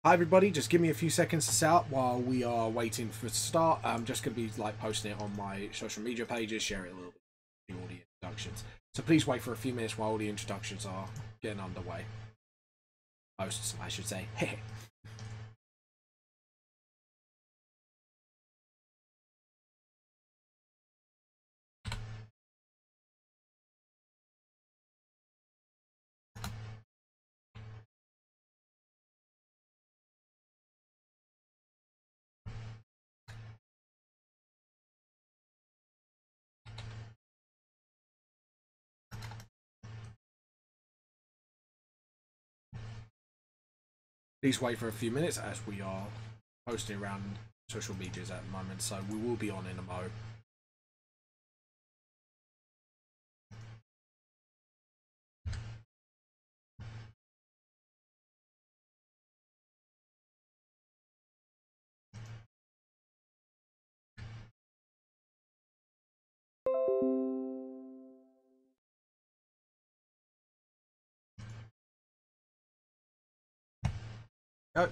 Hi everybody, just give me a few seconds to set up while we are waiting for it to start. I'm just going to be like posting it on my social media pages, sharing a little bit of all the introductions. So please wait for a few minutes while all the introductions are getting underway. Posts, I should say. Please wait for a few minutes as we are posting around social medias at the moment, so we will be on in a mo.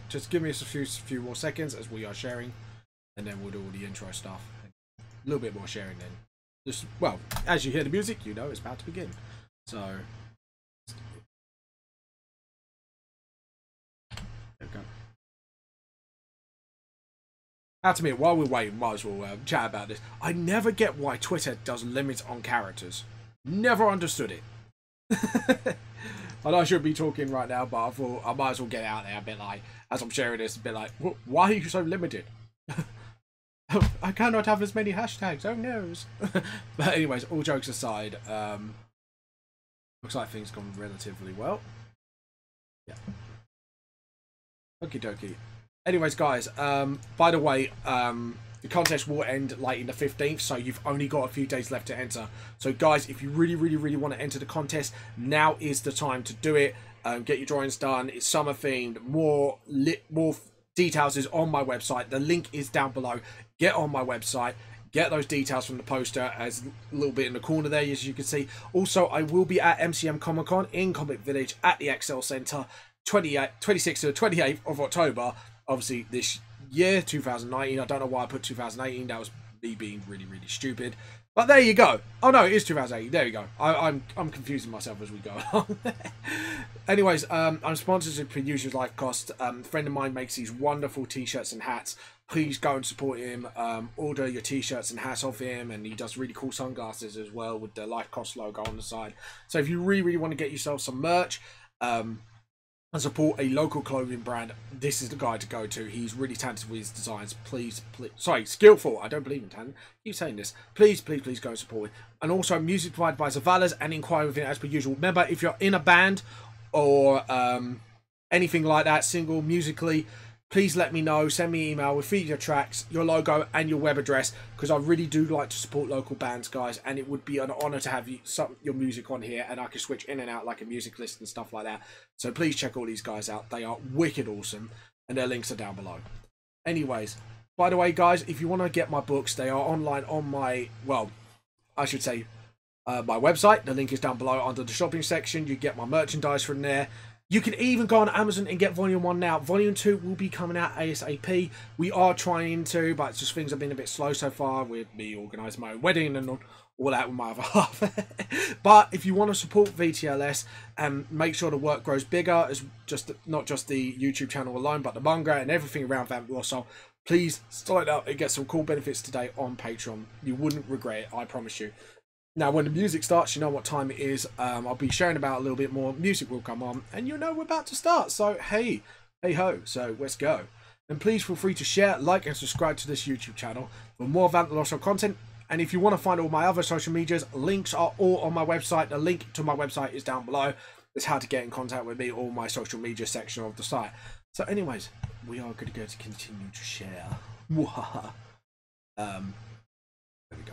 Just give me a few more seconds as we are sharing, and then we'll do all the intro stuff. A little bit more sharing then. Just, well, as you hear the music, you know it's about to begin. So, there we go. Now to me, while we're waiting, might as well chat about this. I never get why Twitter does limits on characters. Never understood it. I know I should be talking right now, but I thought I might as well get out there a bit like, as I'm sharing this, a bit like, why are you so limited? I cannot have as many hashtags, oh no. But anyways, all jokes aside, looks like things gone relatively well. Yeah. Okie dokie. Anyways, guys, by the way, the contest will end like in the 15th, so you've only got a few days left to enter. So guys, if you really want to enter the contest, now is the time to do it. Get your drawings done. It's summer themed. More details is on my website. The link is down below. Get on my website. Get those details from the poster as a little bit in the corner there, as you can see. Also, I will be at MCM Comic Con in Comic Village at the Excel Centre, 26th to the 28th of October. Obviously, this year, 2019. I don't know why I put 2018. That was me being really stupid. But there you go. Oh no, it is 2018. There you go. I'm confusing myself as we go along. Anyways, I'm sponsored per usual life cost. A friend of mine makes these wonderful t-shirts and hats. Please go and support him. Order your t-shirts and hats off him, and he does really cool sunglasses as well with the life cost logo on the side. So if you really want to get yourself some merch, and support a local clothing brand, this is the guy to go to. He's really talented with his designs. Please, sorry, skillful. I don't believe in talent. Keep saying this. Please go support it. And also, music provided by Savalas and Enquire Within as per usual. Remember, if you're in a band or anything like that, single, musically, please let me know. Send me an email with feature tracks, your logo, and your web address, because I really do like to support local bands, guys, and it would be an honour to have your music on here, and I can switch in and out like a music list and stuff like that. So please check all these guys out. They are wicked awesome, and their links are down below. Anyways, by the way, guys, if you want to get my books, they are online on my, well, I should say, my website. The link is down below under the shopping section. You get my merchandise from there. You can even go on Amazon and get Volume 1 now. Volume 2 will be coming out ASAP. We are trying to, but it's just things have been a bit slow so far with me organising my own wedding and all that with my other half. But if you want to support VTLS and make sure the work grows bigger, as just not just the YouTube channel alone, but the manga and everything around Vamp also, please sign up and get some cool benefits today on Patreon. You wouldn't regret it, I promise you. Now, when the music starts, you know what time it is. I'll be sharing about a little bit more. Music will come on, and you know we're about to start. So, hey ho, so let's go. And please feel free to share, like, and subscribe to this YouTube channel for more Vamp content. And if you want to find all my other social medias, links are all on my website. The link to my website is down below. It's how to get in contact with me, all my social media section of the site. So, anyways, we are going to continue to share. There we go.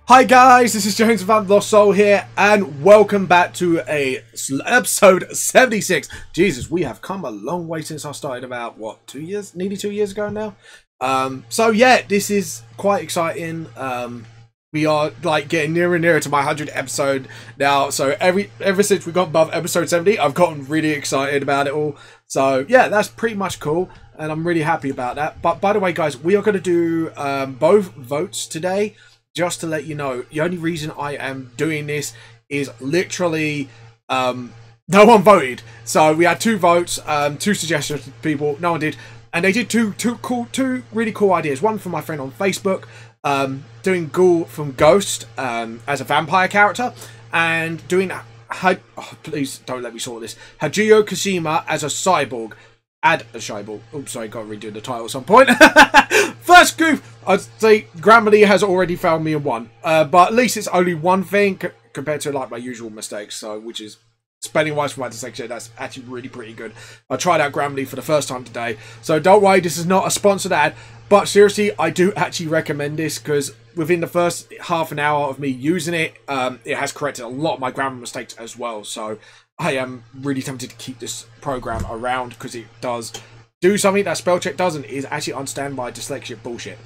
Hi guys, this is James Vamp Lost Soul here, and welcome back to episode 76. Jesus, we have come a long way since I started about, what, 2 years? Nearly 2 years ago now? So yeah, this is quite exciting. We are like getting nearer and nearer to my 100th episode now. So ever since we got above episode 70, I've gotten really excited about it all. So yeah, that's pretty much cool, and I'm really happy about that. But by the way, guys, we are going to do both votes today. Just to let you know, the only reason I am doing this is literally no one voted. So we had 2 votes, 2 suggestions from people. No one did, and they did two really cool ideas. One from my friend on Facebook, doing Ghoul from Ghost as a vampire character, and doing please don't let me sort this, Hideo Kojima as a cyborg. Add a cyborg. Oops, sorry, got to redo the title at some point. First goof, I'd say Grammarly has already found me in one. But at least it's only one thing compared to like my usual mistakes. So, which is spelling wise for my dyslexia, that's actually really pretty good. I tried out Grammarly for the first time today. So don't worry, this is not a sponsored ad. But seriously, I do actually recommend this because within the first half an hour of me using it, it has corrected a lot of my grammar mistakes as well. So I am really tempted to keep this program around because it does do something that spell check doesn't, is actually understand my dyslexia bullshit.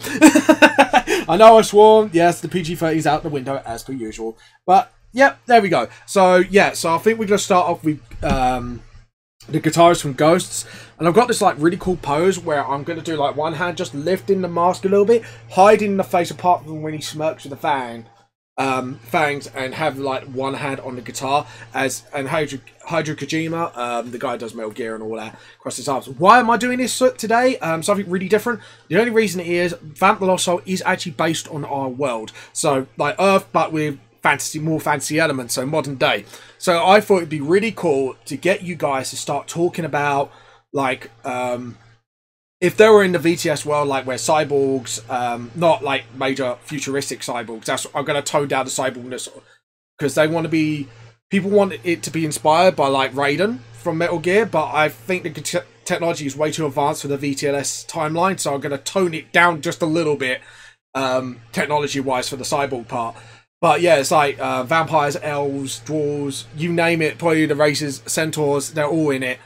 I know I swore, yes, the PG-13 is out the window as per usual. But, yep, there we go. So, yeah, so I think we're going to start off with the guitarist from Ghosts. And I've got this, like, really cool pose where I'm going to do, like, one hand just lifting the mask a little bit, hiding the face apart from when he smirks with the fangs, and have like one hand on the guitar and Hideo Kojima, the guy who does Metal Gear and all that, across his arms. Why am I doing this today? Something really different. The only reason is Vamp the Lost Soul is actually based on our world, so like Earth but with more fantasy elements, so modern day. So I thought it'd be really cool to get you guys to start talking about like if they were in the VTS world, like where cyborgs, not like major futuristic cyborgs, I'm going to tone down the cyborgness because they want to be, people want it to be inspired by like Raiden from Metal Gear, but I think the technology is way too advanced for the VTLS timeline, so I'm going to tone it down just a little bit, technology-wise for the cyborg part. But yeah, it's like vampires, elves, dwarves, you name it, probably the races, centaurs, they're all in it.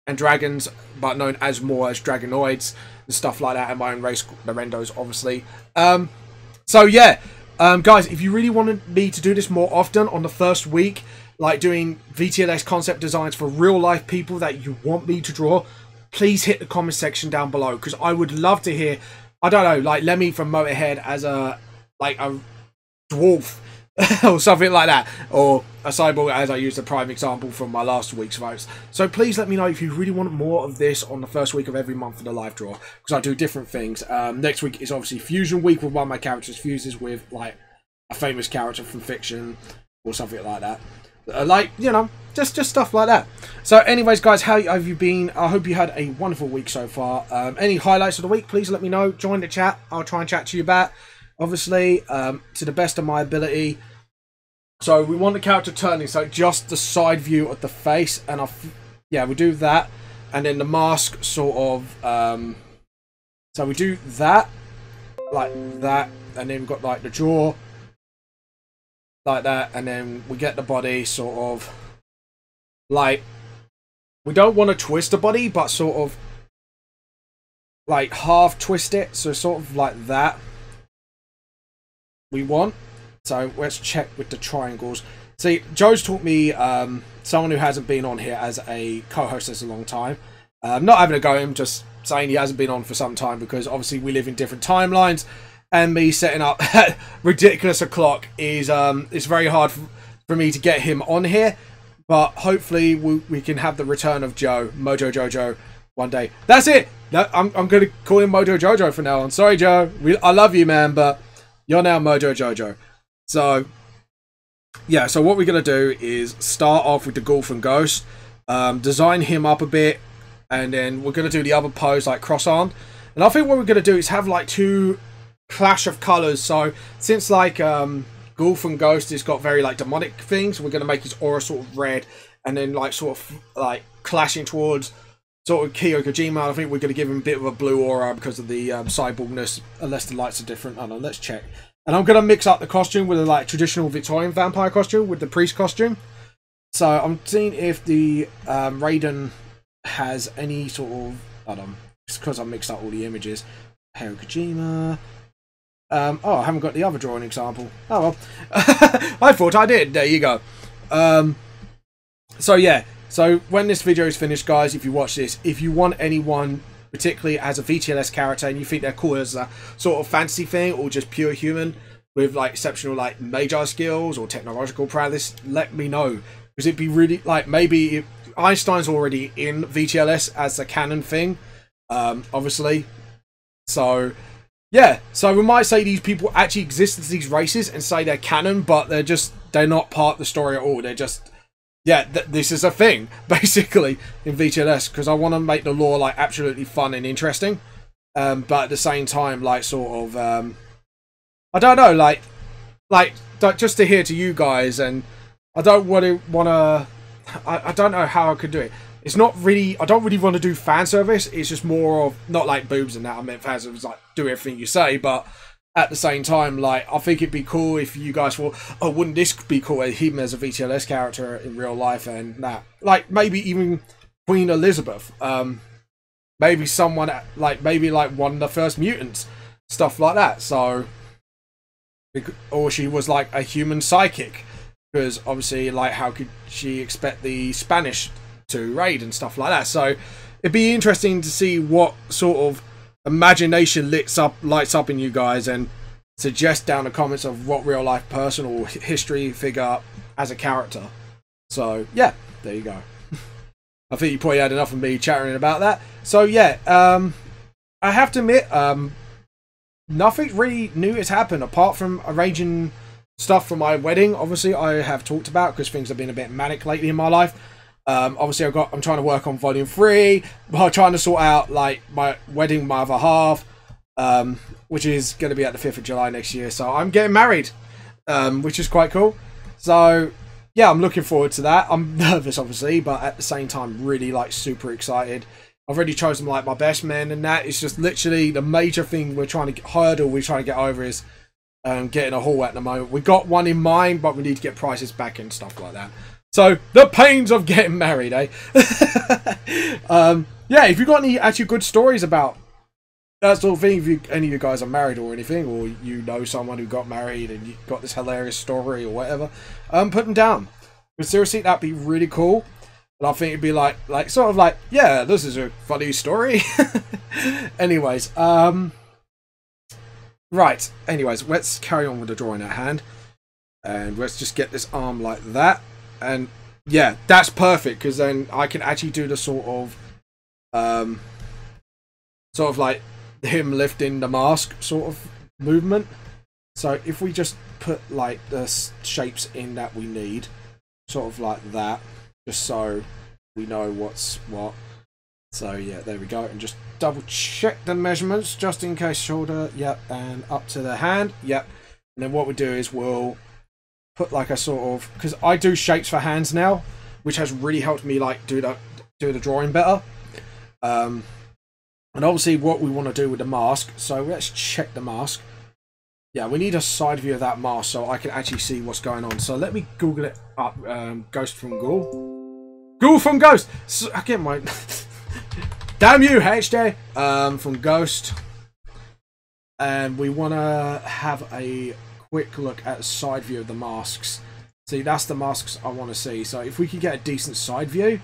And dragons, but known as more as dragonoids and stuff like that, and my own race, the Rendos, obviously. So yeah, guys, if you really wanted me to do this more often on the first week, like doing VTLS concept designs for real life people that you want me to draw, please hit the comment section down below, because I would love to hear, I don't know, like Lemmy from Motorhead as a dwarf or something like that, or a cyborg as I used a prime example from my last week's votes. So please let me know if you really want more of this on the first week of every month for the live draw, because I do different things. Next week is obviously Fusion Week, with one of my characters fuses with like a famous character from fiction or something like that. Like, you know, just stuff like that. So anyways, guys, how have you been? I hope you had a wonderful week so far. Any highlights of the week, please let me know. Join the chat. I'll try and chat to you back, obviously, to the best of my ability. So we want the character turning, so just the side view of the face, and yeah, we do that, and then the mask sort of, so we do that, like that, and then we've got like the jaw, like that, and then we get the body sort of, like, we don't want to twist the body, but sort of, like half twist it, so sort of like that, we want. So let's check with the triangles. See, Joe's taught me, someone who hasn't been on here as a co-host as a long time. Not having a go at him, just saying he hasn't been on for some time, because obviously we live in different timelines, and me setting up ridiculous o'clock is it's very hard for me to get him on here. But hopefully we can have the return of Joe, Mojo Jojo, one day. That's it. I'm going to call him Mojo Jojo for now on. Sorry, Joe. I love you, man, but you're now Mojo Jojo. So, yeah, so what we're going to do is start off with the Ghoul from Ghost, design him up a bit, and then we're going to do the other pose, like cross-armed. And I think what we're going to do is have, like, 2 clash of colours. So, since, like, Ghoul from Ghost has got very, like, demonic things, we're going to make his aura sort of red, and then, like, sort of, like, clashing towards sort of Hideo Kojima. I think we're going to give him a bit of a blue aura because of the cyborgness, unless the lights are different. I don't know, let's check. And I'm going to mix up the costume with a like traditional Victorian vampire costume with the priest costume. So I'm seeing if the Raiden has any sort of, hold on, it's because I mixed up all the images. Hideo Kojima. Oh, I haven't got the other drawing example. Oh well. I thought I did. There you go. So yeah. So when this video is finished, guys, if you watch this, if you want anyone particularly as a VTLS character and you think they're cool as a sort of fantasy thing or just pure human with like exceptional like magi skills or technological prowess, let me know, because it'd be really like, maybe if Einstein's already in VTLS as a canon thing, obviously, so yeah, so we might say these people actually exist as these races and say they're canon, but they're not part of the story at all. They're just, yeah, this is a thing, basically, in VTLS, because I want to make the lore, like, absolutely fun and interesting, but at the same time, like, sort of, I don't know, like, just to hear to you guys, and I don't I don't know how I could do it. It's not really, I don't really want to do fan service, it's just more of, not like boobs and that, I meant fan service, like, do everything you say, but at the same time, like, I think it'd be cool if you guys thought, oh, wouldn't this be cool, him as a VTLS character in real life, and that, like, maybe even Queen Elizabeth, maybe someone, like, maybe, like, one of the first mutants, stuff like that, so, or she was, like, a human psychic, because, obviously, like, how could she expect the Spanish to raid and stuff like that, so, it'd be interesting to see what sort of imagination lights up in you guys, and suggest down the comments of what real life person or history figure as a character. So yeah, there you go. I think you probably had enough of me chattering about that. So yeah, I have to admit, nothing really new has happened apart from arranging stuff for my wedding. Obviously, I have talked about, because things have been a bit manic lately in my life. Obviously, I'm trying to work on volume 3, while trying to sort out like my wedding with my other half, which is going to be at the 5th of July next year. So I'm getting married, which is quite cool. So yeah, I'm looking forward to that. I'm nervous, obviously, but at the same time, really like super excited. I've already chosen like my best men, and that is just literally the major thing we're trying to get over is getting a hall at the moment. We got one in mind, but we need to get prices back and stuff like that. So, the pains of getting married, eh? Yeah, if you've got any actually good stories about that sort of thing, if any of you guys are married or anything, or you know someone who got married and you got this hilarious story or whatever, put them down. But seriously, that'd be really cool. And I think it'd be like sort of like, yeah, this is a funny story. Anyways, right. Anyways, let's carry on with the drawing at hand. And let's just get this arm like that. And yeah, that's perfect, because then I can actually do the sort of like him lifting the mask sort of movement. So if we just put like the shapes in that we need, sort of like that, just so we know what's what. So yeah, there we go, and just double check the measurements just in case. Shoulder, yep, and up to the hand, yep. And then what we do is we'll put like a sort of, because I do shapes for hands now, which has really helped me like do the drawing better. And obviously what we want to do with the mask, so let's check the mask. Yeah, we need a side view of that mask so I can actually see what's going on. So let me Google it up. Ghost from Ghoul. Ghoul from Ghost. So, I get my damn you, HD. From Ghost, and we want to have a quick look at the side view of the masks. See, that's the masks I want to see. So if we can get a decent side view,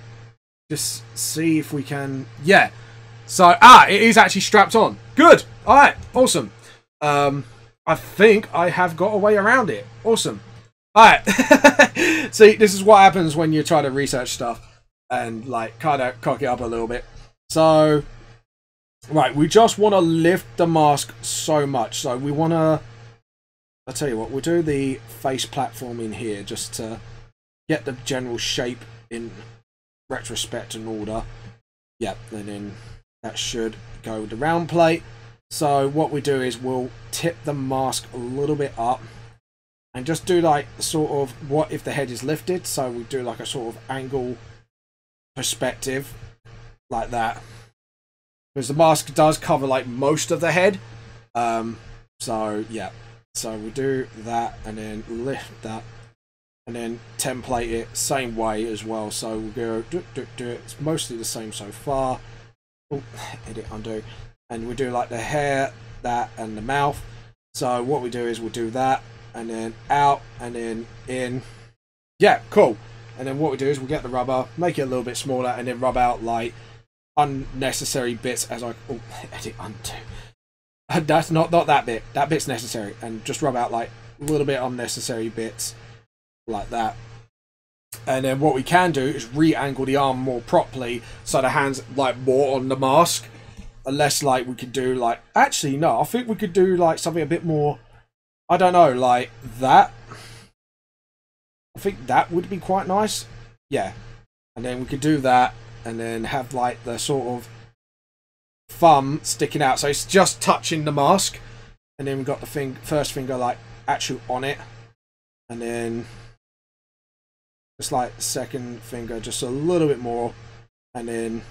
just see if we can. Yeah. So it is actually strapped on. Good. All right. Awesome. I think I have got a way around it. Awesome. All right. See, this is what happens when you try to research stuff and like kind of cock it up a little bit. So right, we just want to lift the mask so much. So we want to, I'll tell you what, we'll do the face platform in here just to get the general shape in retrospect and order. Yep, and then that should go with the round plate. So what we do is we'll tip the mask a little bit up and just do like sort of what if the head is lifted. So we do like a sort of angle perspective like that, because the mask does cover like most of the head. So yeah, So we do that and then lift that and then template it same way as well. So we'll go do it. It's mostly the same so far. Oh, edit, undo. And we do like the hair, that, and the mouth. So what we do is we'll do that and then out and then in. Yeah, cool. And then what we do is we'll get the rubber, make it a little bit smaller, and then rub out like unnecessary bits as I edit, undo. That's not that bit. That bit's necessary, and just rub out like a little bit unnecessary bits like that. And then what we can do is re-angle the arm more properly, so the hand's like more on the mask. Unless like we could do like, actually no, I think we could do like something a bit more, I don't know, like that. I think that would be quite nice. Yeah. And then we could do that and then have like the sort of thumb sticking out, so it's just touching the mask, and then we've got the first finger like actually on it, and then just like the second finger just a little bit more, and then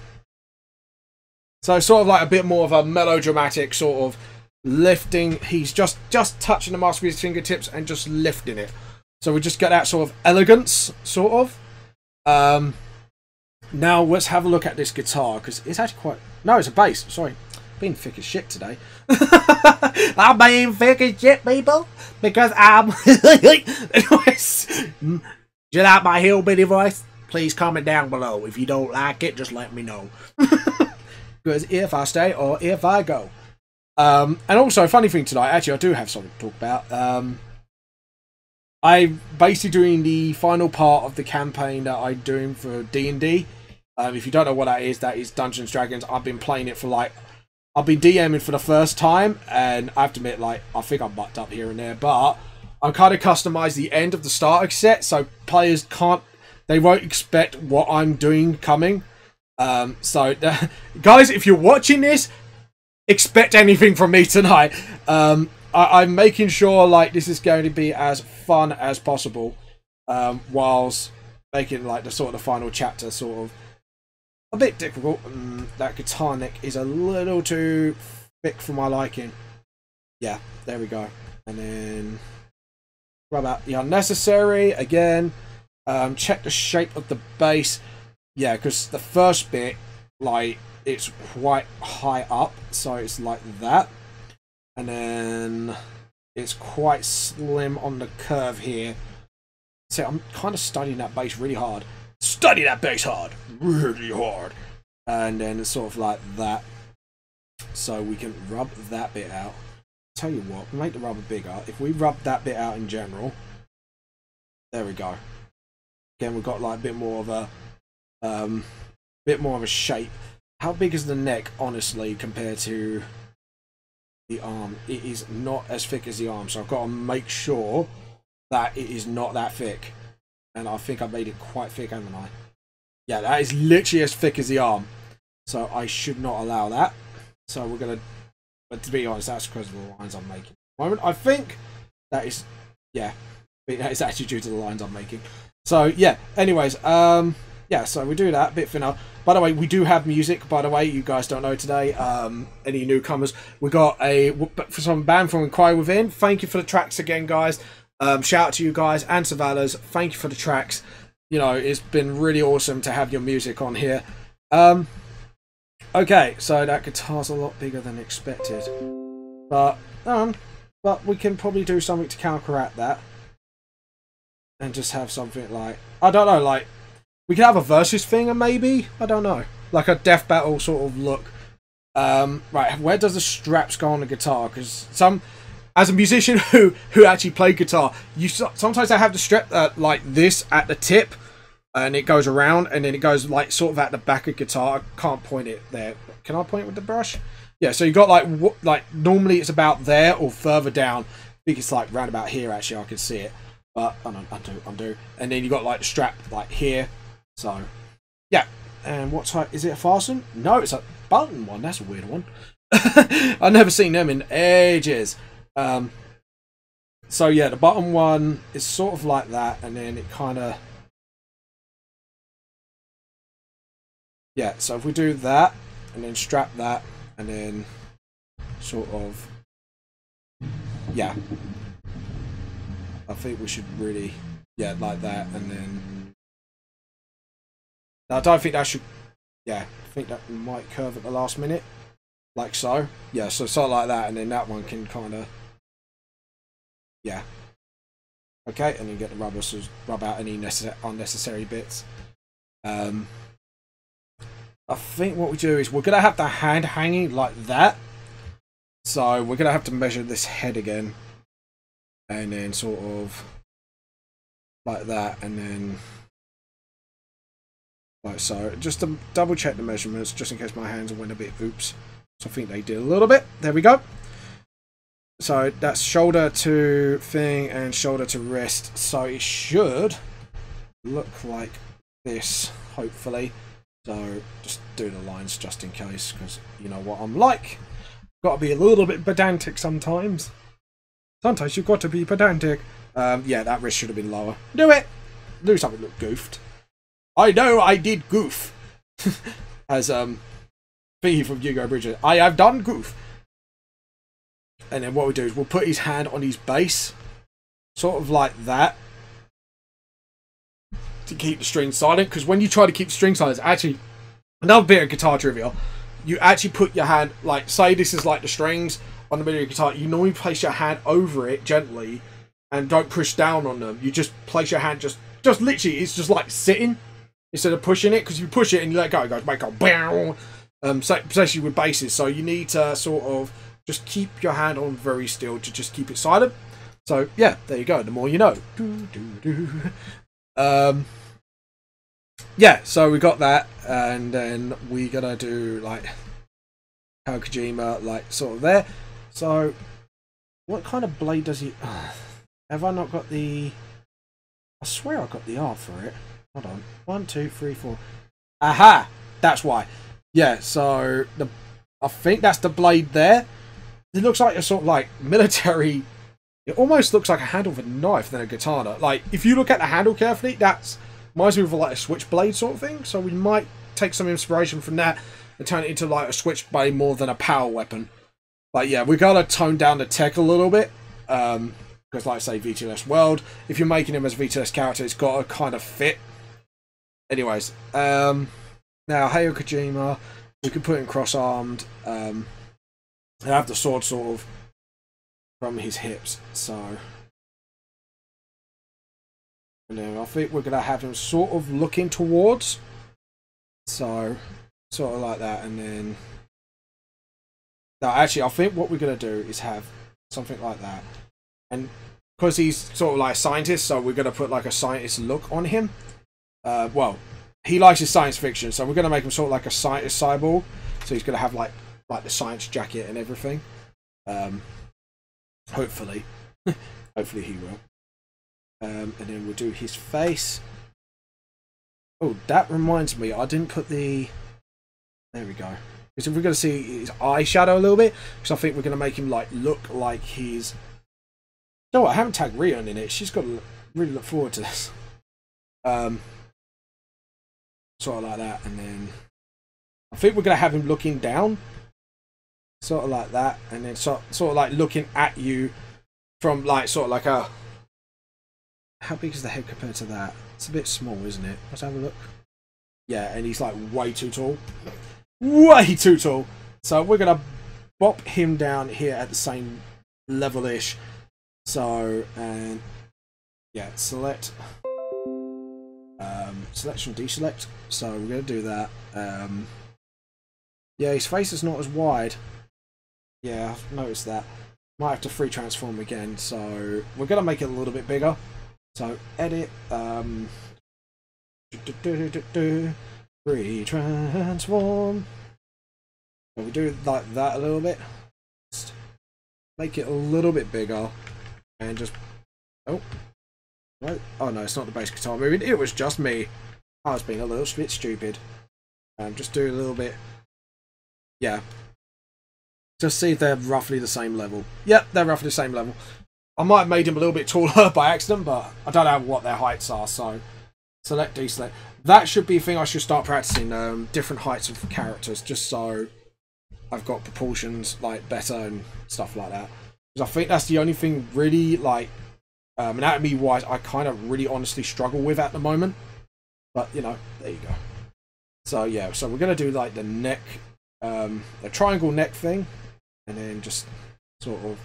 so sort of like a bit more of a melodramatic sort of lifting. He's just touching the mask with his fingertips and just lifting it, so we just get that sort of elegance sort of. Now let's have a look at this guitar, because it's actually quite... No, it's a bass. Sorry. Being thick as shit today. I'm being thick as shit, people. Because I'm... Anyways. Do you like my hillbilly voice? Please comment down below. If you don't like it, just let me know. Because if I stay or if I go. And also, funny thing tonight, actually, I do have something to talk about. I'm basically doing the final part of the campaign that I'm doing for D&D. If you don't know what that is Dungeons & Dragons. I've been playing it for like... I've been DMing for the first time, and I have to admit, like, I think I'm bucked up here and there, but I kind of customized the end of the starter set, so players can't... They won't expect what I'm doing coming. So, guys, if you're watching this, expect anything from me tonight. I'm making sure like this is going to be as fun as possible, whilst making like the sort of the final chapter sort of a bit difficult. That guitar neck is a little too thick for my liking. Yeah, there we go. And then rub out the unnecessary again. Check the shape of the bass. Yeah, because the first bit, like, it's quite high up, so it's like that. And then it's quite slim on the curve here. So I'm kind of studying that bass really hard. Study that bass hard. Really hard. And then it's sort of like that. So we can rub that bit out. Tell you what, make the rubber bigger. If we rub that bit out in general. There we go. Again, we've got like a bit more of a shape. How big is the neck, honestly, compared to the arm? It is not as thick as the arm, so I've got to make sure that it is not that thick. And I think I made it quite thick, haven't I? Yeah, that is literally as thick as the arm, so I should not allow that. So we're gonna, but to be honest, that's because of the lines I'm making at the moment. I think that is, yeah, that is actually due to the lines I'm making. So yeah, anyways, yeah, so we do that a bit thinner. By the way, we do have music, by the way, you guys don't know today. Any newcomers, we got for some band from Enquire Within. Thank you for the tracks again, guys. Shout out to you guys and Savalas. Thank you for the tracks. You know, it's been really awesome to have your music on here. Okay, so that guitar's a lot bigger than expected. But we can probably do something to counteract that. And just have something like, I don't know, like, we could have a versus thing, maybe? I don't know. Like a death battle sort of look. Right, where does the straps go on the guitar? Because as a musician who actually played guitar, sometimes I have the strap like this at the tip, and it goes around, and then it goes like sort of at the back of guitar. I can't point it there. Can I point it with the brush? Yeah, so you got like normally it's about there or further down. I think it's like round about here. Actually, I can see it. But undo, and then you got like the strap like here. So yeah, and what type is it? A fasten? No, it's a button one. That's a weird one. I've never seen them in ages. So yeah, the bottom one is sort of like that, and then it kind of, yeah. So if we do that and then strap that and then sort of, yeah, I think we should really, yeah, like that, and then... Now, I don't think that should... Yeah, I think that might curve at the last minute. Like so. Yeah, so sort of like that, and then that one can kind of... Yeah. Okay, and then get the rubber, so rub out any unnecessary bits. I think what we do is we're going to have the hand hanging like that. So we're going to have to measure this head again. And then sort of like that, and then like so. Just to double check the measurements, just in case my hands went a bit oops. So I think they did a little bit. There we go. So that's shoulder to thing and shoulder to wrist. So it should look like this, hopefully. So just do the lines just in case, because you know what I'm like. Got to be a little bit pedantic sometimes. Sometimes you've got to be pedantic. Yeah, that wrist should have been lower. Do it! Do something look goofed. I know I did goof. As, thingy from Hugo Bridges. I have done goof. And then what we do is we'll put his hand on his base. Sort of like that. To keep the string silent. Because when you try to keep the string silent, it's actually... Another bit of guitar trivia. You actually put your hand... Like, say this is like the strings... on the middle of your guitar, you normally place your hand over it gently and don't push down on them. You just place your hand just literally, it's just like sitting instead of pushing it, because you push it and you let go, it goes make a bow. Especially with basses, so you need to sort of just keep your hand on very still to just keep it silent. So yeah, there you go, the more you know. Yeah, so we got that, and then we gotta do like Hideo Kojima, like sort of there. So, what kind of blade does he... have I not got the... I swear I got the art for it. Hold on. 1, 2, 3, 4. Aha! That's why. Yeah, so I think that's the blade there. It looks like a sort of like military... It almost looks like a handle of a knife than a katana. Like, if you look at the handle carefully, that's reminds me of like a switchblade sort of thing. So we might take some inspiration from that and turn it into like a switchblade more than a power weapon. But yeah, we gotta tone down the tech a little bit, because like I say, VTLS world, if you're making him as a VTLS character, it's gotta kind of fit. Anyways, now Hideo Kojima, we could put him cross-armed, and have the sword sort of from his hips, so. And then I think we're gonna have him sort of looking towards, so sort of like that, and then. No, actually, I think what we're going to do is have something like that. And because he's sort of like a scientist, so we're going to put like a scientist look on him. Well, he likes his science fiction, so we're going to make him sort of like a scientist cyborg. So he's going to have like the science jacket and everything. Hopefully. Hopefully he will. And then we'll do his face. Oh, that reminds me, I didn't put the... There we go. Because if we're going to see his eyeshadow a little bit, because I think we're going to make him like look like he's... No, I haven't tagged Rion in it. She's got to really look forward to this. Sort of like that, and then I think we're going to have him looking down, sort of like that, and then sort of like looking at you from like sort of like a... How big is the head compared to that? It's a bit small, isn't it? Let's have a look. Yeah, and he's like way too tall. Way too tall. So we're gonna bop him down here at the same level-ish. So, and yeah, select selection, deselect. So we're gonna do that. Yeah, his face is not as wide. Yeah, I've noticed that. Might have to free transform again. So we're gonna make it a little bit bigger. So edit, free transform. So we do like that a little bit. Just make it a little bit bigger, and just oh no, it's not the bass guitar moving. It was just me. I was being a little bit stupid. Just do a little bit. Yeah. Just see if they're roughly the same level. Yep, they're roughly the same level. I might have made him a little bit taller by accident, but I don't know what their heights are, so select, deselect. That should be a thing I should start practicing, different heights of characters, just so I've got proportions like better and stuff like that. Because I think that's the only thing really like Anatomy wise, I kind of really honestly struggle with at the moment. But, you know, there you go. So, yeah, so we're going to do like the neck, the triangle neck thing. And then just sort of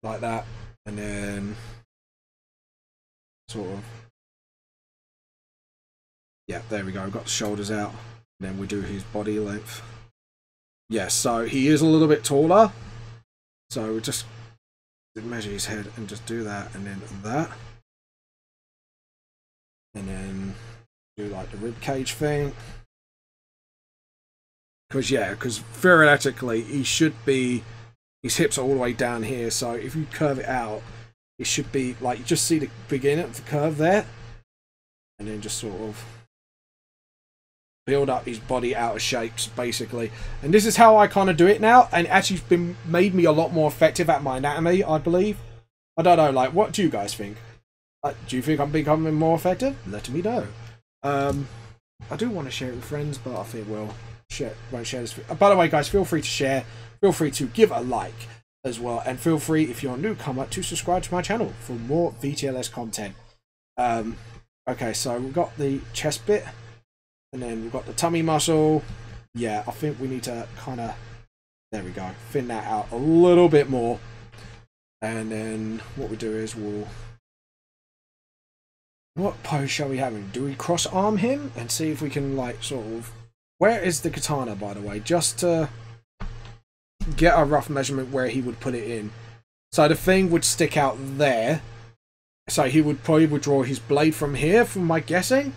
like that. And then sort of, yeah, there we go. We've got the shoulders out. And then we do his body length. Yeah, so he is a little bit taller. So we just measure his head and just do that. And then that. And then do like the rib cage thing. Because theoretically he should be, his hips are all the way down here. So if you curve it out, it should be like, you just see the beginning of the curve there. And then just sort of build up his body out of shapes, basically. And this is how I kind of do it now. And actually it's made me a lot more effective at my anatomy, I believe. I don't know, like, what do you guys think? Do you think I'm becoming more effective? Let me know. I do want to share it with friends, but I think won't share this. By the way, guys, feel free to share. Feel free to give a like as well. And feel free, if you're a newcomer, to subscribe to my channel for more VTLS content. Okay, so we've got the chest bit. And then we've got the tummy muscle. Yeah, I think we need to kind of, there we go, thin that out a little bit more. And then what we do is what pose shall we have him? Do we cross arm him and see if we can like sort of, where is the katana, by the way? Just to get a rough measurement where he would put it in. So the thing would stick out there. So he would probably withdraw his blade from here, from my guessing.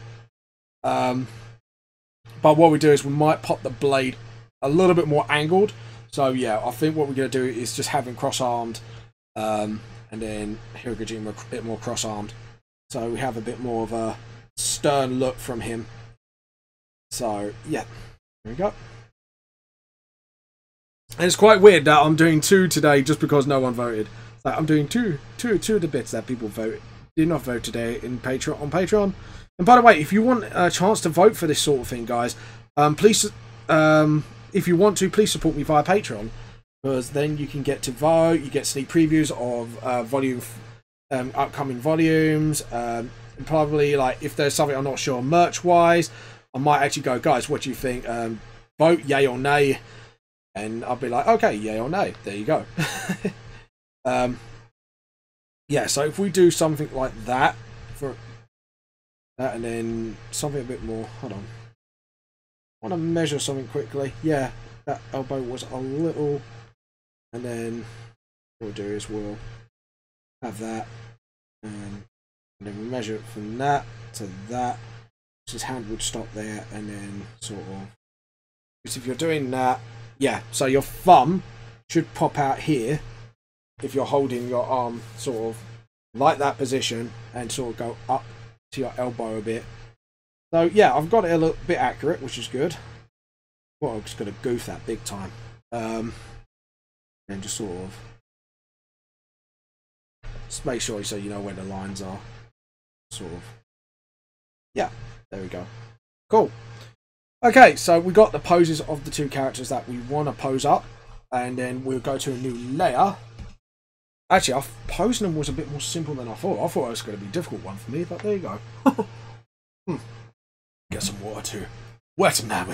But what we do is we might pop the blade a little bit more angled. So yeah, I think what we're going to do is just have him cross-armed. And then Hideo Kojima a bit more cross-armed. So we have a bit more of a stern look from him. So yeah, there we go. And it's quite weird that I'm doing 2 today just because no one voted. Like, I'm doing two of the bits that people did not vote today on Patreon. And by the way, if you want a chance to vote for this sort of thing, guys, please, if you want to, please support me via Patreon, because then you can get to vote. You get sneak previews of upcoming volumes. And probably, like, if there's something I'm not sure merch-wise, I might actually go, guys, what do you think? Vote yay or nay, and I'll be like, okay, yay or nay. There you go. Yeah, so if we do something like that for that, and then something a bit more, hold on, I want to measure something quickly. Yeah, that elbow was a little, and then what we'll do is we'll have that, and then we measure it from that to that. So his hand would stop there, and then sort of, because if you're doing that, yeah, so your thumb should pop out here if you're holding your arm sort of like that position, and sort of go up to your elbow a bit. So yeah, I've got it a little bit accurate, which is good. Well, I'm just going to goof that big time. And just sort of just make sure so you know where the lines are. Sort of. Yeah, there we go. Cool. Okay, so we got the poses of the 2 characters that we want to pose up, and then we'll go to a new layer. Actually, posing them was a bit more simple than I thought. I thought it was going to be a difficult one for me, but there you go. Get some water too. Wet now,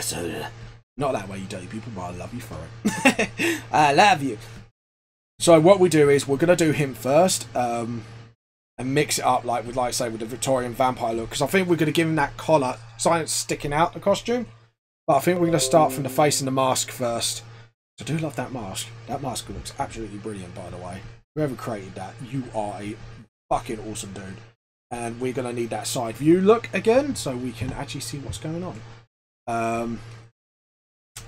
not that way, you dirty people, but I love you for it. I love you. So what we do is we're going to do him first, and mix it up like with the Victorian vampire look, because I think we're going to give him that collar, something sticking out the costume. But I think we're going to start from the face and the mask first. I do love that mask. That mask looks absolutely brilliant, by the way. Whoever created that, you are a fucking awesome dude. And we're going to need that side view look again, so we can actually see what's going on.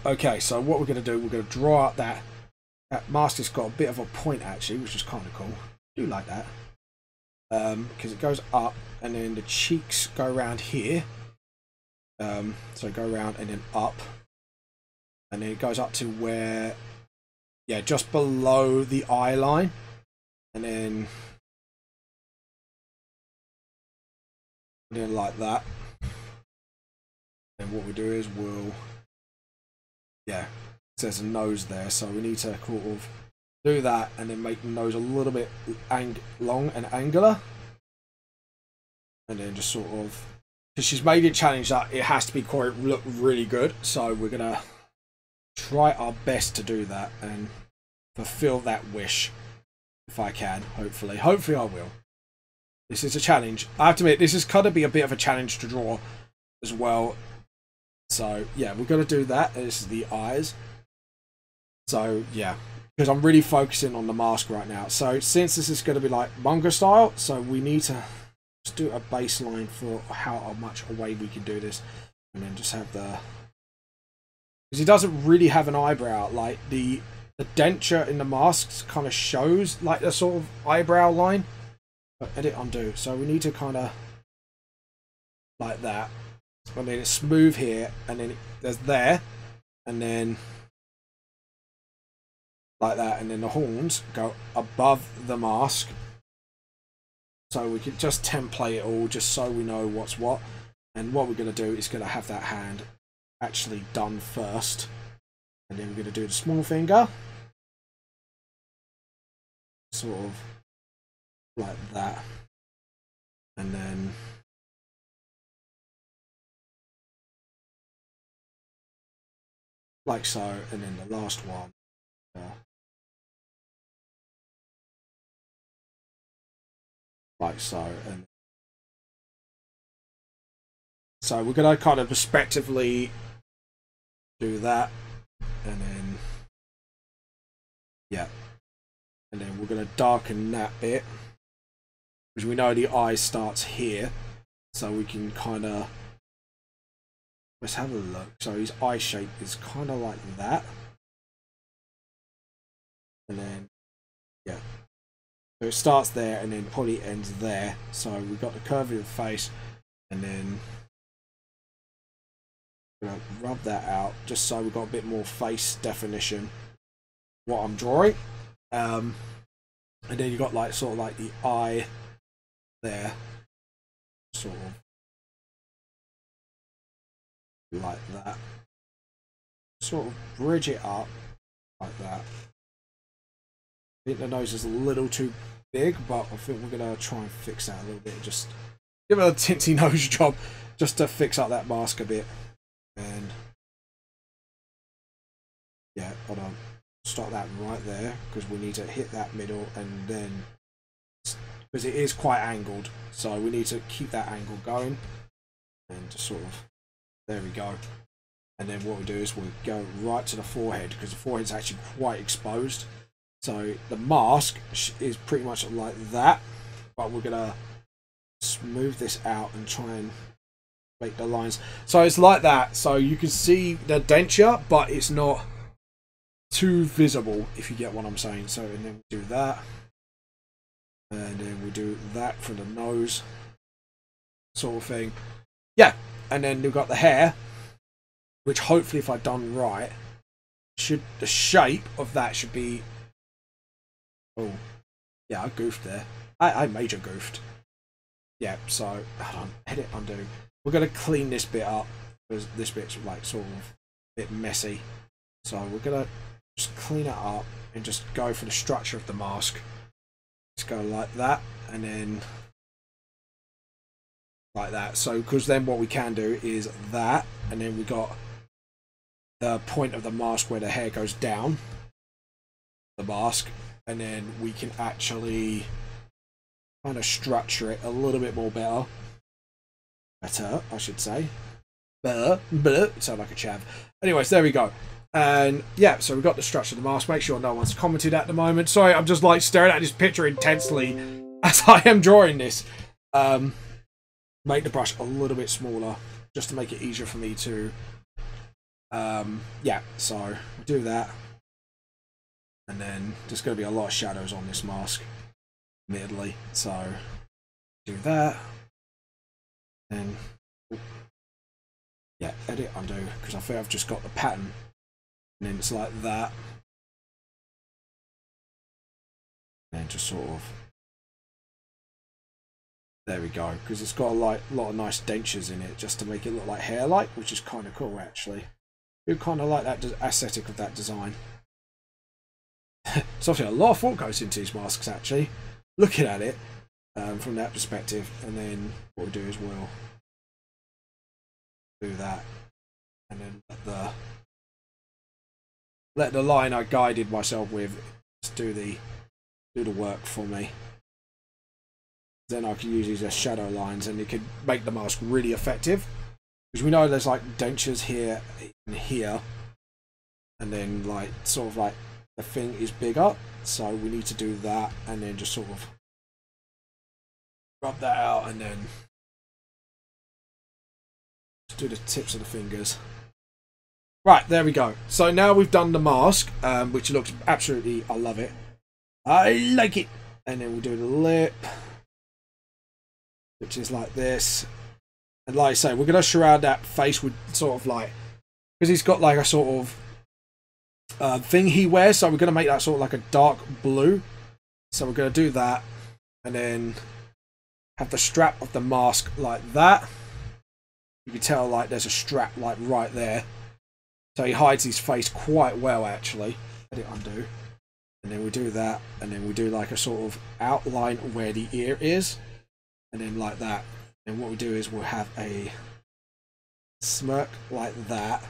Okay, so what we're going to do, we're going to draw up that mask. Has got a bit of a point, actually, which is kind of cool. I do like that. Because it goes up, and then the cheeks go around here. So go around and then up. And then it goes up to where, yeah, just below the eye line. And then like that. And what we do is we'll, yeah, it says a nose there, so we need to sort of do that, and then make the nose a little bit long and angular, and then just sort of, because she's made it challenge that it has to be quite look really good, so we're gonna try our best to do that and fulfill that wish if I can. Hopefully I will. This is a challenge. I have to admit, this is going to be a bit of a challenge to draw as well. So yeah, we're going to do that. This is the eyes. So yeah, because I'm really focusing on the mask right now. So since this is going to be like manga style, so we need to just do a baseline for how much away we can do this, and then just have the, because he doesn't really have an eyebrow. Like the denture in the masks kind of shows like the sort of eyebrow line. But edit, undo. So we need to kind of like that, and then it's smooth here, and then there's there, and then like that, and then the horns go above the mask. So we can just template it all, just so we know what's what. And what we're going to do is going to have that hand actually done first, and then we're going to do the small finger, sort of like that, and then like so, and then the last one like so, and so we're going to kind of respectively do that, and then yeah, and then we're going to darken that bit, because we know the eye starts here, so we can kind of, let's have a look. So his eye shape is kind of like that, and then yeah, so it starts there and then probably ends there. So we've got the curve of the face, and then we're gonna rub that out just so we've got a bit more face definition what I'm drawing. And then you got like sort of like the eye there, sort of like that, sort of bridge it up like that. I think the nose is a little too big, but I think we're gonna try and fix that a little bit, just give it a tinty nose job just to fix up that mask a bit. And yeah, hold on, start that right there, because we need to hit that middle, and then because it is quite angled, so we need to keep that angle going, and just sort of, there we go. And then what we do is we'll go right to the forehead, because the forehead's actually quite exposed. So the mask is pretty much like that, but we're gonna smooth this out and try and make the lines so it's like that, so you can see the denture, but it's not too visible, if you get what I'm saying. So, and then we do that, and then we do that for the nose, sort of thing. Yeah, and then we've got the hair, which hopefully, if I've done right, should, the shape of that should be, oh yeah, I goofed there. I major goofed. Yeah, so hold on, edit, undo. We're gonna clean this bit up, because this bit's like sort of a bit messy. So we're gonna just clean it up and just go for the structure of the mask. Just go like that, and then like that. So because then what we can do is that, and then we got the point of the mask where the hair goes down the mask, and then we can actually kind of structure it a little bit more better, I should say. Better. Sound like a chav. Anyways, there we go. And yeah, so we've got the structure of the mask. Make sure no one's commented at the moment. Sorry, I'm just like staring at this picture intensely as I am drawing this. Make the brush a little bit smaller just to make it easier for me to yeah, so we'll do that, and then there's going to be a lot of shadows on this mask admittedly, so do that, and yeah, edit, undo, because I think I've just got the pattern, and then it's like that, and just sort of, there we go, because it's got a lot of nice dentures in it just to make it look like hair-like, which is kind of cool actually. I kind of like that aesthetic of that design. it's obviously a lot of thought goes into these masks, actually, looking at it from that perspective. And then what we'll do is we'll do that, and then let the line I guided myself with just do the work for me. Then I can use these as shadow lines, and it can make the mask really effective, because we know there's like dentures here and here, and then like sort of like the thing is bigger, so we need to do that, and then just sort of rub that out, and then just do the tips of the fingers. Right, there we go. So now we've done the mask, which looks absolutely, I love it. I like it. And then we'll do the lip, which is like this. And like I say, we're going to surround that face with sort of like, because he's got like a sort of thing he wears, so we're going to make that sort of like a dark blue. So we're going to do that, and then have the strap of the mask like that. You can tell like there's a strap like right there. So he hides his face quite well, actually. Let it undo. And then we do that, and then we do like a sort of outline where the ear is, and then like that. And what we do is we'll have a smirk like that,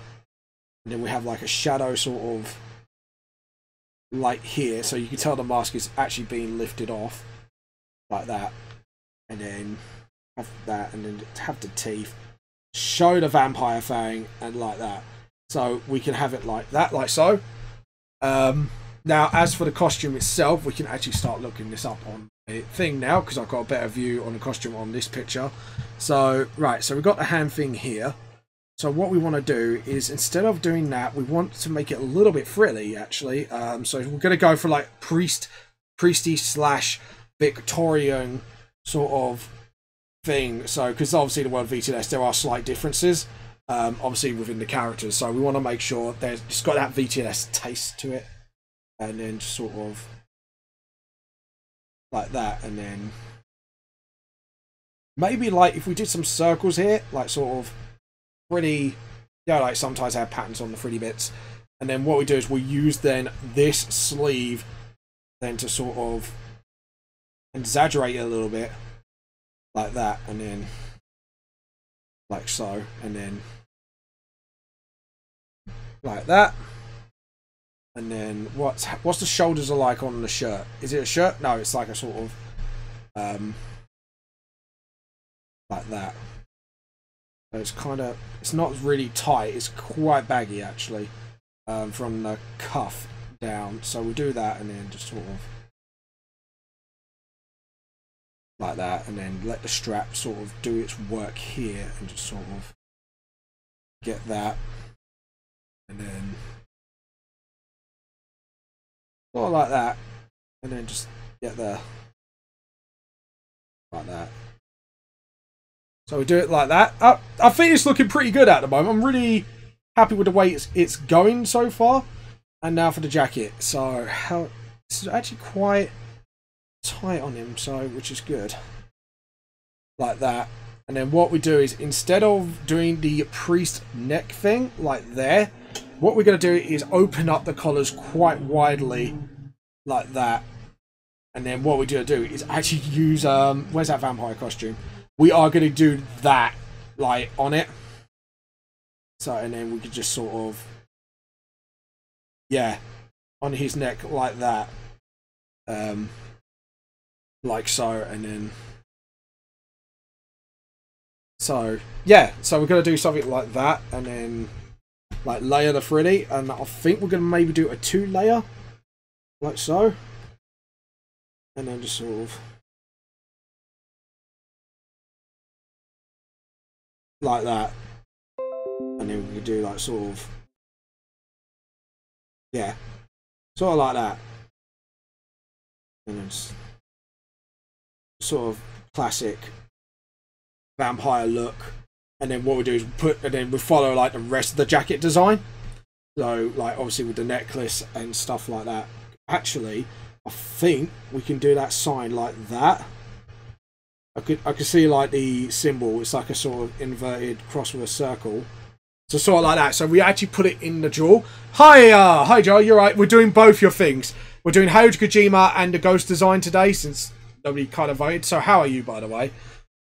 and then we have like a shadow sort of like here, so you can tell the mask is actually being lifted off like that. And then have that, and then have the teeth, show the vampire fang, and like that. So we can have it like that, like so. Now, as for the costume itself, we can actually start looking this up on the thing now, because I've got a better view on the costume on this picture. So, right, so we've got the hand thing here. So what we want to do is, instead of doing that, we want to make it a little bit frilly, actually. So we're going to go for like priesty slash Victorian sort of thing. So, because obviously the word VTLS, there are slight differences. Obviously within the characters, so we want to make sure there's just got that VTLS taste to it, and then just sort of like that, and then maybe like if we did some circles here, like sort of pretty, yeah, like sometimes I have patterns on the pretty bits, and then what we do is we use then this sleeve then to sort of exaggerate it a little bit like that, and then like so, and then like that. And then what's the shoulders are like on the shirt? Is it a shirt? No, it's like a sort of like that. So it's kind of, it's not really tight, it's quite baggy actually, from the cuff down. So we do that, and then just sort of like that, and then let the strap sort of do its work here, and just sort of get that, and then sort of like that, and then just get there like that. So we do it like that. I think it's looking pretty good at the moment. I'm really happy with the way it's going so far. And now for the jacket. So how it's actually quite tight on him, so which is good. Like that. And then what we do is, instead of doing the priest neck thing like there, what we're going to do is open up the collars quite widely like that. And then what we're going to do is actually use where's that vampire costume? We are going to do that like on it. So, and then we could just sort of, yeah, on his neck like that, like so, and then so yeah, so we're going to do something like that, and then like layer the frilly, and I think we're going to maybe do a 2-layer like so, and then just sort of like that, and then we can do like sort of, yeah, sort of like that, and then just sort of classic vampire look. And then what we do is and then we follow like the rest of the jacket design. So like obviously with the necklace and stuff like that. Actually, I think we can do that sign like that. I could see like the symbol. It's like a sort of inverted cross with a circle. So sort of like that. So we actually put it in the drawer. Hi Joe, you're right. We're doing both your things. We're doing Hideo Kojima and the Ghost design today since nobody kind of voted. So how are you, by the way?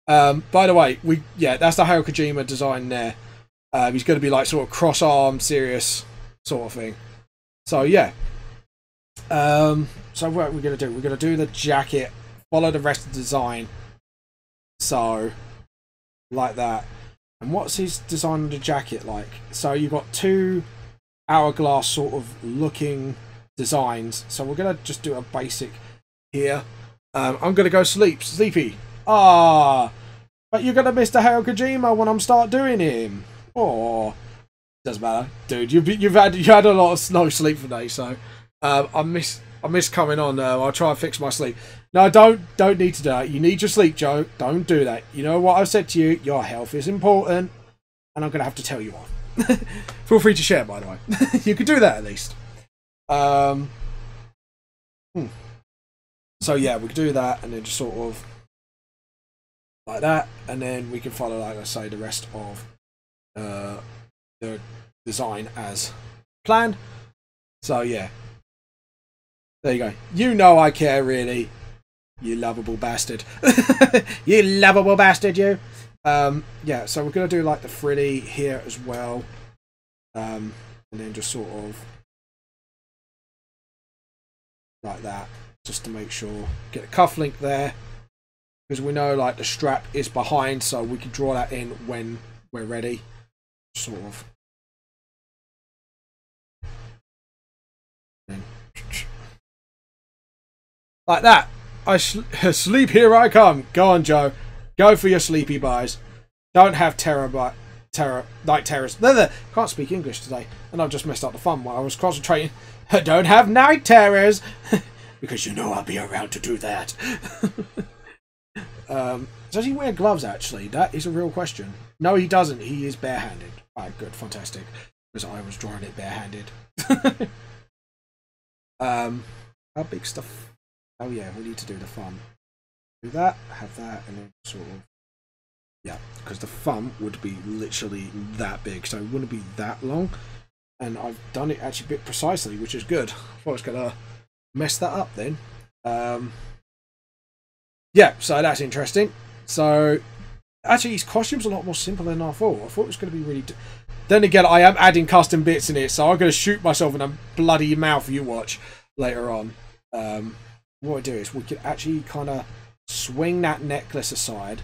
By the way, that's the Hideo Kojima design there. He's going to be like sort of cross-armed, serious sort of thing. So yeah. So what are we going to do? We're going to do the jacket, follow the rest of the design. So, like that. And what's his design of the jacket like? So you've got two hourglass sort of looking designs. So we're going to just do a basic here. I'm going to go sleepy. But you're going to miss the Hideo Kojima when I'm start doing him. Doesn't matter, dude. You had a lot of no sleep today, so I miss coming on. I'll try and fix my sleep. No, don't need to do that. You need your sleep, Joe. Don't do that. You know what I've said to you. Your health is important, and I'm gonna have to tell you why. Feel free to share, by the way. You could do that at least. So yeah, we could do that, and then just sort of like that, and then we can follow, like I say, the rest of the design as planned. So yeah, there you go. You know I care, really. You lovable bastard. You lovable bastard, you. Yeah, so we're gonna do like the frilly here as well, and then just sort of like that, just to make sure, get a cuff link there, because we know like the strap is behind, so we can draw that in when we're ready. Sort of. Like that. Sleep, here I come. Go on, Joe. Go for your sleepy buys. Don't have night terrors. Can't speak English today, and I've just messed up the fun while I was concentrating. Don't have night terrors, because you know I'll be around to do that. Does he wear gloves, actually? That is a real question. No, he doesn't. He is barehanded. Alright, good, fantastic. Because I was drawing it barehanded. How big stuff? Oh yeah, we need to do the thumb. Do that, have that, and then sort of, yeah, because the thumb would be literally that big, so it wouldn't be that long. And I've done it actually a bit precisely, which is good. I thought I was gonna mess that up then. Yeah, so that's interesting. So actually, his costume's a lot more simple than I thought. I thought it was going to be really. Then again, I am adding custom bits in it, so I'm going to shoot myself in the bloody mouth. You watch later on. What I do is we could actually kind of swing that necklace aside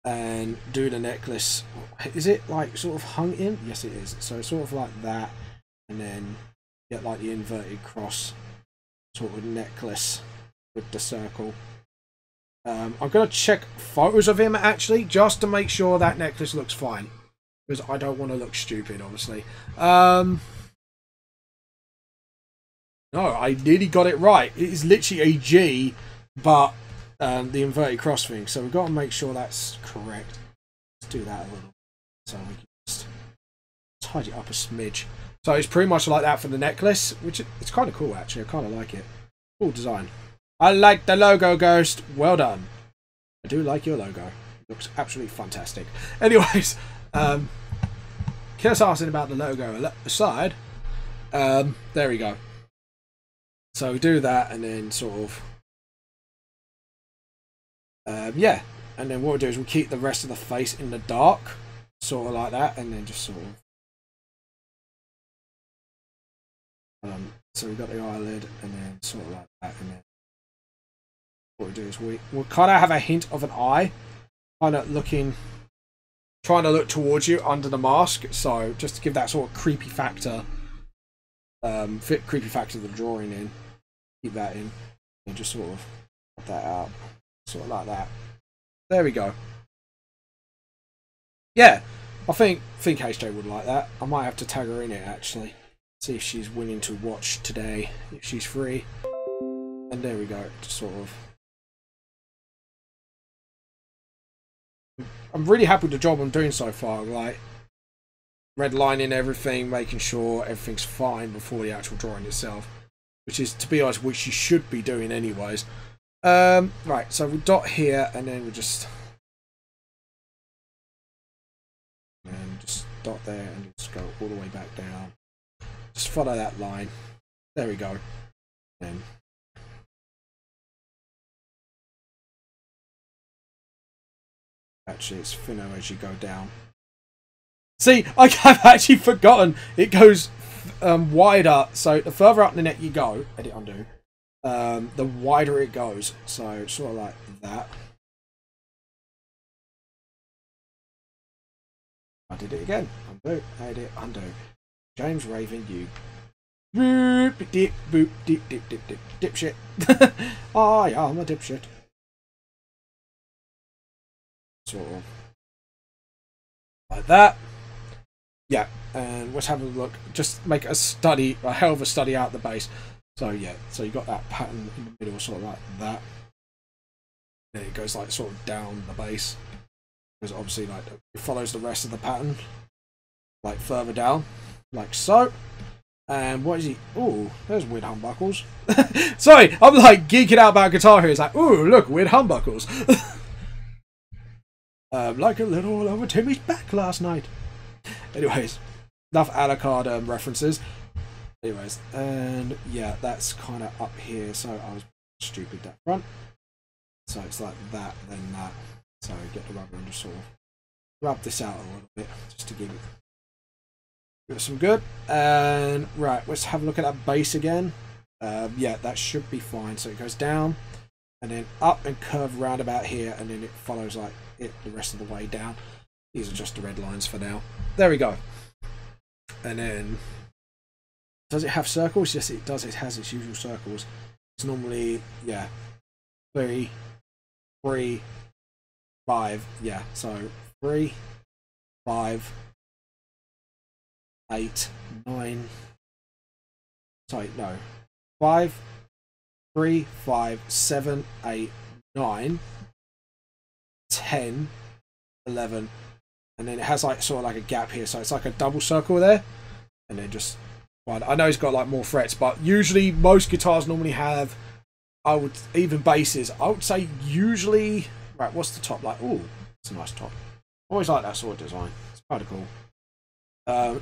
and do the necklace. Is it like sort of hung in? Yes, it is. So it's sort of like that, and then get like the inverted cross sort of necklace with the circle. I'm going to check photos of him actually, just to make sure that necklace looks fine, because I don't want to look stupid, obviously. No, I nearly got it right. It is literally a G, but the inverted cross thing. So we've got to make sure that's correct. Let's do that a little, so we can just tidy it up a smidge. So it's pretty much like that for the necklace, which it's kind of cool actually. I kind of like it. Cool design. I like the logo, Ghost. Well done. I do like your logo. It looks absolutely fantastic. Anyways, just asking about the logo aside. There we go. So we do that, and then sort of, yeah. And then what we do is we keep the rest of the face in the dark, sort of like that, and then just sort of. So we've got the eyelid, and then sort of like that, and then. What we do is we'll kind of have a hint of an eye, kind of trying to look towards you under the mask. So just to give that sort of creepy factor, creepy factor of the drawing in, keep that in, and just sort of put that out, sort of like that. There we go. Yeah, I think HJ would like that. I might have to tag her in it actually, see if she's willing to watch today, if she's free. And there we go, just sort of. I'm really happy with the job I'm doing so far, like redlining everything, making sure everything's fine before the actual drawing itself, which is, to be honest, which you should be doing anyways. Right, so we dot here, and then we just dot there and just go all the way back down. Just follow that line. There we go. Then actually it's thinner as you go down. See, I've actually forgotten it goes wider. So the further up the neck you go, edit undo, the wider it goes. So sort of like that. I did it again. Undo, edit, undo. James Raven, you boop dip boop dip dip dip dip dipshit. I am a dipshit. Sort of like that. Yeah, and let's have a look. Just make a study, a hell of a study out the base. So yeah, so you got that pattern in the middle, sort of like that. Then it goes like sort of down the base, because obviously like it follows the rest of the pattern, like further down, like so. And what is he? Oh, there's weird humbuckles. Sorry, I'm like geeking out about guitar here. It's like, oh, look, weird humbuckles. Like a little over Timmy's back last night. Anyways, enough Alucard references. Anyways, and yeah, that's kind of up here. So I was stupid that front. So it's like that, then that. So get the rubber and just sort of rub this out a little bit, just to give it some good. And right, let's have a look at that bass again. Yeah, that should be fine. So it goes down and then up and curve round about here, and then it follows like it the rest of the way down. These are just the red lines for now. There we go. And then, does it have circles? Yes, it does. It has its usual circles. It's normally, yeah, 3, 3, 5. Yeah, so 3, 5, 8, 9. Sorry, no. 5, 3, 5, 7, 8, 9, 10, 11. And then it has like sort of like a gap here, so it's like a double circle there, and then just one. I know it's got like more frets, but usually most guitars normally have, I would, even basses, I would say usually, right, what's the top like? Oh, it's a nice top. Always like that sort of design. It's kind of cool.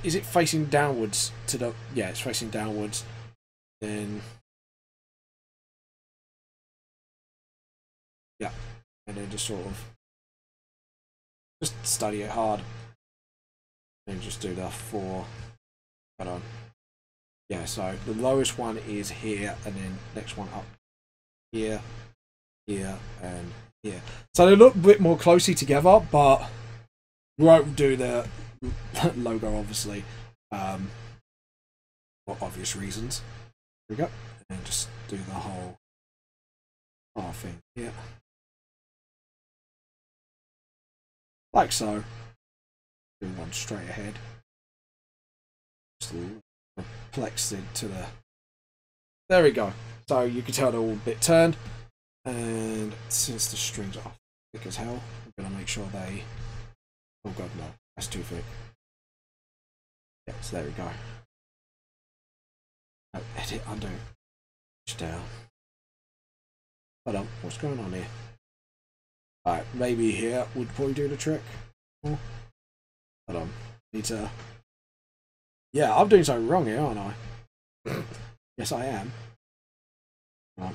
Is it facing downwards to the, yeah, it's facing downwards. Then yeah, and then just sort of just study it hard and just do the 4. Hold on. Yeah, so the lowest one is here, and then next one up here, here, and here. So they look a bit more closely together, but we won't do the logo obviously, for obvious reasons. Here we go, and just do the whole thing here. Like so. Do one straight ahead. Just flex it to the. There we go. So you can tell they're all a bit turned. And since the strings are thick as hell, I'm going to make sure they. Oh god, no. That's too thick. Yeah, so there we go. Oh, edit, undo. Push down. Hold on, what's going on here? Alright, maybe here would probably do the trick. Hold on. Need to. Yeah, I'm doing something wrong here, aren't I? Yes, I am. Hold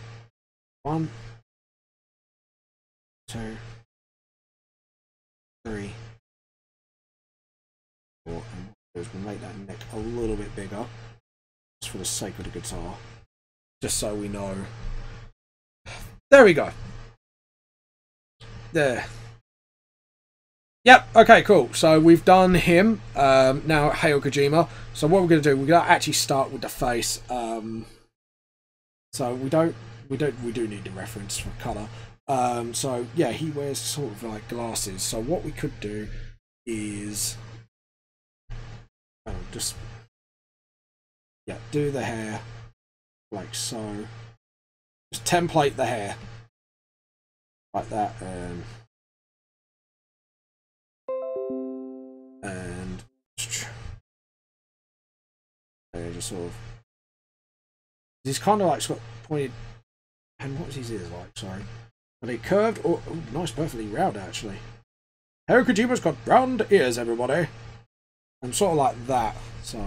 on. 1, 2, 3, 4. And we'll make that neck a little bit bigger, just for the sake of the guitar. Just so we know. There we go. There. Yep, okay, cool. So we've done him. Now Hideo Kojima. So what we're gonna do, we're gonna actually start with the face. So we do need the reference for colour. So yeah, he wears sort of like glasses. So what we could do is just do the hair like so. Just template the hair like that, and just sort of. He's kind of like got pointed. And what's his ears like? Sorry, are they curved or nice, perfectly round actually? Hideo Kojima's got round ears, everybody. And sort of like that. So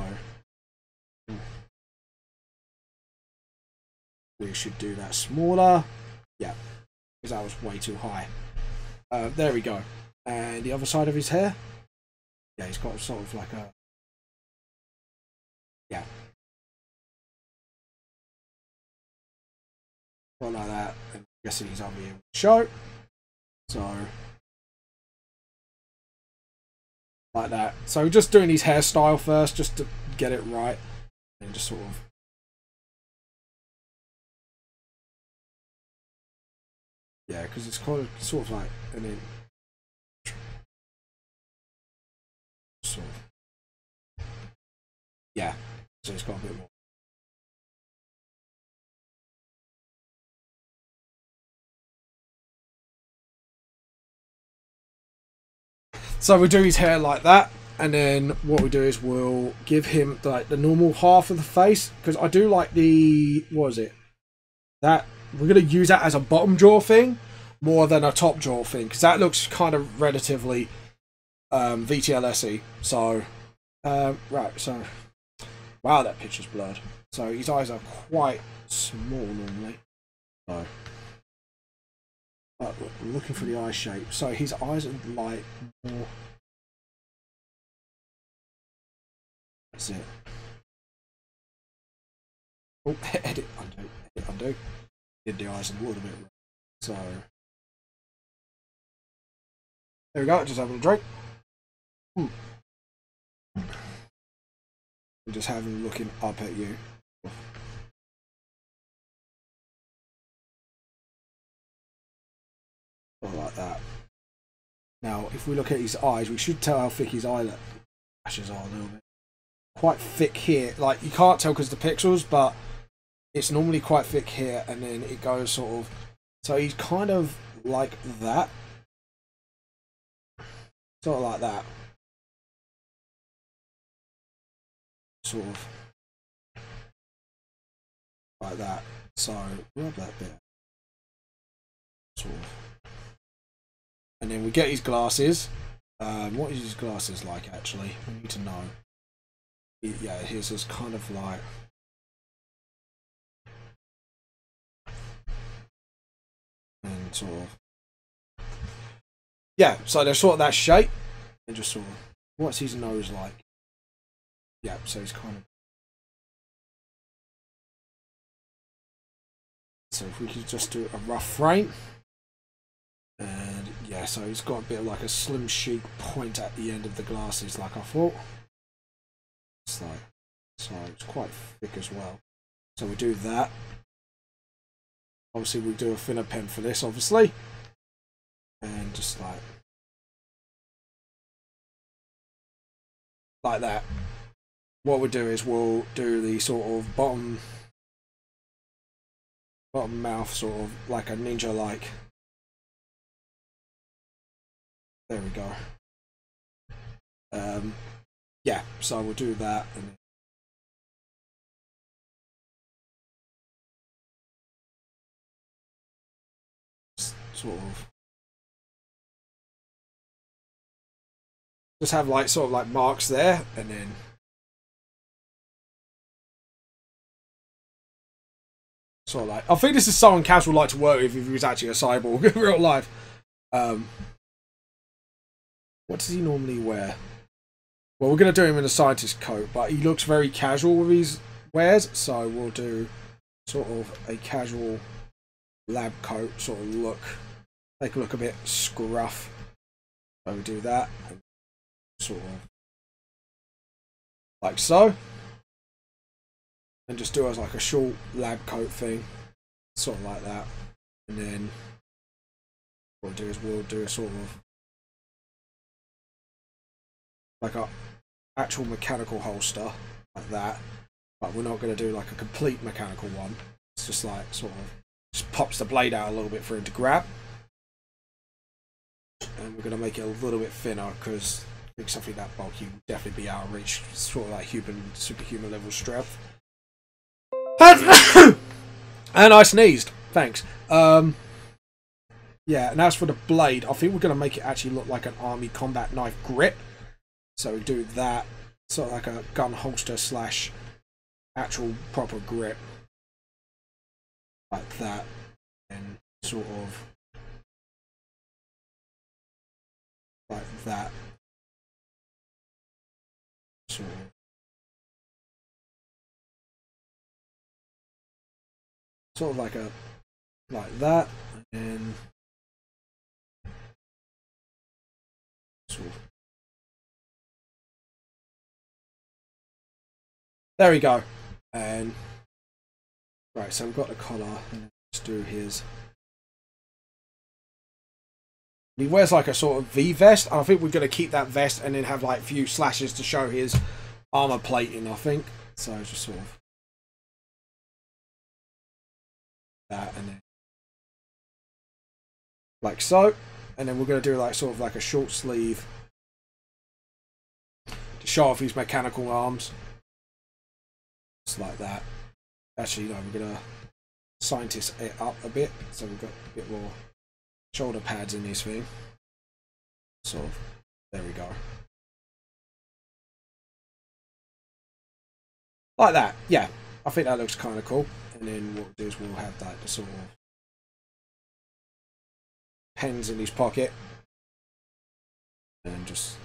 we should do that smaller. Yeah, because that was way too high. There we go. And the other side of his hair. Yeah, he's got sort of like a... Yeah. Not like that. And I'm guessing he's over here with the show. So... like that. So just doing his hairstyle first, just to get it right. And just sort of... yeah, because it's kind of sort of like... and then... sort of... yeah. So it's got a bit more. So we do his hair like that, and then what we do is we'll give him like the normal half of the face, because I do like the, what is it? That we're gonna use that as a bottom jaw thing more than a top jaw thing, because that looks kind of relatively VTLS-y. So right, so wow, that picture's blurred. So his eyes are quite small normally. So but we're looking for the eye shape. So his eyes are like more... that's it. Oh, edit, undo, edit, undo. Did the eyes a little bit wrong. So there we go, just having a drink. And just have him looking up at you. Like that. Now, if we look at his eyes, we should tell how thick his eyelashes are a little bit. Quite thick here. Like, you can't tell because of the pixels, but it's normally quite thick here, and then it goes sort of... so he's kind of like that. Sort of like that. Sort of like that. So, rub that bit. Sort of. And then we get his glasses. What is his glasses like, actually? We need to know. Yeah, his is kind of like... and sort of... yeah, so they're sort of that shape. And just sort of... what's his nose like? Yeah, so he's kind of... so if we could just do a rough frame. And yeah, so he's got a bit of like a slim chic point at the end of the glasses, like I thought. It's like, so it's quite thick as well. So we do that. Obviously we do a thinner pen for this, obviously. And just like that. What we'll do is we'll do the sort of bottom mouth, sort of like a ninja like. There we go. Yeah, so we'll do that. And sort of just have like sort of like marks there, and then sort of like, I think this is someone Kaz would like to work with if he was actually a cyborg in real life. What does he normally wear? Well, we're going to do him in a scientist coat, but he looks very casual with his wears, so we'll do sort of a casual lab coat sort of look. Make it look a bit scruff. So we do that, and sort of like so. And just do as like a short lab coat thing, sort of like that. And then what we'll do is we'll do a sort of like a actual mechanical holster like that, but we're not going to do like a complete mechanical one. It's just like sort of just pops the blade out a little bit for him to grab, and we're going to make it a little bit thinner because I think something that bulky would definitely be out of reach. It's sort of like superhuman level strength. And I sneezed. Thanks. Yeah, and as for the blade, I think we're going to make it actually look like an army combat knife grip. So we do that, sort of like a gun holster slash actual proper grip, like that, and sort of like that, sort of like a like that, and sort of. There we go. And right, so we've got the collar, and let's do his. He wears like a sort of V vest. I think we're going to keep that vest and then have like a few slashes to show his armor plating, I think. So just sort of that, and then like so. And then we're going to do like sort of like a short sleeve to show off his mechanical arms. Just like that. Actually, no, we're going to scientist it up a bit. So we've got a bit more shoulder pads in this thing. Sort of. There we go. Like that. Yeah. I think that looks kind of cool. And then what we'll do is we'll have like the sort of pens in his pocket. And just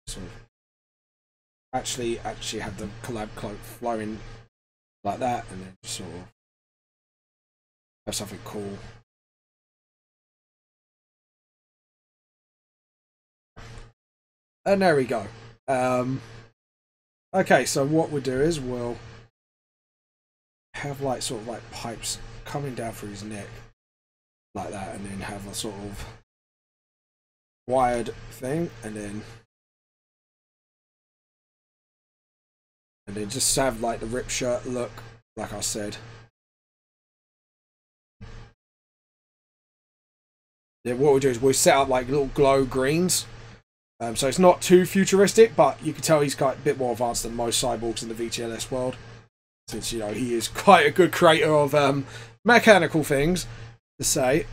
sort of actually have the collab cloak flowing like that, and then just sort of have something cool. And there we go. Okay, so what we'll do is we'll have like sort of like pipes coming down through his neck like that, and then have a sort of wired thing, and then just have like the rip shirt look, like I said. Then what we'll do is we'll set up like little glow greens. So it's not too futuristic, but you can tell he's got a bit more advanced than most cyborgs in the VTLS world. Since, you know, he is quite a good creator of mechanical things, to say.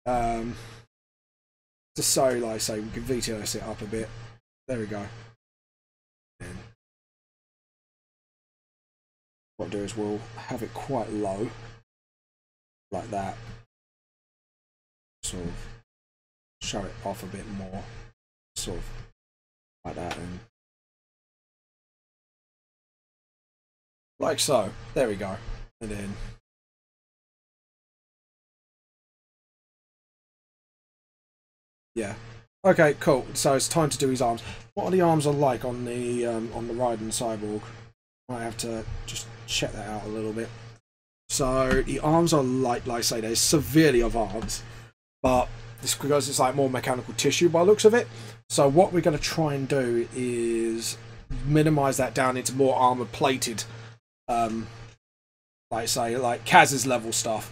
Just so, like I say, we can VTLS it up a bit. There we go. And what we'll do is we'll have it quite low, like that. Sort of show it off a bit more, sort of like that, and like so. There we go. And then yeah, okay, cool. So it's time to do his arms. What are the arms like on the Raiden Cyborg? Might have to just check that out a little bit. So the arms are like I say, they're severely advanced, but it's because it's like more mechanical tissue by the looks of it. So what we're going to try and do is minimize that down into more armor plated, like say like Kaz's level stuff.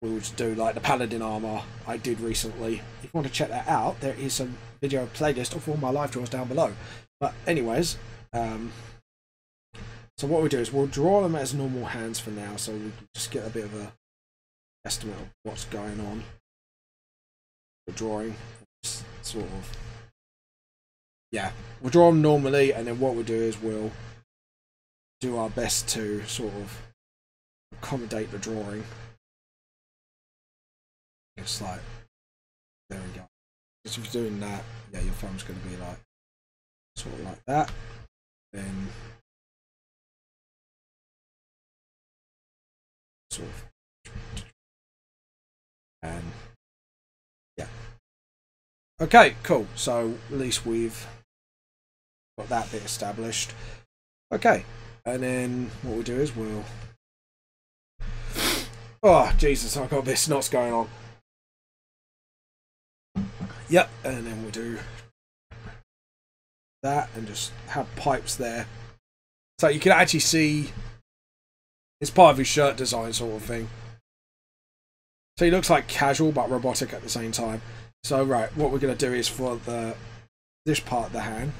We would do like the Paladin armor I did recently. If you want to check that out, there is a video playlist of all my live draws down below. But anyways, so what we do is we'll draw them as normal hands for now, so we can just get a bit of a estimate of what's going on. The drawing, sort of, yeah, we'll draw them normally, and then what we'll do is we'll do our best to sort of accommodate the drawing. It's like, there we go. Because if you're doing that, yeah, your thumb's going to be like sort of like that. Then sort of, and yeah. Okay, cool. So at least we've got that bit established. Okay, and then what we'll do is we'll. Oh Jesus! I've got a bit of snots going on. Yep, and then we'll do that and just have pipes there, so you can actually see it's part of his shirt design, sort of thing. So he looks like casual but robotic at the same time. So right, what we're going to do is for this part of the hand,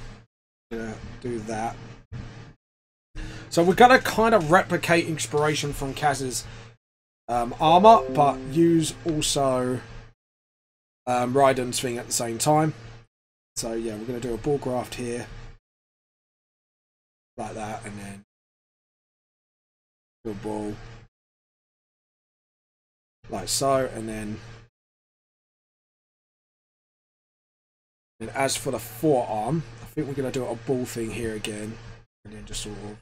we're going to do that. So we're going to kind of replicate inspiration from Kaz's armor, but use also Raiden's thing at the same time. So yeah, we're going to do a ball graft here, like that, and then do a ball, like so, and then as for the forearm, I think we're going to do a ball thing here again, and then just sort of,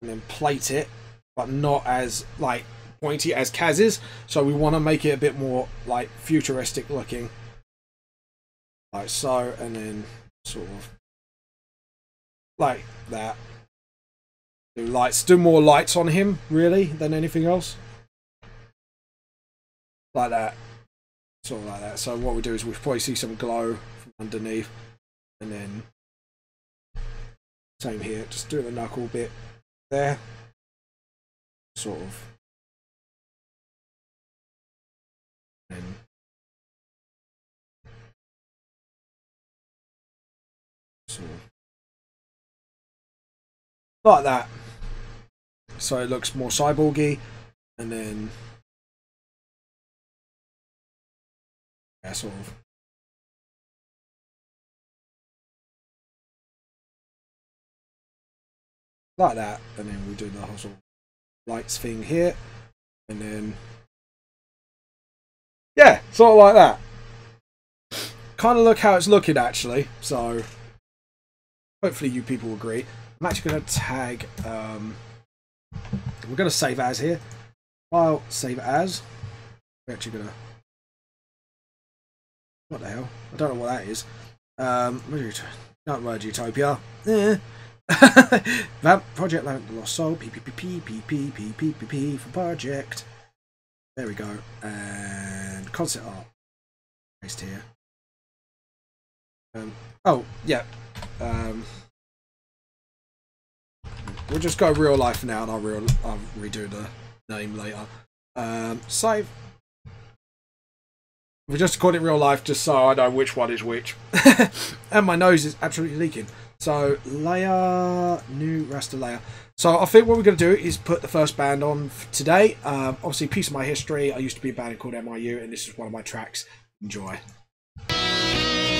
and then plate it, but not as like pointy as Kaz's. So we want to make it a bit more like futuristic looking, like so, and then sort of like that. Do lights, do more lights on him really than anything else, like that, sort of like that. So what we do is we probably see some glow from underneath, and then same here, just do the knuckle bit there, sort of, and sort of like that, so it looks more cyborgy, and then yeah, sort of like that, and then we do the whole sort of lights thing here, and then yeah, sort of like that. Kind of look how it's looking actually. So hopefully you people agree. I'm actually going to tag. We're going to save as here. File save as. We're actually going to. What the hell? I don't know what that is. Not Word Utopia. Vamp Project Land the Lost Soul. P for project. There we go. And concept art. Paste here. Oh yeah. We'll just go real life now, and I'll redo the name later. Save. We just called it real life just so I know which one is which. And my nose is absolutely leaking. So layer, new raster layer. So I think what we're going to do is put the first band on for today. Obviously, Piece of My History. I used to be a band called MIU, and this is one of my tracks. Enjoy. Hey!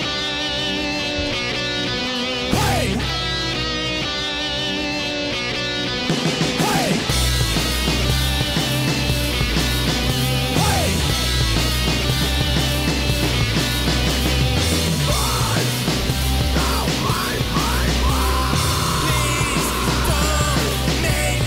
Make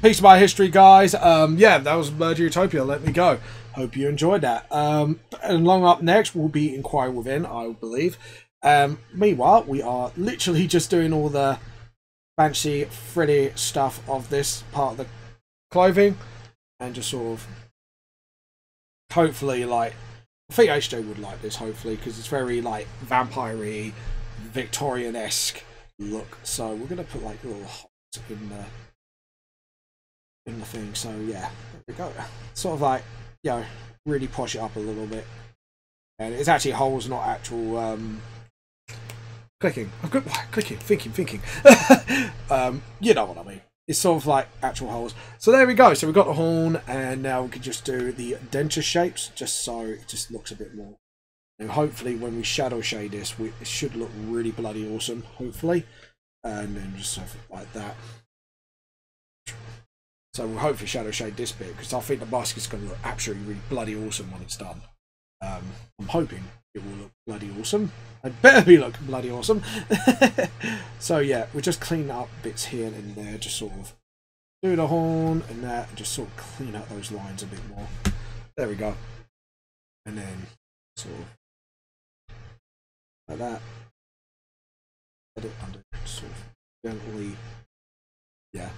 Piece of my history, guys. Yeah, that was Merge Utopia. Let me go. Hope you enjoyed that. And along up next will be Enquire Within, I believe. Meanwhile, we are literally just doing all the fancy, frilly stuff of this part of the clothing, and just sort of hopefully, like, I think HJ would like this, hopefully, because it's very like vampire-y, Victorian-esque look. So we're gonna put like little holes in the thing. So yeah, there we go. Sort of like, you know, really posh it up a little bit. And it's actually holes, not actual clicking. I've got clicking, thinking. You know what I mean. It's sort of like actual holes. So there we go. So we've got the horn, and now we can just do the denture shapes, just so it just looks a bit more. And hopefully when we shadow shade this, it should look really bloody awesome, hopefully. And then just sort of like that. So we'll hopefully shadow shade this bit, because I think the mask is going to look absolutely really bloody awesome when it's done. I'm hoping it will look bloody awesome. It better be looking bloody awesome. So yeah, we'll just clean up bits here and there, just sort of do the horn and that, and just sort of clean out those lines a bit more. There we go. And then sort of like that. Let it under, sort of gently, yeah.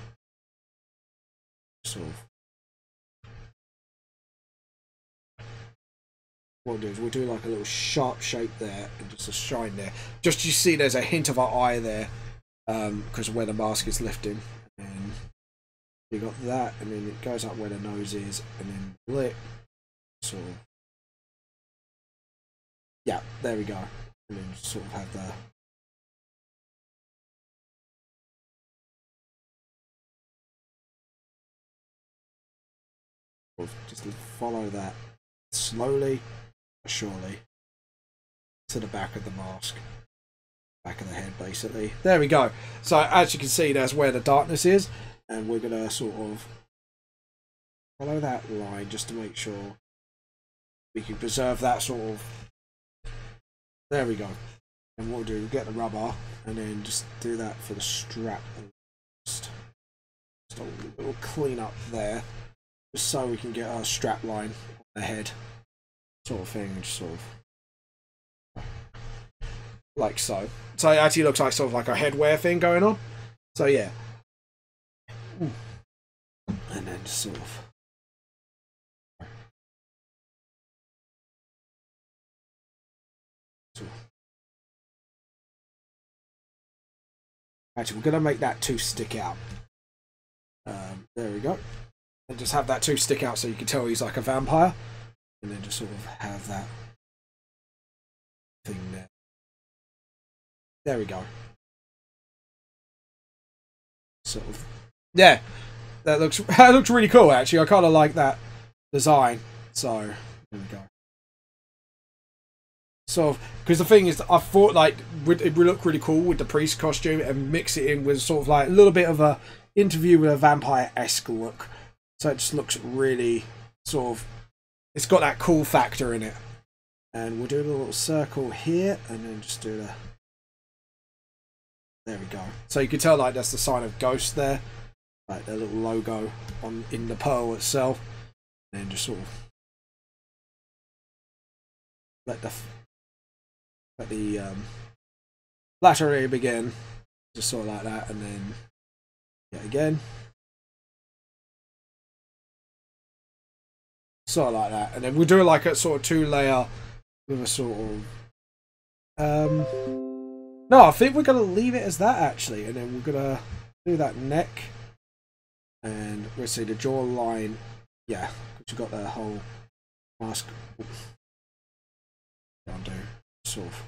Sort of. What we'll do is we'll do like a little sharp shape there and just a shine there. Just you see there's a hint of our eye there, because of where the mask is lifting. And you got that, and then it goes up where the nose is, and then lip. Sort of. Yeah, there we go. And then sort of have the. Just follow that slowly but surely to the back of the mask, back of the head, basically. There we go. So as you can see, that's where the darkness is, and we're gonna sort of follow that line just to make sure we can preserve that sort of. There we go. And what we'll do, we'll get the rubber and then just do that for the strap. Just a little clean up there, just so we can get our strap line on the head, sort of thing, just sort of like so. So it actually looks like sort of like a headwear thing going on. So yeah, and then just sort of. Actually, we're going to make that tooth stick out. There we go. And just have that tooth stick out so you can tell he's like a vampire. And then just sort of have that thing there. There we go. Sort of. Yeah, that looks really cool, actually. I kind of like that design. So, there we go. Sort of, because the thing is, I thought like it would look really cool with the priest costume and mix it in with sort of like a little bit of a interview with a vampire-esque look. So it just looks really sort of, it's got that cool factor in it. And we'll do a little circle here and then just do the, there we go. So you can tell like that's the sign of Ghost there, like the little logo on in the pearl itself. And then just sort of let the flash area begin, just sort of like that, and then yet again, sort of like that, and then we'll do like a sort of 2-layer with a sort of No, I think we're going to leave it as that, actually. And then we're going to do that neck. And we'll see the jawline. Yeah, because you've got that whole mask. Undo. Sort of.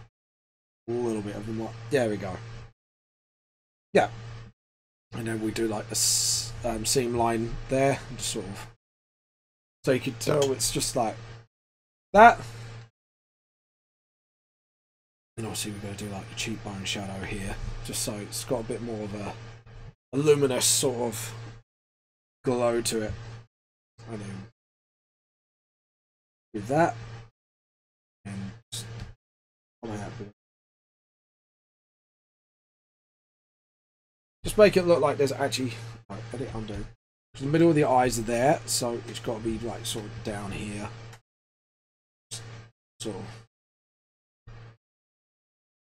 A little bit of the... There we go. Yeah. And then we do like a seam line there. Just sort of... So you can tell it's just like that. And obviously we're going to do like the cheekbone shadow here, just so it's got a bit more of a luminous sort of glow to it. And then do that. And just make it look like there's actually... Oh, edit undo. The middle of the eyes are there, so it's got to be like sort of down here. Sort of.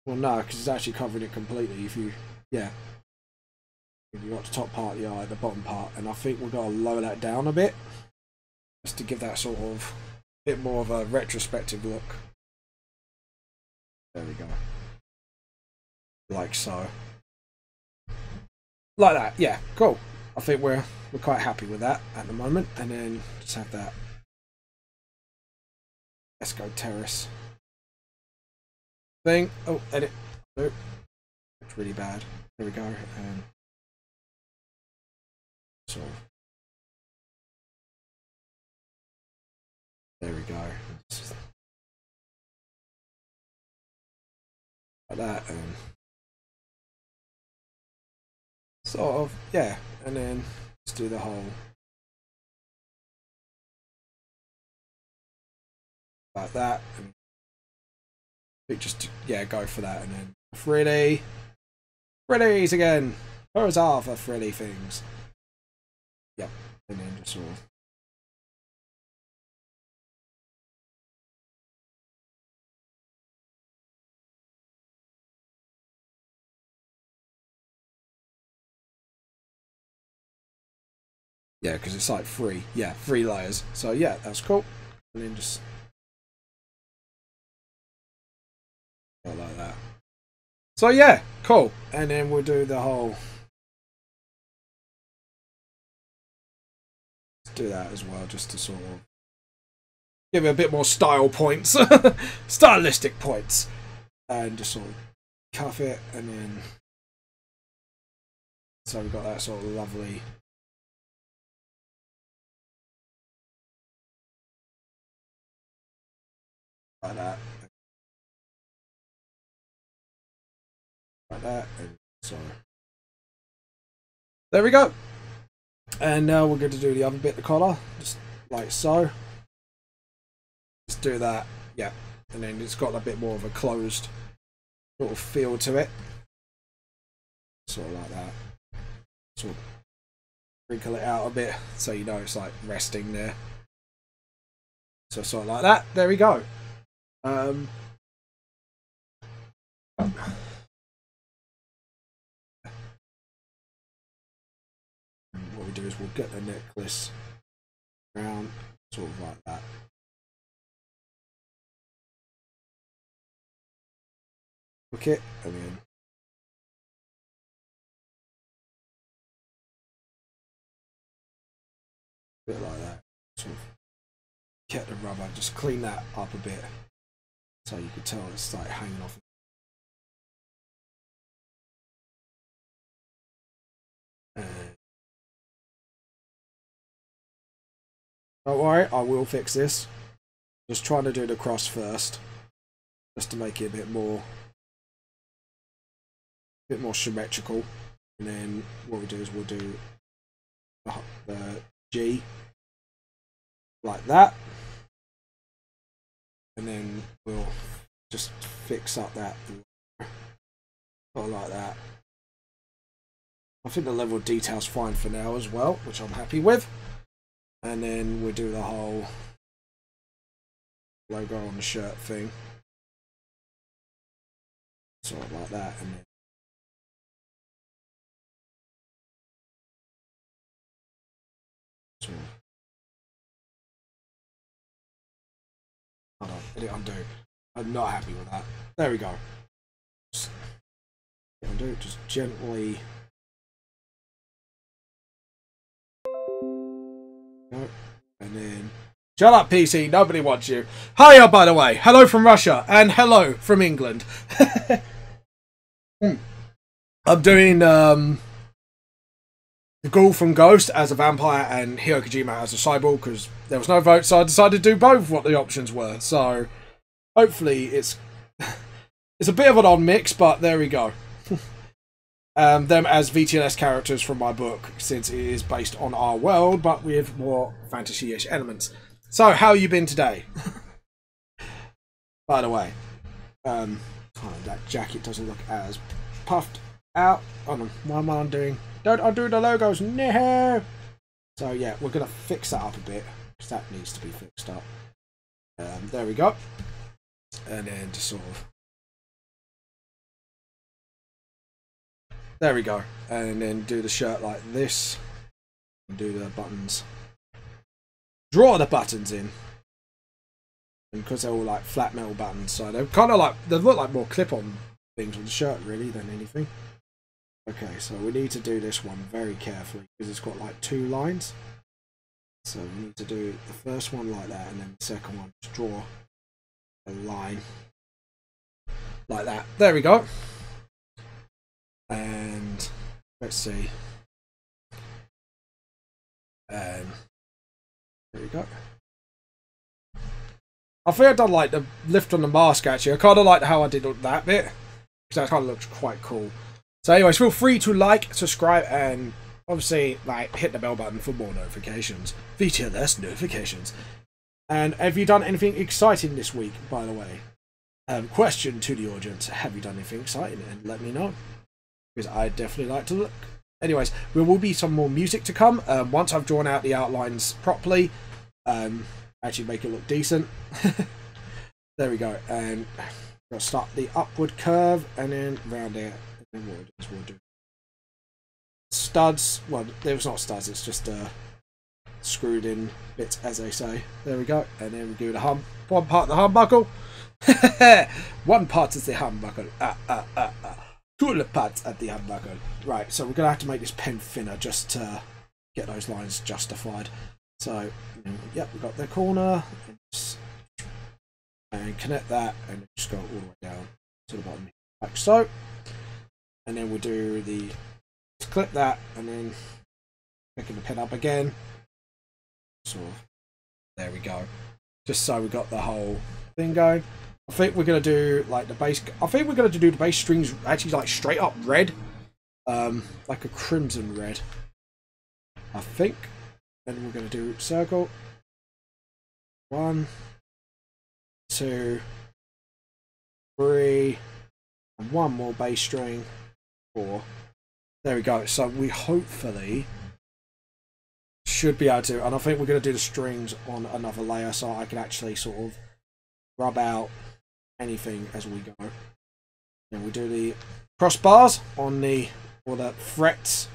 Well, no, because it's actually covering it completely. If you, yeah, you've got the top part of the eye, the bottom part, and I think we've got to lower that down a bit, just to give that sort of bit more of a retrospective look. There we go. Like so. Like that, yeah, cool. I think we're quite happy with that at the moment, and then just have that. Let's go terrace thing. Oh, edit. Oh, it's really bad. There we go. And so there we go. Like that, and sort of, yeah, and then let's do the whole like that, and just, yeah, go for that, and then Freddy's again. Those are the Freddy things. Yep, and then just sort of yeah, because it's like three layers. So yeah, that's cool. And then just like that. So yeah, cool. And then we'll do the whole. Let's do that as well, just to sort of give it a bit more style points, stylistic points, and just sort of cuff it, and then so we've got that sort of lovely. Like that. Like that, and so there we go. And now we're going to do the other bit of the collar, just like so. Just do that, yeah, and then it's got a bit more of a closed sort of feel to it, sort of like that. Sort of wrinkle it out a bit so you know it's like resting there. So sort of like that. There we go. What we do is we'll get the necklace around, sort of like that. Hook it, and then a bit like that. Sort of get the rubber, just clean that up a bit so you can tell it's like hanging off. And don't worry, I will fix this. Just trying to do the cross first, just to make it a bit more symmetrical. And then what we do is we'll do the G like that, and then we'll just fix up that like that. I think the level of detail's fine for now as well, which I'm happy with. And then we'll do the whole logo on the shirt thing, sort of like that, and then sort of, hold on, did it undo? I'm not happy with that. There we go. do, just gently. No. And then. Shut up, PC. Nobody wants you. Hiya, by the way. Hello from Russia. And hello from England. I'm doing the Ghoul from Ghost as a vampire and Hideo Kojima as a cyborg because there was no vote, so I decided to do both what the options were. So hopefully it's a bit of an odd mix, but there we go. Them as VTLS characters from my book, since it is based on our world, but with more fantasy-ish elements. So, how you been today? By the way, that jacket doesn't look as puffed out. Oh no, what am I undoing? Don't undo the logos, no! So yeah, we're going to fix that up a bit, because that needs to be fixed up. There we go. And then just sort of... There we go. And then do the shirt like this. And do the buttons. Draw the buttons in. And because they're all like flat metal buttons, so they're kind of like, they look like more clip-on things on the shirt really than anything. Okay, so we need to do this one very carefully because it's got like 2 lines. So we need to do the first one like that, and then the second one, just draw a line like that. There we go. And let's see. There we go. I think I've done like the lift on the mask actually. I kind of like how I did that bit because that kind of looks quite cool. So anyways, feel free to like, subscribe, and obviously like hit the bell button for more notifications. VTLS notifications. And have you done anything exciting this week, by the way? Question to the audience: have you done anything exciting? And let me know, because I'd definitely like to look. Anyways, there will be some more music to come once I've drawn out the outlines properly. Actually make it look decent. There we go. And we'll start the upward curve and then round it. And then we'll do studs. Well, there's not studs, it's just screwed in bits, as they say. There we go. And then we do the one part of the humbuckle. One part is the humbuckle. Two parts at the humbuckle. Right, so we're going to have to make this pen thinner just to get those lines justified. So, yep, we've got the corner, and connect that, and just go all the way down to the bottom, like so. And then we'll do the, clip that, and then picking the pen up again. Sort of, there we go. Just so we got the whole thing going. I think we're going to do, like, the bass, I think we're going to do the bass strings actually, like, straight up red. Like a crimson red, I think. And we're going to do circle. 1, 2, 3, and one more bass string. 4. There we go. So we hopefully should be able to, and I think we're going to do the strings on another layer so I can actually sort of rub out anything as we go. Then we do the crossbars on the, or the frets,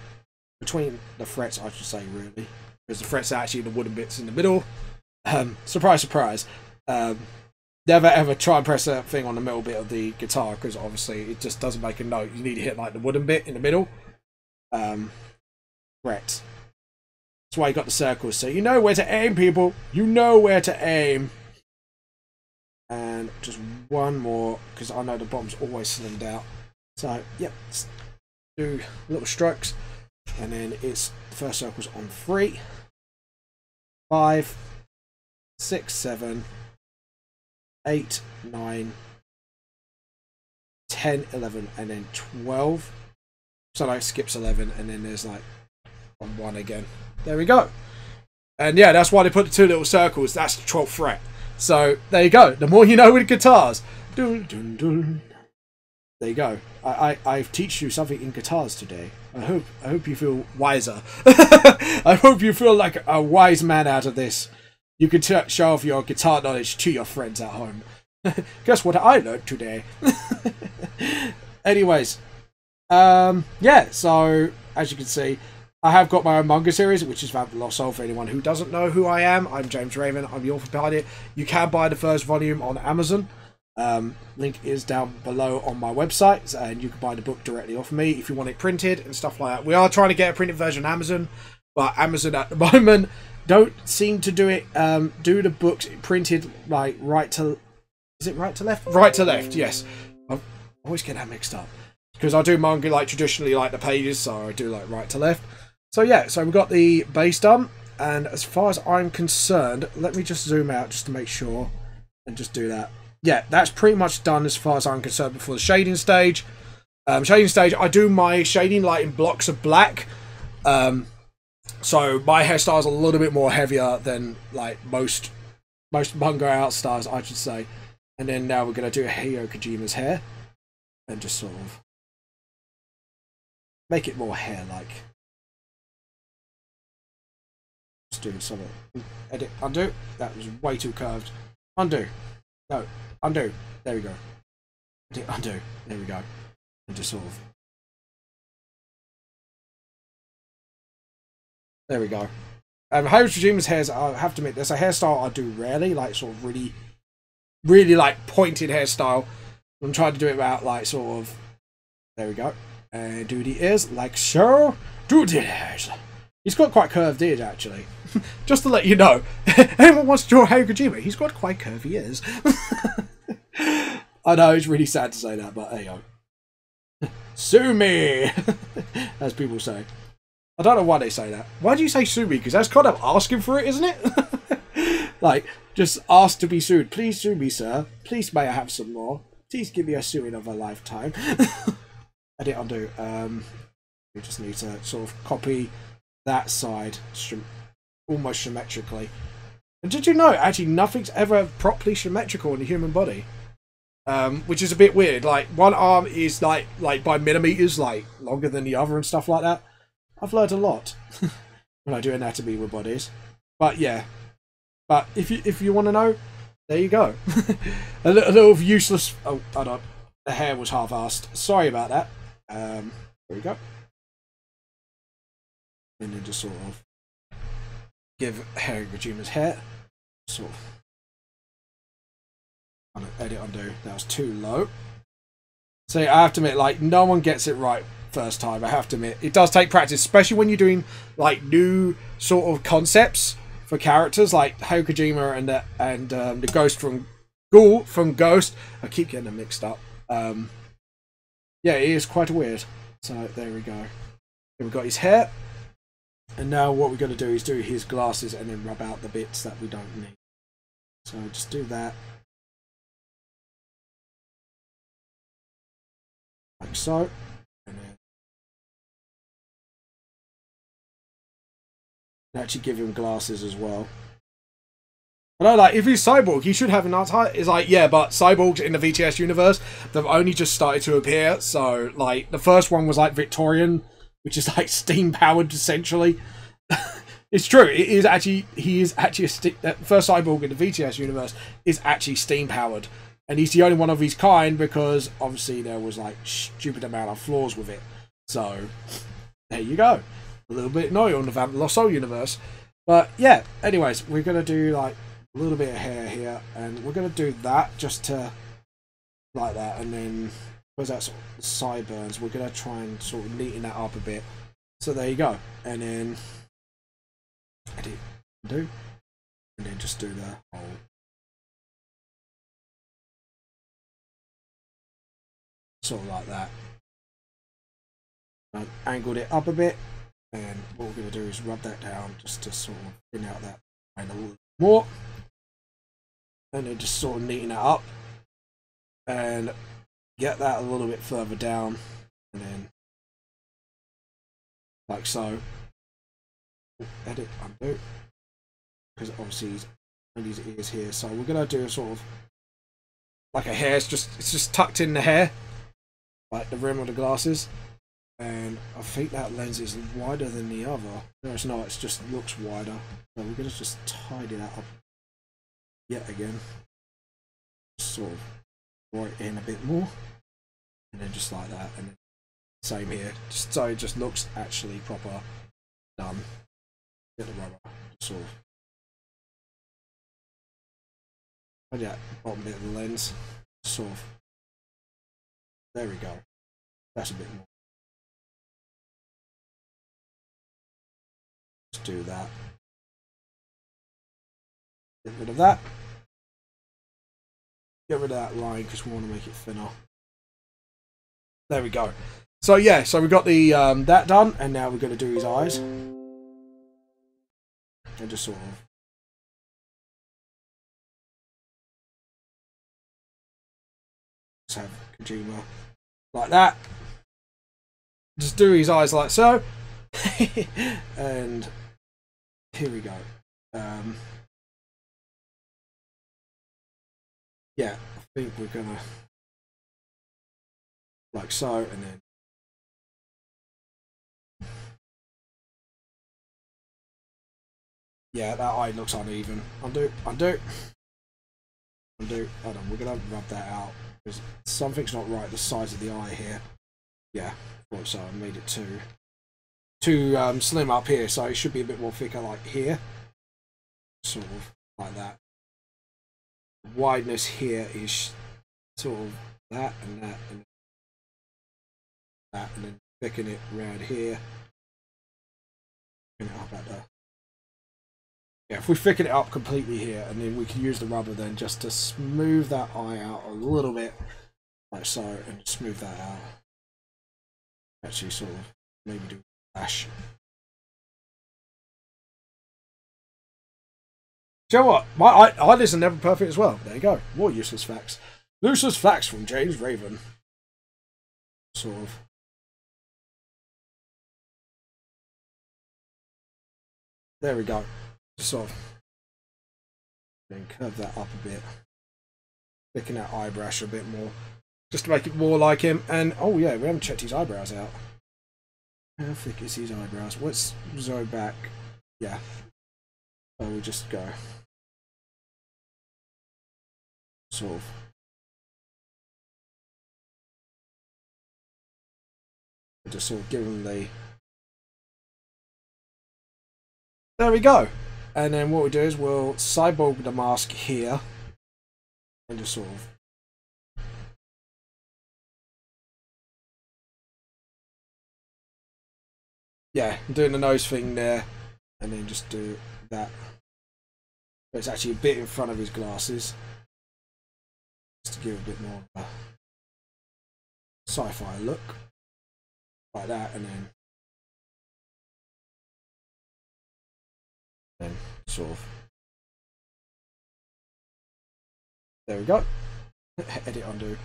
between the frets I should say really. Because the frets are actually the wooden bits in the middle. Surprise, surprise. Never ever try and press that thing on the middle bit of the guitar, because obviously it just doesn't make a note. You need to hit like the wooden bit in the middle. Frets. That's why you got the circles, so you know where to aim, people. You know where to aim. And just one more, because I know the bottom's always slimmed out. So, yep, let's do little strokes. And then it's the first circle's on 3, 5, 6, 7, 8, 9, 10, 11, and then 12. So like skips 11, and then there's like 1 again. There we go. And yeah, that's why they put the 2 little circles. That's the 12th fret. So there you go. The more you know with guitars. Dun, dun, dun. There you go. I've teach you something in guitars today. I hope you feel wiser. I hope you feel like a wise man out of this. You can show off your guitar knowledge to your friends at home. Guess what I learned today? Anyways, yeah. So as you can see, I have got my own manga series, which is Vamp Lost Soul. For anyone who doesn't know who I am, I'm James Raven. I'm the author behind it. You can buy the first volume on Amazon. Link is down below on my website, and you can buy the book directly off me if you want it printed and stuff like that. We are trying to get a printed version on Amazon, but Amazon at the moment don't seem to do it. Do the books printed like right to... Is it right to left? Right to left, yes. I always get that mixed up. Because I do manga like traditionally like the pages, so I do like right to left. So yeah, so we've got the base done. And as far as I'm concerned, let me just zoom out just to make sure. And just do that. Yeah, that's pretty much done as far as I'm concerned before the shading stage. Shading stage, I do my shading like in blocks of black. So my hairstyle is a little bit more heavier than like most manga art styles, I should say. And then now we're going to do Hideo Kojima's hair. And just sort of make it more hair-like. Let's do something. Edit, undo. That was way too curved. Undo. No, undo. There we go. Edit, undo. There we go. And just sort of... There we go. Hideo Kojima's hairs, I have to admit, there's a hairstyle I do rarely, like sort of really like pointed hairstyle. I'm trying to do it about like sort of... There we go. And do the ears like so. Do the ears. He's got quite curved ears actually. Just to let you know. Anyone wants to draw Hideo Kojima, he's got quite curvy ears. I know, it's really sad to say that, but there you go. Sue me! As people say. I don't know why they say that. Why do you say sue me? Because that's kind of asking for it, isn't it? Like, just ask to be sued. Please sue me, sir. Please may I have some more. Please give me a suing of a lifetime. Edit, undo. We just need to sort of copy that side almost symmetrically. And did you know, actually, nothing's ever properly symmetrical in the human body? Which is a bit weird. Like, one arm is like by millimeters, like longer than the other and stuff like that. I've learned a lot when I do anatomy with bodies. But yeah. But if you want to know, there you go. a little useless... Oh, I don't... The hair was half-assed. Sorry about that. There we go. And then just sort of give Hideo Kojima's hair. Sort of... Edit, undo. That was too low. So I have to admit, like, no one gets it right first time. I have to admit. It does take practice, especially when you're doing, like, new sort of concepts for characters like Hideo Kojima and the Ghost from Ghoul from Ghost. I keep getting them mixed up. Yeah, it is quite weird. So there we go. Here we've got his hair, and now what we're going to do is do his glasses and then rub out the bits that we don't need. So just do that, like so, and then actually give him glasses as well. I know, like, if he's Cyborg, he should have a nice height. It's like, yeah, but Cyborgs in the VTS universe, they've only just started to appear. So, like, the first one was, like, Victorian, which is, like, steam-powered, essentially. It's true. It is actually... He is actually the first Cyborg in the VTS universe is actually steam-powered. And he's the only one of his kind because, obviously, there was, like, stupid amount of flaws with it. So, there you go. A little bit annoying on the Vamp Lost Soul universe. But, yeah. Anyways, we're going to do, like... a little bit of hair here, and we're going to do that just to like that, and then because that's sideburns, we're going to try and sort of neaten that up a bit. So there you go, and then edit, undo, and then just do the whole sort of like that. I've angled it up a bit, and what we're going to do is rub that down just to sort of thin out that line a little more. And then just sort of neaten that up and get that a little bit further down, and then like so. Edit, undo, because obviously he's only his ears here. So we're gonna do a sort of like a hair. It's just tucked in the hair, like the rim of the glasses. And I think that lens is wider than the other. No, it's not. It just looks wider. So we're gonna just tidy that up yet again, sort of right in a bit more, and then just like that, and then same here, just so it just looks actually proper done. Get the rubber, sort of. Oh yeah, bottom bit of the lens. Sort of. There we go. That's a bit more. Let's do that. Get rid of that. Get rid of that line because we want to make it thinner. There we go. So yeah, so we got the that done, and now we're going to do his eyes, and just sort of just have Kojima like that. Just do his eyes like so, and here we go. Yeah, I think we're gonna like so, and then yeah, that eye looks uneven. Undo. Hold on, we're gonna rub that out because something's not right. The size of the eye here. Yeah, thought so. I made it too slim up here, so it should be a bit more thicker, like here, sort of like that. The wideness here is sort of that and that and that, and then thicken it around here. Thicken it up at the. Yeah, if we thicken it up completely here, and then we can use the rubber then just to smooth that eye out a little bit, like so, and smooth that out. Actually, sort of maybe do a flash. Do you know what? My eyelids are never perfect as well. There you go. More useless facts. Useless facts from James Raven. Sort of. There we go. Just sort of. Then curve that up a bit. Thicken that eyebrush a bit more. Just to make it more like him. And, oh yeah, we haven't checked his eyebrows out. How thick is his eyebrows? Let's zoom back. Yeah. So we just go. Sort of. Just sort of give him the. There we go. And then what we do is we'll cyborg the mask here. And just sort of. Yeah, I'm doing the nose thing there. And then just do that. But it's actually a bit in front of his glasses. Just to give a bit more of a sci-fi look. Like that, and then sort of. There we go. Edit, undo.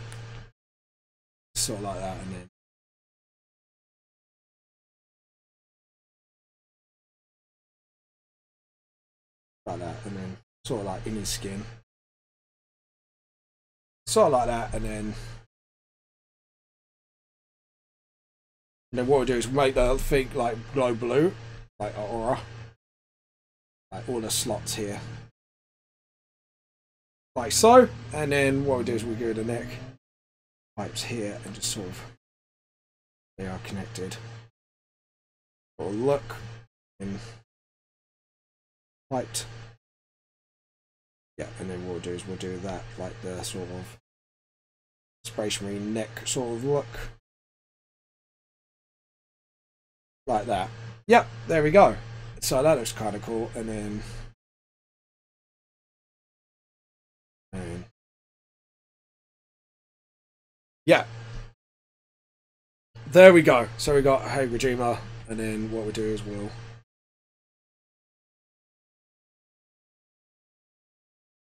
Sort of like that, and then. Like that, and then sort of like in his skin. Sort of like that, and then what we do is make the thing like glow blue, like an aura, like all the slots here, like so. And then what we do is we go to the neck pipes here and just sort of they are connected. Or look in light. Yeah, and then what we'll do is we'll do that like the sort of Space Marine neck sort of look. Like that. Yep, there we go. So that looks kind of cool. And then yeah. There we go. So we got Hideo Kojima, and then what we do is we'll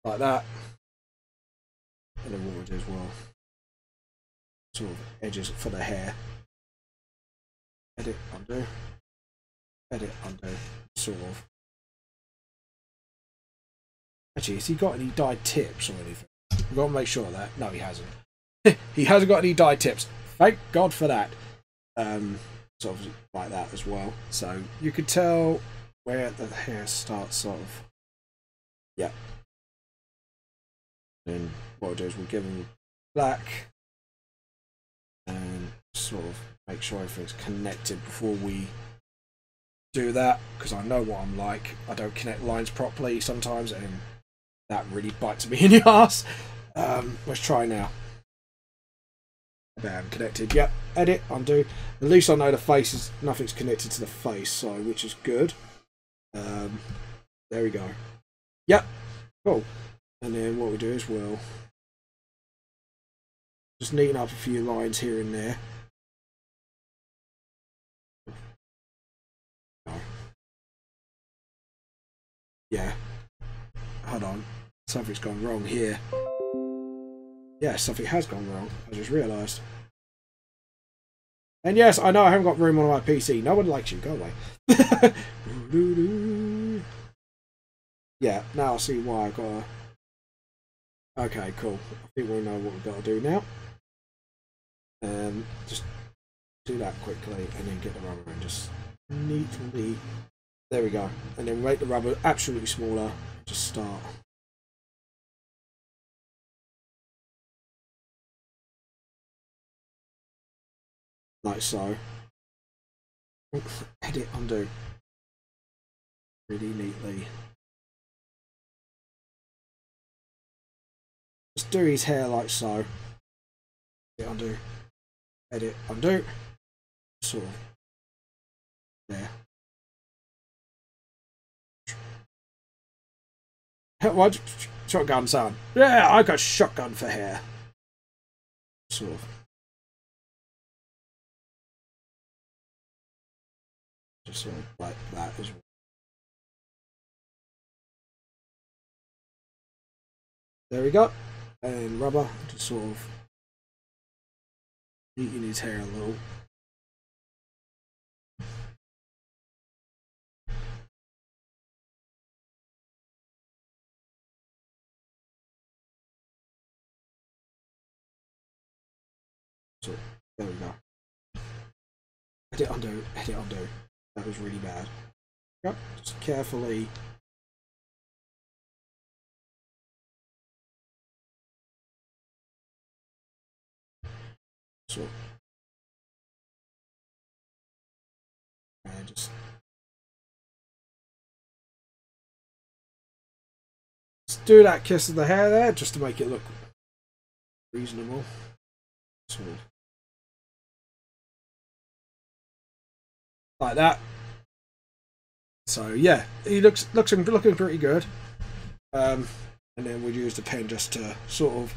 like that. And then what we'll do is we'll sort of edges for the hair. Edit, undo. Edit, undo. Sort of. Actually, has he got any dyed tips or anything? We've got to make sure of that. No, he hasn't. He hasn't got any dyed tips. Thank God for that. Sort of like that as well. So you could tell where the hair starts, sort of. Yeah. Then what we'll do is we'll give him black and sort of make sure everything's connected before we do that, because I know what I'm like. I don't connect lines properly sometimes, and that really bites me in the ass. Let's try now. Bam, connected. Yep. Edit, undo. At least I know the face is nothing's connected to the face, so which is good. There we go. Yep. Cool. And then what we do is we'll just neaten up a few lines here and there. Yeah. Hold on. Something's gone wrong here. Yeah, something has gone wrong. I just realised. And yes, I know I haven't got room on my PC. No one likes you. Go away. Yeah, now I see why I've got to... Okay, cool. I think we know what we've got to do now. Just do that quickly and then get the rubber and just neatly... There we go. And then make the rubber absolutely smaller. Just start. Like so. Edit, undo. Really neatly. Just do his hair like so. Edit, undo. Edit, undo. Sort of. There. What? Shotgun sound. Yeah, I got shotgun for hair. Sort of. Just sort of like that as well. There we go. And rubber, just sort of neaten his hair a little. So, there we go. Edit, undo, edit, undo. That was really bad. Yep, just carefully. So, and just do that kiss of the hair there, just to make it look reasonable. Sort of. Like that. So yeah, he looking pretty good. And then we'll use the pen just to sort of.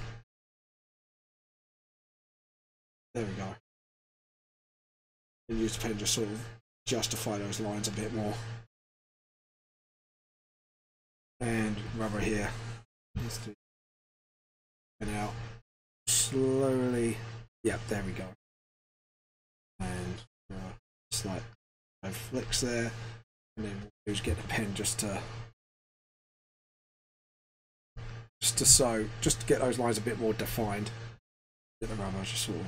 There we go. And use the pen just sort of justify those lines a bit more. And rubber here. And out slowly. Yep, there we go. And just like flicks there, and then we'll just get the pen just to get those lines a bit more defined. Get the rubber just sort of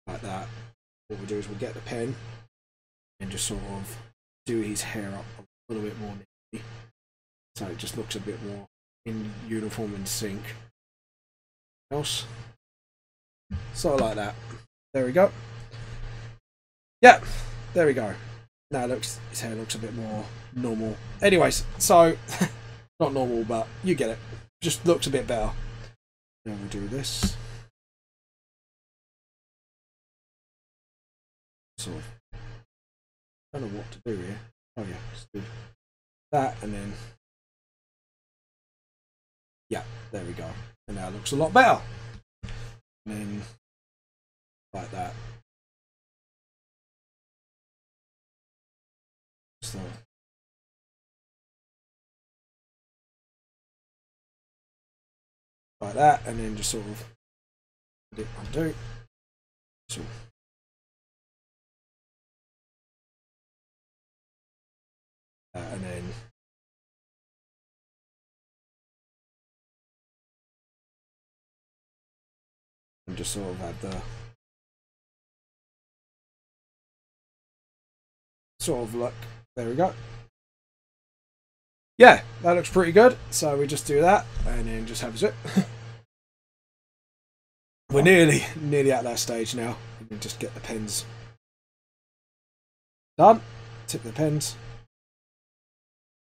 like that. What we'll do is we'll get the pen and just sort of do his hair up a little bit more neatly, so it just looks a bit more in uniform and sync. Else, sort of like that. There we go. Yeah, there we go. Now his hair looks a bit more normal. Anyways, so not normal, but you get it. Just looks a bit better. Then we'll do this. Sort of. I don't know what to do here. Oh yeah, just do that and then yeah, there we go. And now it looks a lot better. And then like that. So like that, and then just sort of undo. So and then and just sort of add the sort of look. There we go. Yeah, that looks pretty good. So we just do that and then just have a zip. We're nearly at that stage now. We can just get the pens done. Tip the pens.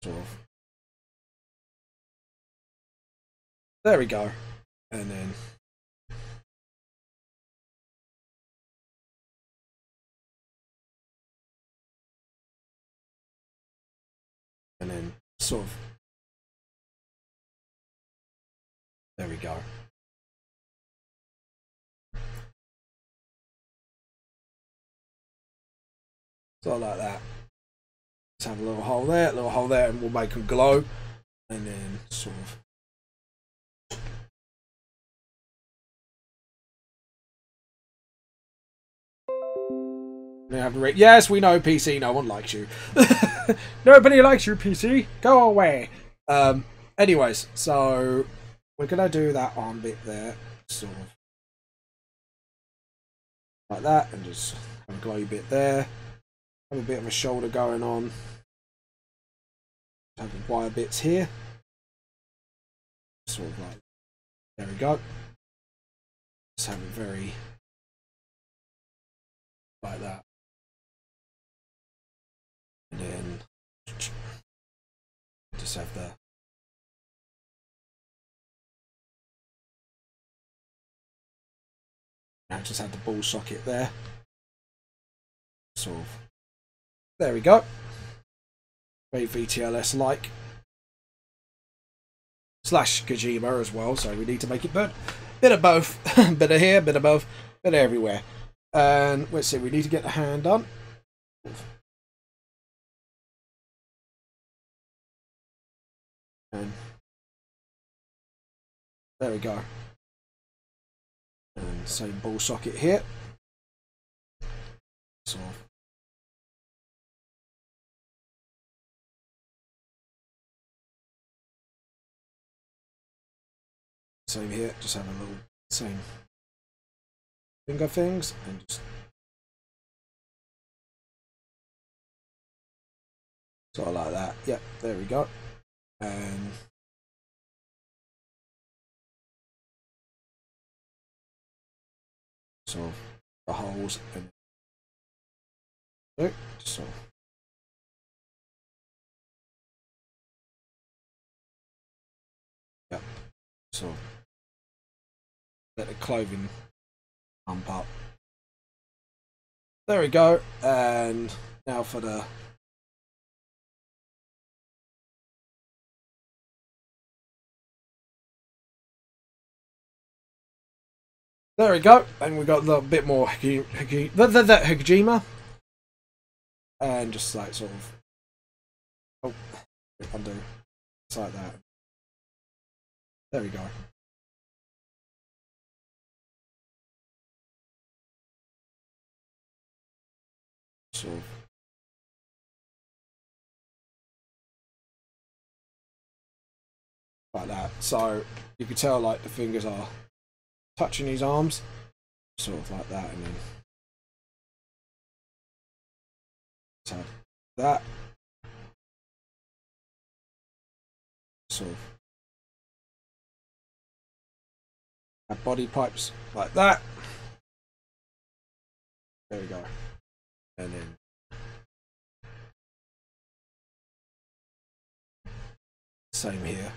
Sort of. There we go. And then sort of. There we go. So like that. Let's have a little hole there, and we'll make them glow. And then sort of. Yes, we know, PC. No one likes you. Nobody likes you, PC. Go away. Anyways, so we're gonna do that arm bit there, sort of like that, and just have a glowy bit there. Have a bit of a shoulder going on. Have the wire bits here. Sort of like, there we go. Just have it very like that. And then just have the I just have the ball socket there. Sort of. There we go. Very VTLS like. Slash Kojima as well, so we need to make it burn. Bit of both. Bit of here, bit of both, bit of everywhere. And let's see, we need to get the hand done. And there we go. And same ball socket here. So same here, just have a little same finger things and just sort of like that. Yep, there we go. And sort of the holes and so yeah, so let the clothing pump up. There we go. And now for the there we go, and we got a little bit more Kojima, and just like sort of, oh, undo, just like that. There we go. Sort of. Like that. So you can tell like the fingers are touching his arms, sort of like that, and then so that sort of have body pipes like that. There we go. And then same here,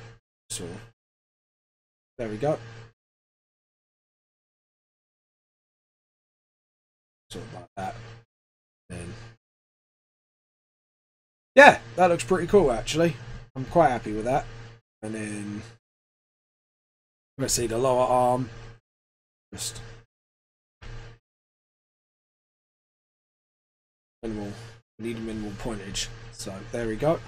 sort of. There we go. Sort of like that. And yeah, that looks pretty cool actually. I'm quite happy with that. And then let's see the lower arm. Just minimal, need a minimal pointage. So there we go.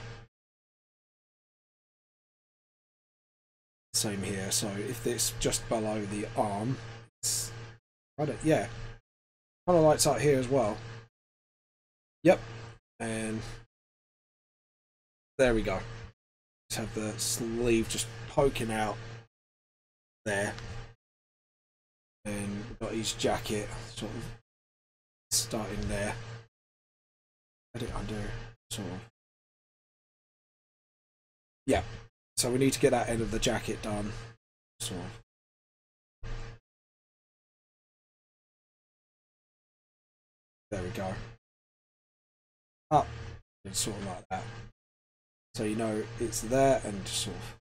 Same here. So if it's just below the arm, it's yeah. Kind of lights up here as well. Yep. And there we go. Just have the sleeve just poking out there. And we've got his jacket sort of starting there. Let it undo, sort of. Yeah. So we need to get that end of the jacket done. Sort of. There we go. Up. And sort of like that. So you know it's there, and just sort of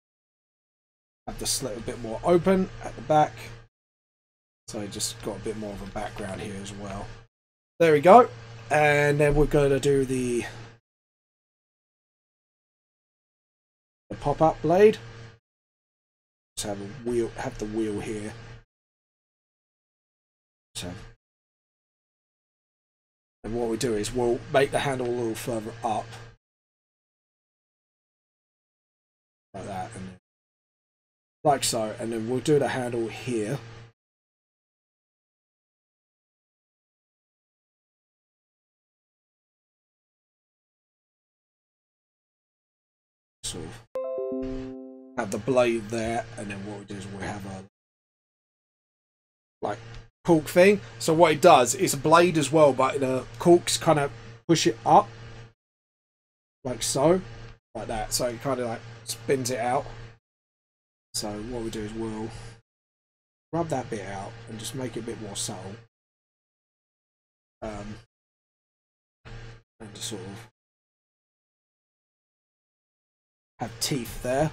have the slit a bit more open at the back. So I just got a bit more of a background here as well. There we go. And then we're going to do the pop-up blade. Let's have a wheel, have the wheel here. So, and what we do is we'll make the handle a little further up, like that, and then, like so, and then we'll do the handle here. Sort of have the blade there, and then what we do is we have a like cork thing. So what it does is a blade as well, but the corks kind of push it up like so, like that. So it kind of like spins it out. So what we do is we'll rub that bit out and just make it a bit more subtle, and just sort of have teeth there.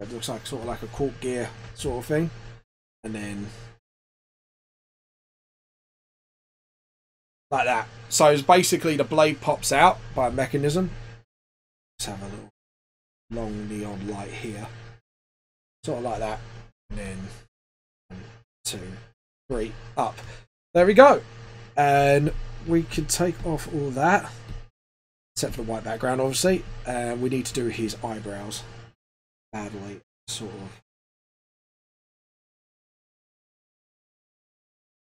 It looks like sort of like a cork gear sort of thing, and then like that. So it's basically the blade pops out by a mechanism. Let's have a little long neon light here, sort of like that, and then 1, 2, 3, up. There we go, and we can take off all that except for the white background, obviously. And we need to do his eyebrows badly, sort of.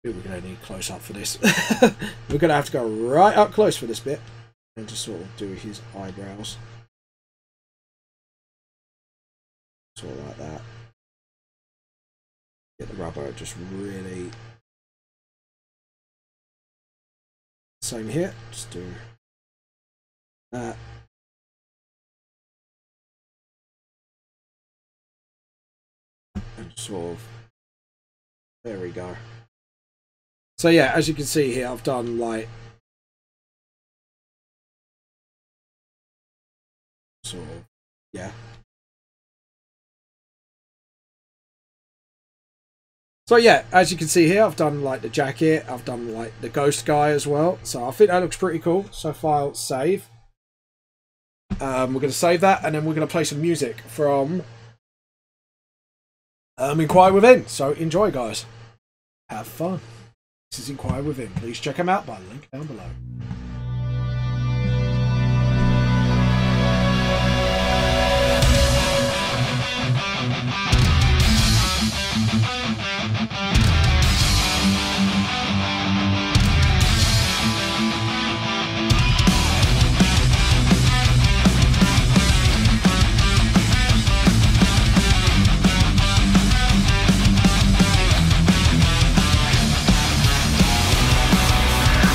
We're going to need close up for this. We're going to have to go right up close for this bit and just sort of do his eyebrows, sort of like that. Get the rubber just really. Same here, just do that. And sort of, there we go. So yeah, as you can see here, I've done like sort of, yeah. So yeah, as you can see here, I've done like the jacket, I've done like the ghost guy as well. So I think that looks pretty cool. So file, save. We're going to save that, and then we're going to play some music from Enquire Within. So enjoy, guys. Have fun. This is Enquire Within. Please check them out by the link down below.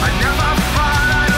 I never thought I'd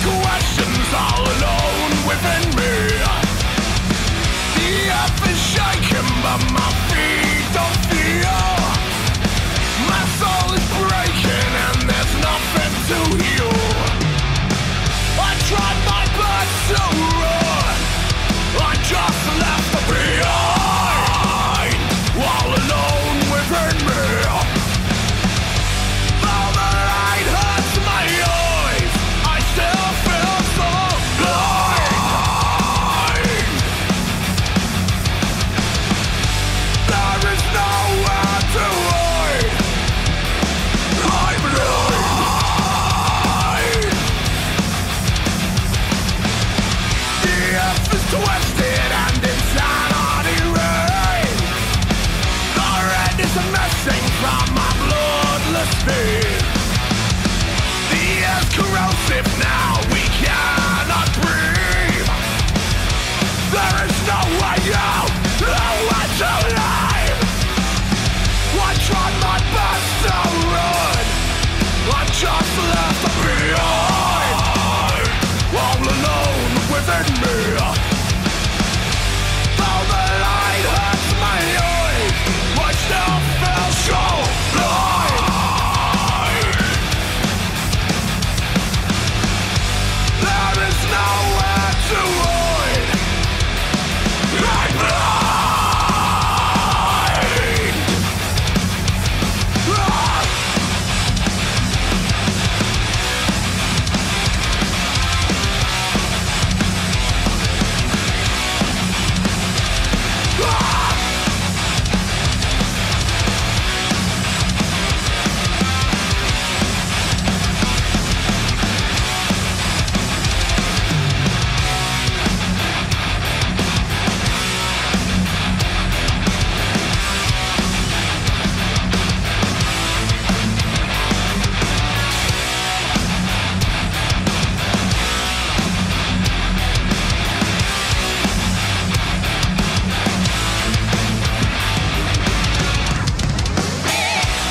questions all alone within me. The earth is shaking but my feet don't feel. My soul is breaking and there's nothing to heal. I tried my best to run, I just left behind, all alone within me. Though the light hurts my eyes, I still feel so blind. There is nowhere to hide. I'm blind. The earth is twisted and insanity reigns. The red is missing from my bloodless veins. The air's corrosive now, we cannot breathe. There is no way out, nowhere to live. I tried my best to run, I just left behind, all alone within me. Though the light hurts my eyes, I still feel so blind. There is nowhere to hide. I'm blind.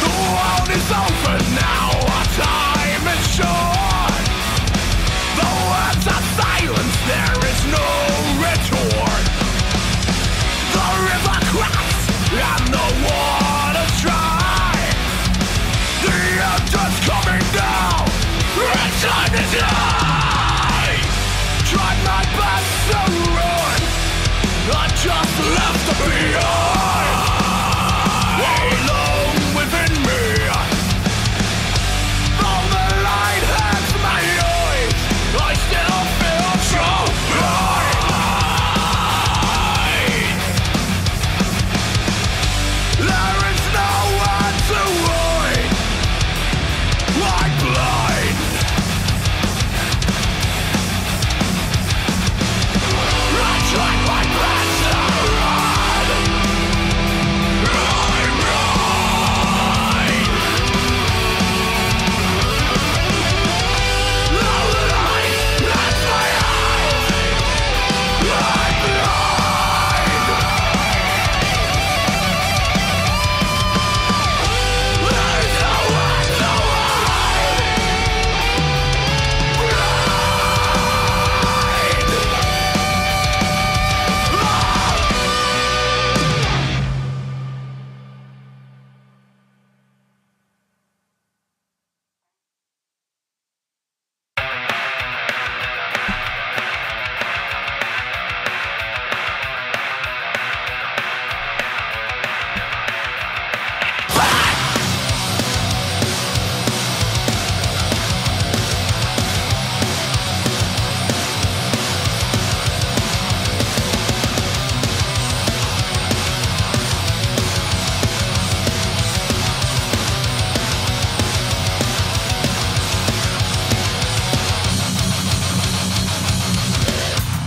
The world is over now, our time is short. The words are silence, there is no retort. The river cracks and the water's dry. The end is coming now, it's time to die. Tried my best to run, I just left behind, all alone within me. Though the light hurts my eyes, I still feel so blind. There is nowhere to hide. I'm blind. I tried my best to run. I'm blind. The light hurts my eyes. I'm blind. There's nowhere to hide.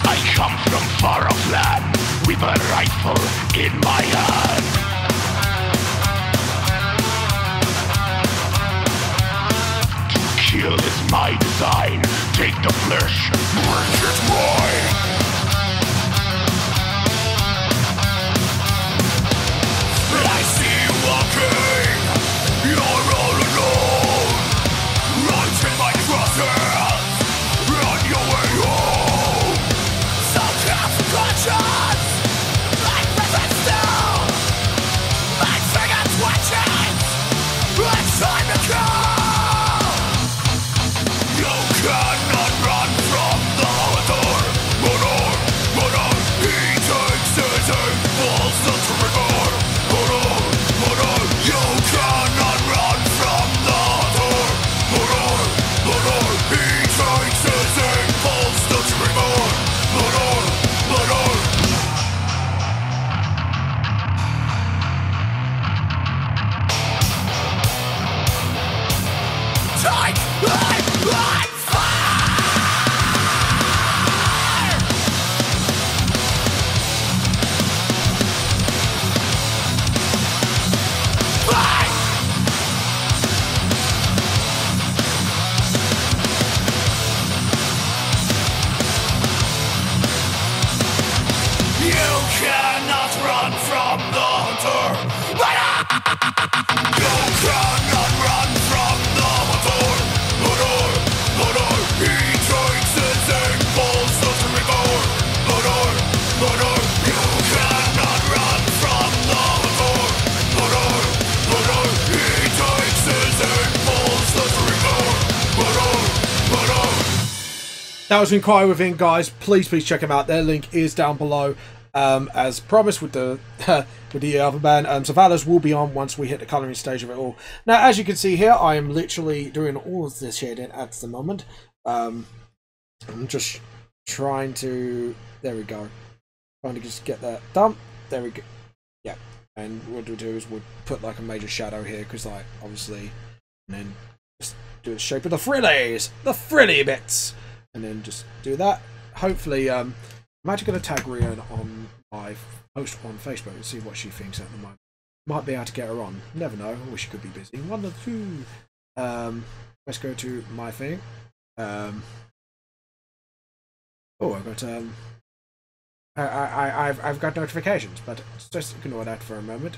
I come from far-off land with a rifle in my hand. To kill is my design. Take the flesh, bring it mine. I see you walking, you're all alone. Right in my crosshairs, I cannot run from the motor. Motor, he takes his impulse to rigor. Motor, you cannot run from the motor. Motor, he takes his impulse to rigor. Motor. That was Enquire Within, guys. Please check them out. Their link is down below. As promised with the with the other band, Savalas will be on once we hit the colouring stage of it all. Now, as you can see here, I am literally doing all of this shading at the moment. I'm just trying to, there we go, trying to just get that done. There we go. Yeah, and what we'll do is we'll put like a major shadow here, because like obviously, and then just do the shape of the frilly bits, and then just do that. Hopefully, I'm actually going to tag Rian on my post on Facebook and see what she thinks at the moment. Might be able to get her on. Never know. I wish she could be busy. One of the two. Let's go to my thing. Oh, I've got I've got notifications, but just ignore that for a moment.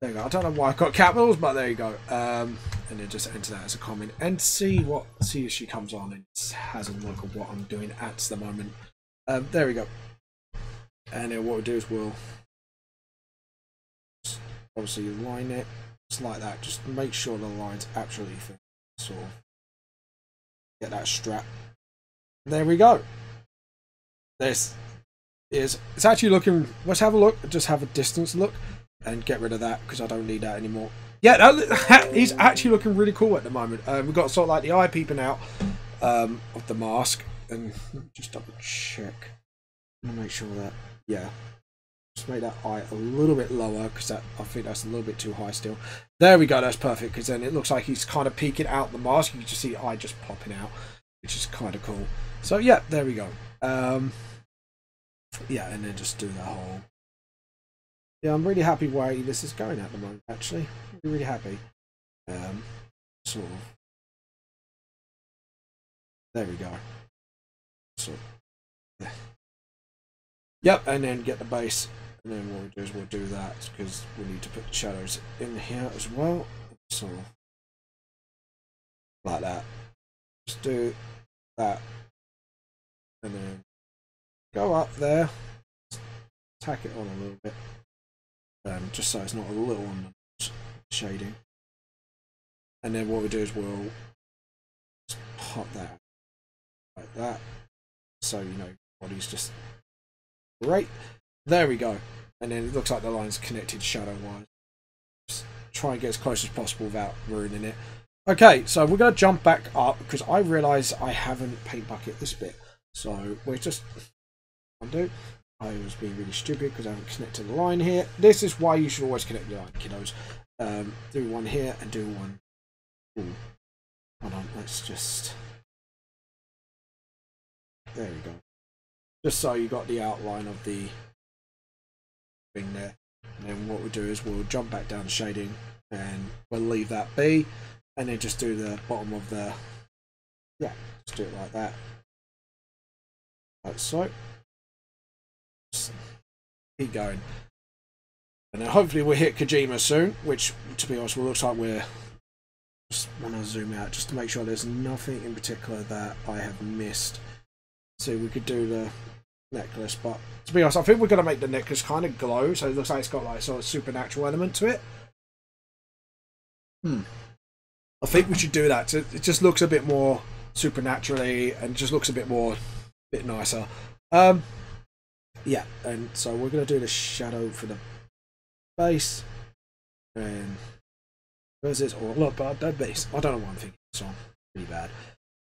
There you go. I don't know why I got capitals, but there you go. And then just enter that as a comment and see if she comes on and has a look at what I'm doing at the moment. There we go. And then what we'll do is we'll obviously line it just like that. Just make sure the lines absolutely fit. Sort of get that strap. There we go. This is, it's actually looking, let's have a look, just have a distance look and get rid of that because I don't need that anymore. Yeah, he's actually looking really cool at the moment. We've got sort of like the eye peeping out of the mask, and just double check. I'm gonna make sure that, yeah, just make that eye a little bit lower because I think that's a little bit too high still. There we go, that's perfect, because then it looks like he's kind of peeking out the mask. You can just see the eye just popping out, which is kind of cool. So yeah, there we go. Yeah, and then just do the whole. Yeah, I'm really happy where this is going at the moment, actually. Really happy. Sort of. There we go. So, yeah. Yep, and then get the base. And then what we'll do is we'll do that, because we need to put the shadows in here as well. So, like that. Just do that. And then go up there. Tack it on a little bit. Just so it's not a little on the shading. And then what we do is we'll just pop that like that. So, you know, body's just great. There we go. And then it looks like the line's connected shadow-wise. Just try and get as close as possible without ruining it. Okay, so we're going to jump back up because I realise I haven't paint bucket this bit. So we're just undo. I was being really stupid because I haven't connected the line here. This is why you should always connect the line, kiddos. Do one here and do one. Ooh. Hold on, let's just. There we go. Just so you got the outline of the thing there. And then what we'll do is we'll jump back down to shading and we'll leave that be. And then just do the bottom of the. Yeah, just do it like that. Like so. Keep going, and then hopefully we'll hit Kojima soon, which to be honest looks like we're just want to zoom out just to make sure there's nothing in particular that I have missed. So we could do the necklace, but to be honest I think we're going to make the necklace kind of glow so it looks like it's got like sort of supernatural element to it. I think we should do that so it just looks a bit more supernaturally and just looks a bit nicer. Yeah, and so we're going to do the shadow for the base. And where's this all about that base? I don't know what I'm thinking. So pretty bad.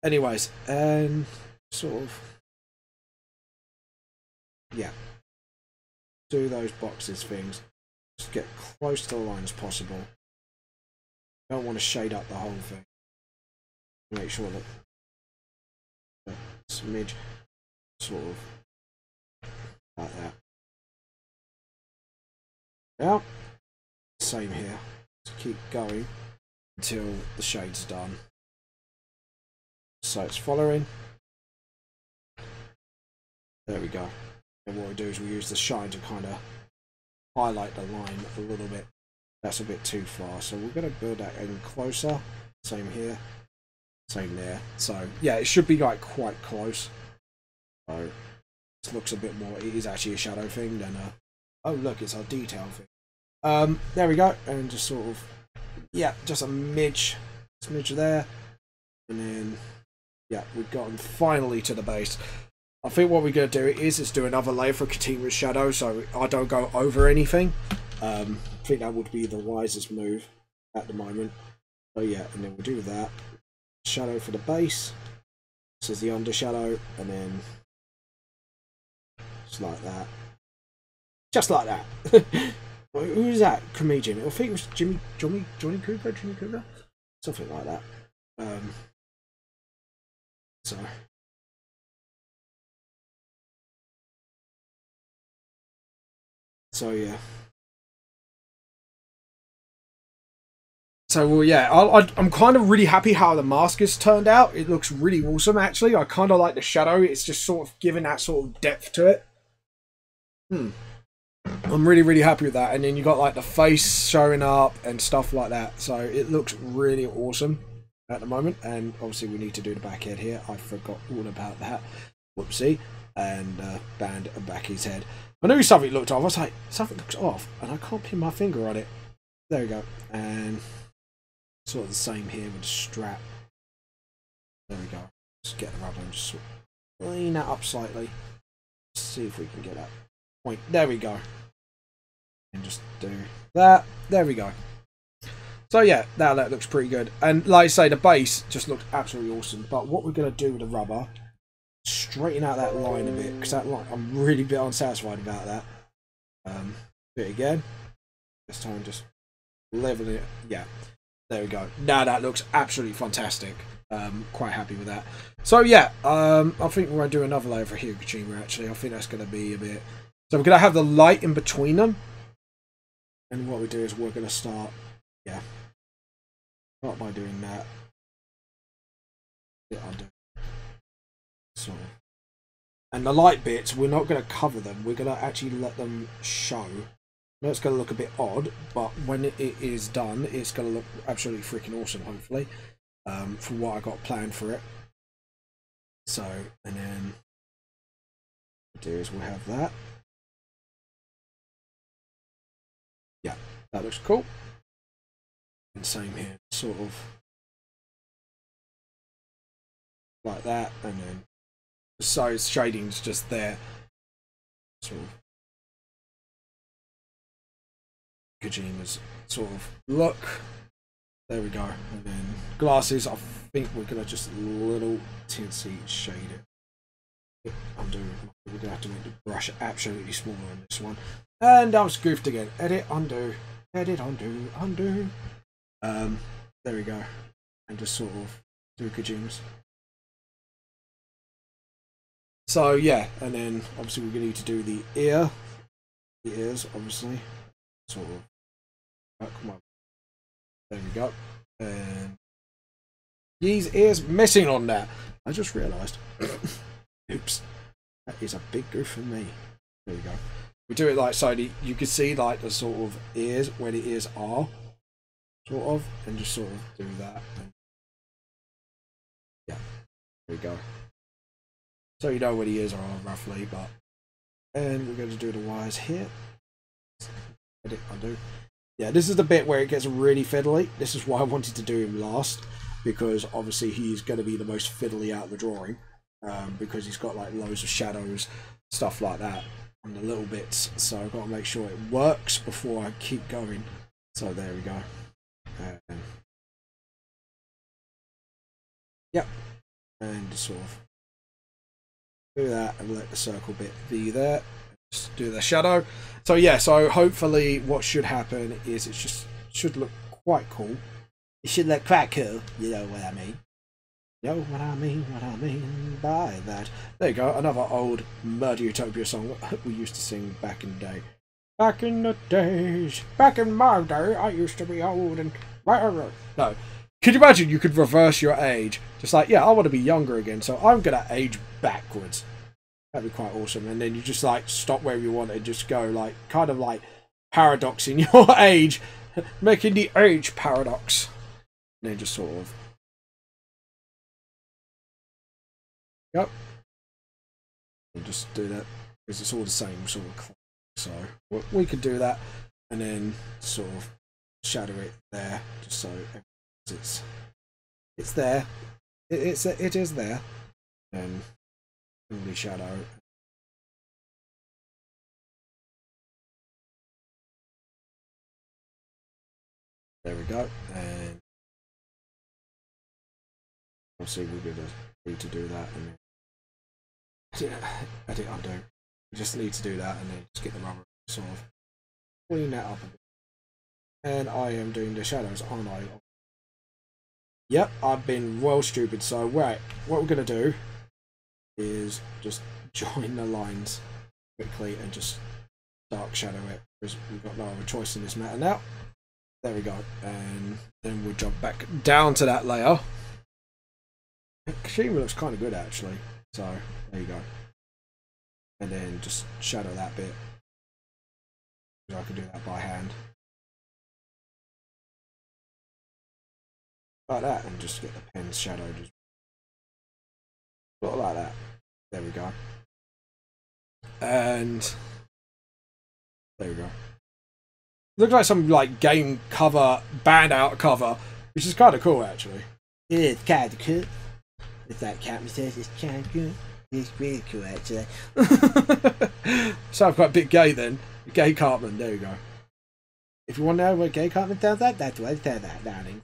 Anyways, and sort of, yeah, do those boxes things. Just get close to the line as possible. Don't want to shade up the whole thing. Make sure that the smidge sort of. Like that. Now, same here. Just keep going until the shade's done. So it's following. There we go. And what we do is we use the shine to kind of highlight the line a little bit. That's a bit too far, so we're going to build that in closer. Same here, same there. So yeah, it should be like quite close. So this looks a bit more. It is actually a shadow thing than a. Oh look, it's our detail thing. There we go, and just sort of, yeah, just a smidge there, and then yeah, we've gotten finally to the base. I think what we're going to do is do another layer for continuous shadow, so I don't go over anything. I think that would be the wisest move at the moment. So yeah, and then we'll do that. Shadow for the base. This is the under shadow, and then just like that. Just like that. Who's that comedian? I think it was Johnny Cooper? Something like that. So yeah. So well, yeah, I'm kind of really happy how the mask has turned out. It looks really awesome, actually. I kind of like the shadow. It's just sort of giving that sort of depth to it. I'm really, really happy with that. And then you got like the face showing up and stuff like that. So it looks really awesome at the moment. And obviously we need to do the back head here. I forgot all about that. Whoopsie. And band back his head. I knew something looked off. I was like, something looks off. And I can't pin my finger on it. There we go. And sort of the same here with the strap. There we go. Just get the rubber and just sort of clean that up slightly. See if we can get that point. There we go. And just do that. There we go. So yeah, now that looks pretty good. And like I say, the base just looked absolutely awesome. But what we're going to do with the rubber, straighten out that line a bit, because that line, I'm really a bit unsatisfied about that. Do it again. This time just level it. Yeah. There we go. Now that looks absolutely fantastic. Quite happy with that. So yeah, I think we're going to do another layer for Hideo Kojima actually. I think that's going to be a bit... So we're going to have the light in between them. And what we do is we're going to start... Yeah. Start by doing that. Yeah, I'll do. So. And the light bits, we're not going to cover them. We're going to actually let them show. I know it's going to look a bit odd, but when it is done, it's going to look absolutely freaking awesome, hopefully, from what I got planned for it. So, and then what we'll do is we'll have that. Yeah, that looks cool. And same here, sort of like that, and then the size shading's just there. Sort of Kojima's sort of look. There we go. And then glasses, I think we're gonna just a little teensy shade it. Undo. We're gonna have to make the brush absolutely small on this one. And I was goofed again. Edit, undo, edit, undo, undo. There we go. And just sort of do Kojima's. So yeah, and then obviously we're gonna need to do the ear. The ears, obviously. Sort of. Oh, come on. There we go. And these ears missing on that. I just realised. Oops. That is a big goof for me. There we go. We do it like so. You can see like the sort of ears where the ears are, sort of, and just sort of do that. And yeah. There we go. So you know where the ears are roughly, but and we're going to do the wires here. Edit, undo. Yeah, this is the bit where it gets really fiddly. This is why I wanted to do him last, because obviously he's going to be the most fiddly out of the drawing, because he's got like loads of shadows, stuff like that, and the little bits. So I've got to make sure it works before I keep going. So there we go. Yep, and just sort of do that and let the circle bit be there. Just do the shadow. So yeah, so hopefully what should happen is it just should look quite cool. It should look quite cool, you know what I mean. You know what I mean, what I mean by that. There you go, another old Murder Utopia song we used to sing back in the day. Back in the days, back in my day, I used to be old and... No. Could you imagine you could reverse your age? Just like, yeah, I want to be younger again, so I'm going to age backwards. That'd be quite awesome. And then you just like stop where you want and just go like kind of like paradoxing your age, making the age paradox. And then just sort of. Yep. And just do that because it's all the same sort of clock. So we could do that and then sort of shadow it there just so it's there. It is there. And really shadow. There we go. And obviously we're going to need to do that and then edit undo. We just need to do that and then just get the rubber sort of clean that up a bit. And I am doing the shadows, aren't I? Yep, I've been well stupid. So right, what we're going to do is just join the lines quickly and just dark shadow it because we've got no other choice in this matter now. There we go, and then we'll jump back down to that layer. Kojima looks kind of good actually, so there you go. And then just shadow that bit. I can do that by hand. Like that, and just get the pens shadowed as well. Like that. There we go. And there we go. Looks like some like game cover, band out cover, which is kind of cool actually. It is kind of cool. It's like Captain says, it's kind of cool. It's really cool actually. So I'm quite a bit gay then. Gay Cartman, there you go. If you want to know what gay Cartman sounds like, that's what it sounds like, darling.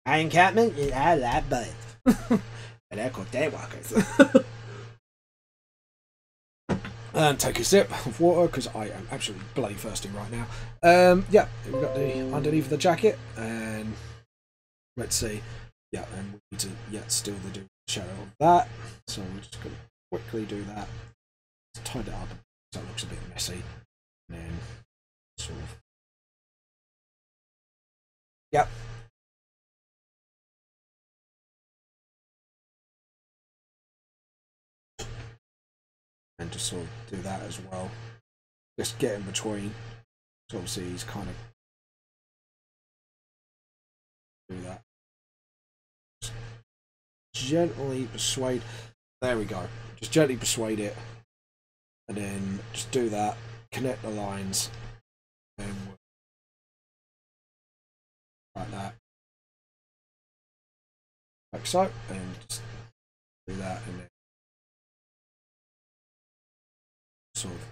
I'm Catman and I like butts. And they're called daywalkers. And take a sip of water because I am absolutely bloody thirsty right now. Yeah, we've got the underneath the jacket, and let's see. Yeah, and we need to still do the shadow of that. So we're just going to quickly do that. Let's tie that up so it looks a bit messy. And then sort of. Yep. And just sort of do that as well. Just get in between. So obviously he's kind of do that. Just gently persuade. There we go. Just gently persuade it. And then just do that. Connect the lines. And like that. Like so. And just do that and then sort of.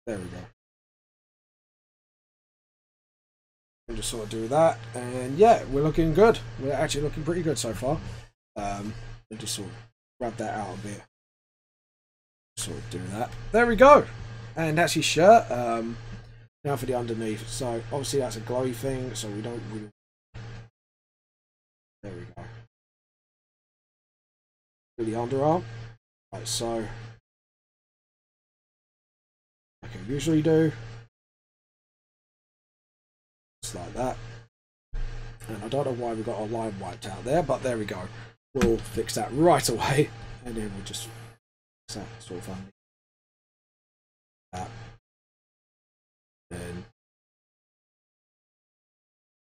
There we go. And just sort of do that, and yeah, we're looking good. We're actually looking pretty good so far. And just sort of grab that out a bit. Sort of do that. There we go. And that's his shirt. Now for the underneath. So obviously that's a glowy thing, so we don't really. There we go. Do the underarm. Like so, like I usually do, just like that. And I don't know why we got our line wiped out there, but there we go. We'll fix that right away, and then we'll just fix that sort of underneath that, and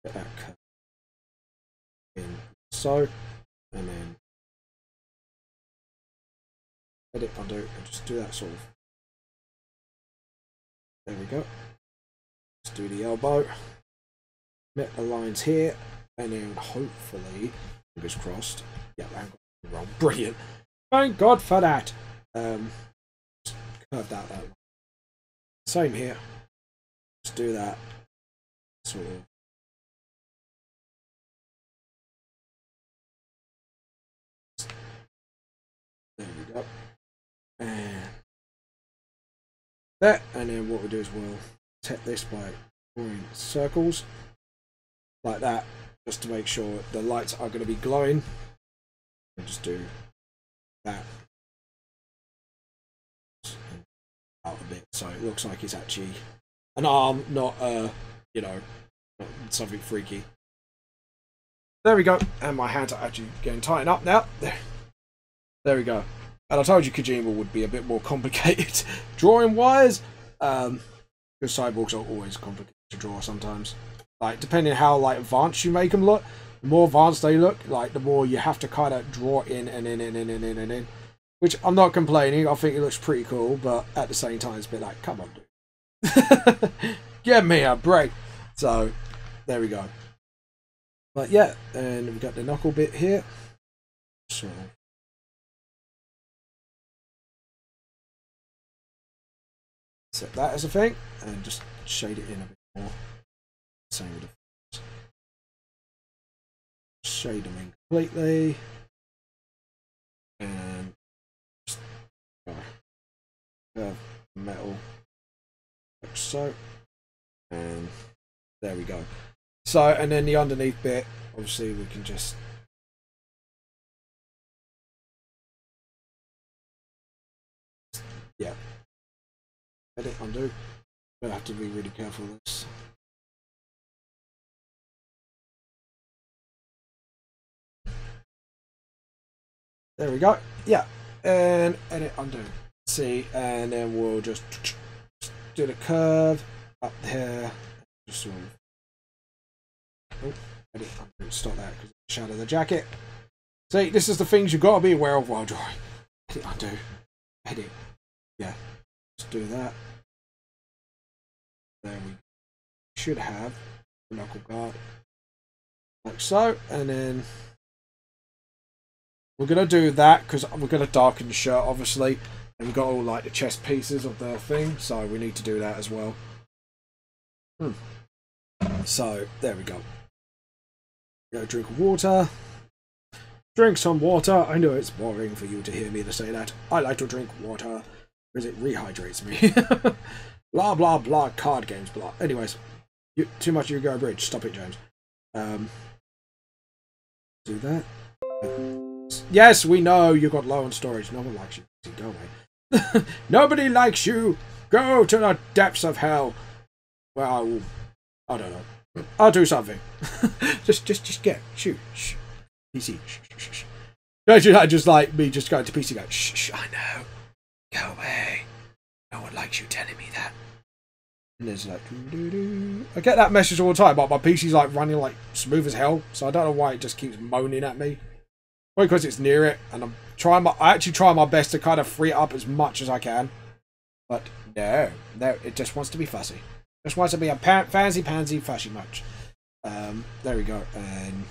get that cut in so, and then. Edit, undo, and just do that sort of. There we go. Let's do the elbow. Met the lines here, and then hopefully, fingers crossed. Yeah, I got it wrong. Brilliant. Thank God for that. Just curve that way. Same here. Just do that. Sort of. There we go. And that, and then what we do is we'll tap this by drawing circles like that, just to make sure the lights are going to be glowing. And just do that out a bit, so it looks like it's actually an arm, not you know, not something freaky. There we go, and my hands are actually getting tightened up now. There There we go. And I told you Kojima would be a bit more complicated drawing wise. Because cyborgs are always complicated to draw sometimes. Like, depending on how like advanced you make them look, the more advanced they look, like the more you have to kind of draw in and in and in and in and in. Which I'm not complaining. I think it looks pretty cool, but at the same time, it's a bit like, come on, dude. Give me a break. So, there we go. But yeah, and we've got the knuckle bit here. So, set that as a thing, and just shade it in a bit more. Same with the shade them in completely, and just curve metal like so, and there we go. So, and then the underneath bit, obviously we can just edit, undo. I have to be really careful with this. There we go. Yeah, and edit, undo. See, and then we'll just do the curve up there. Just sort of. Oh, edit, undo. Stop that because it's shadow the jacket. See, this is the things you've got to be aware of while drawing. Edit, undo. Edit. Yeah, just do that. There we should have the knuckle guard like so, and then we're going to do that because we're going to darken the shirt obviously, and we've got all like the chest pieces of the thing, so we need to do that as well. So there we go. Go drink water. Drink some water. I know it's boring for you to hear me to say that. I like to drink water because it rehydrates me. Blah blah blah, card games, blah. Anyways, too much Yu-Gi-Oh! Bridge. Stop it, James. Do that. Yes, we know you got low on storage. No one likes you. Go away. Nobody likes you. Go to the depths of hell. Well, I don't know. I'll do something. just get shoot. Shh. PC. Shh, shh, shh. I just like me just going to PC. Go. Shh, shh. I know. Go away. No one likes you telling me that. And there's like, I get that message all the time, but my PC's like running like smooth as hell, so I don't know why it just keeps moaning at me. Probably because it's near it, and I actually try my best to kind of free it up as much as I can. But no, it just wants to be fussy. Just wants to be a fancy pansy fussy much. There we go, and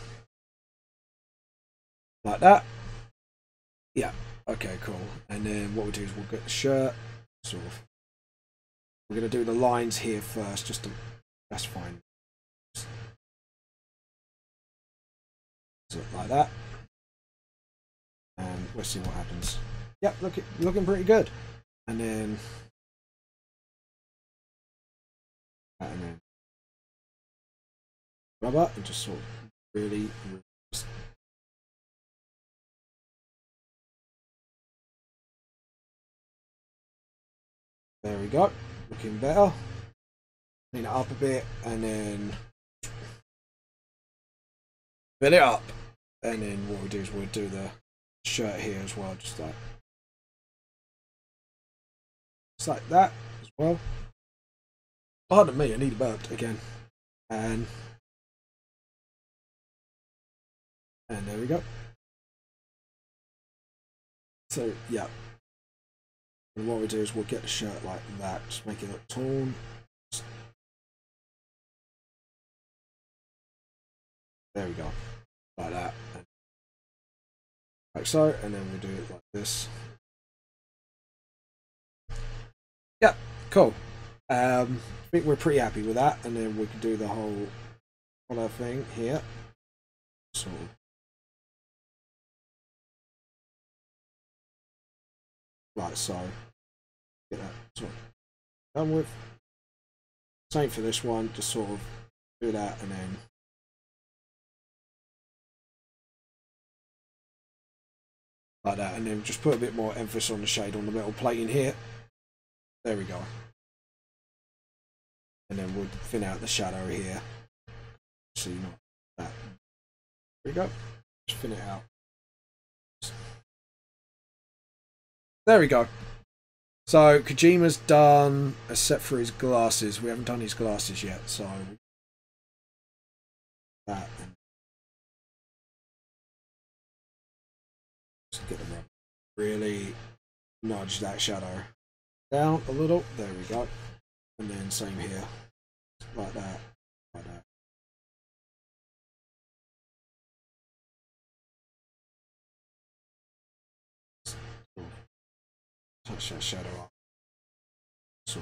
like that. Yeah. Okay, cool. And then what we do is we'll get the shirt. Sort of. We're going to do the lines here first, just to. That's fine. So like that. And we'll see what happens. Yep, looking pretty good. And then. And then. Rubber, and just sort of really. There we go, looking better. Clean it up a bit, and then fill it up. And then what we do is we'll do the shirt here as well, just like that as well. Pardon me, I need a burp again. And there we go. So yeah. And what we do is we'll get the shirt like that, just make it look torn. There we go, like that, like so, and then we'll do it like this. Yep, cool. I think we're pretty happy with that, and then we can do the whole collar thing here. So. Like so. Get that sort of done with. Same for this one, just sort of do that and then like that, and then just put a bit more emphasis on the shade on the metal plating here. There we go. And then we'll thin out the shadow here. So you know that. There we go. Just thin it out. There we go. So Kojima's done, except for his glasses. We haven't done his glasses yet, so that. Just get them up. Really nudge that shadow down a little. There we go. And then same here, like that, like that. Touch that shadow up. So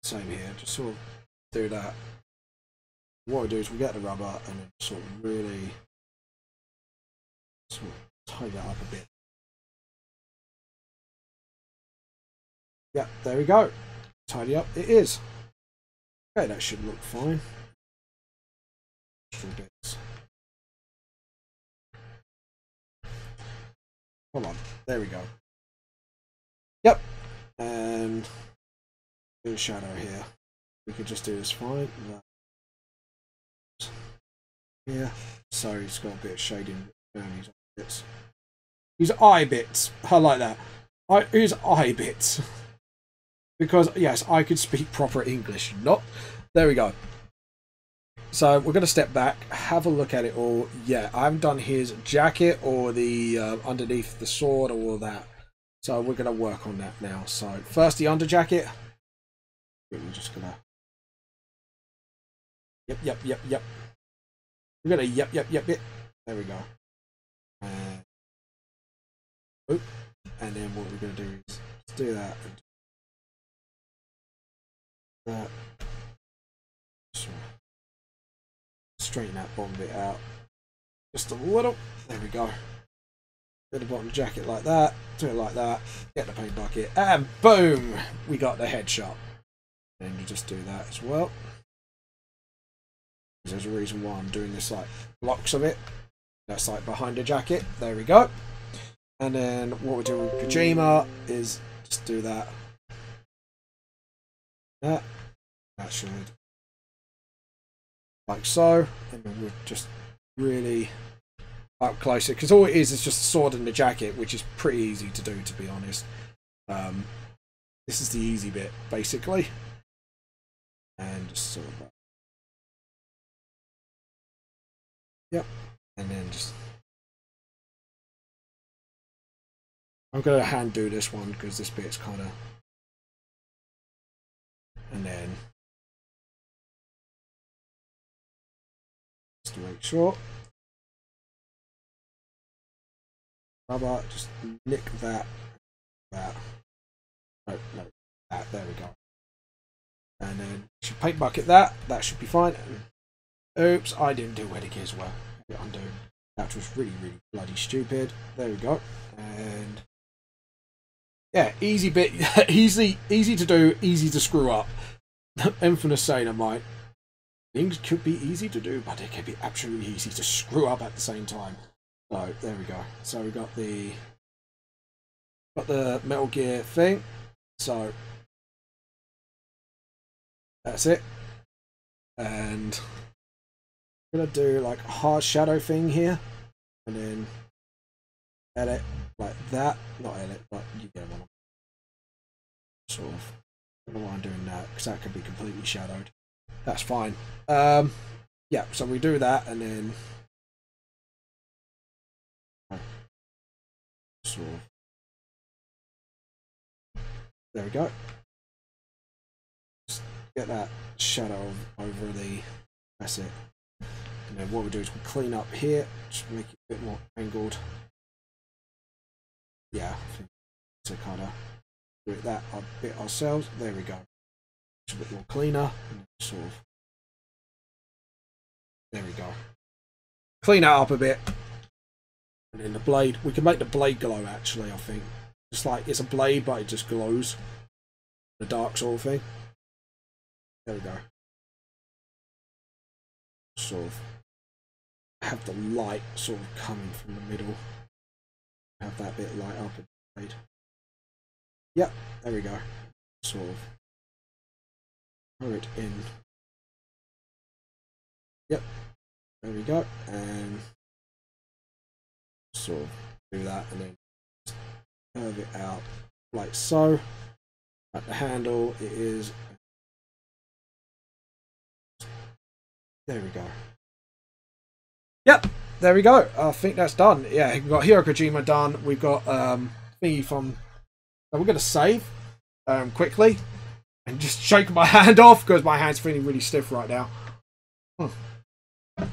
same here, just sort of do that. What we do is we get the rubber and then sort of really sort of tie that up a bit. Yeah, there we go. Tidy up it is. Okay, that should look fine. Extra bits. Hold on, there we go. Yep, and do a shadow here. We could just do this fine. Yeah, so he's got a bit of shading around his bits. His eye bits. I like that. His eye bits. Because yes, I could speak proper English. Not. There we go. So we're going to step back, have a look at it all. Yeah, I haven't done his jacket or the underneath the sword or all that. So we're going to work on that now. So first the under jacket. We're just going to... Yep. We're going to yep it. There we go. And then what we're going to do is do that. That. So straighten that bottom bit out just a little. There we go. Do the bottom jacket like that. Do it like that. Get the paint bucket, and boom, we got the headshot. And you just do that as well. There's a reason why I'm doing this, like blocks of it. That's like behind the jacket. There we go. And then what we do with Kojima is just do that. That should, like so, and then we're just really up closer because all it is just a sword and the jacket, which is pretty easy to do, to be honest. This is the easy bit basically, and just sort of yep, and then just I'm gonna hand do this one because this bit's kind of, and then just to make sure. Rubber, just nick that. No, that. There we go. And then should paint bucket that. That should be fine. Oops, I didn't do where the gears were. Undo. That was really bloody stupid. There we go. And yeah, easy bit, easy to do, easy to screw up. Infamous saying of mine. Things could be easy to do, but it can be absolutely easy to screw up at the same time. So there we go. So we got the Metal Gear thing. So that's it. And I'm gonna do like a hard shadow thing here, and then edit like that. Not edit, but you get one. Sort of. I don't know why I'm doing that because that could be completely shadowed. That's fine. Yeah. So we do that, and then. Sort of. There we go. Just get that shadow over the. That's it. And then what we do is we clean up here, just make it a bit more angled. Yeah, I think to kind of do it that a bit ourselves. There we go. Just a bit more cleaner, and sort of. There we go. Clean that up a bit. And then the blade, we can make the blade glow actually, I think. Just like it's a blade, but it just glows. The dark sort of thing. There we go. Sort of have the light sort of coming from the middle. Have that bit light up in the blade. Yep, there we go. Sort of throw it in. Yep, there we go. And sort of do that and then curve it out like so. At the handle, it is. There we go. Yep, there we go. I think that's done. Yeah, we've got Hideo Kojima done. We've got thingy from. So we're gonna save quickly and just shake my hand off because my hand's feeling really stiff right now. And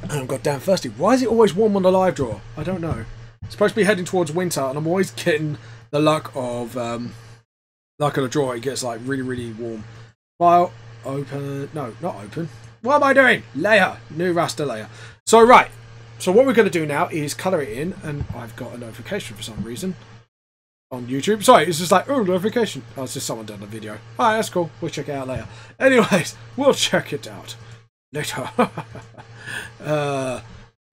I'm goddamn thirsty. Why is it always warm on the live draw? I don't know. It's supposed to be heading towards winter, and I'm always getting the luck of the draw. It gets like really, really warm. File open. No, not open. What am I doing? Layer. New raster layer. So right. So what we're going to do now is color it in, and I've got a notification for some reason on YouTube. Sorry, it's just like, oh, notification. Oh, it's just someone done the video. Alright, that's cool. We'll check it out later. Anyways, we'll check it out later.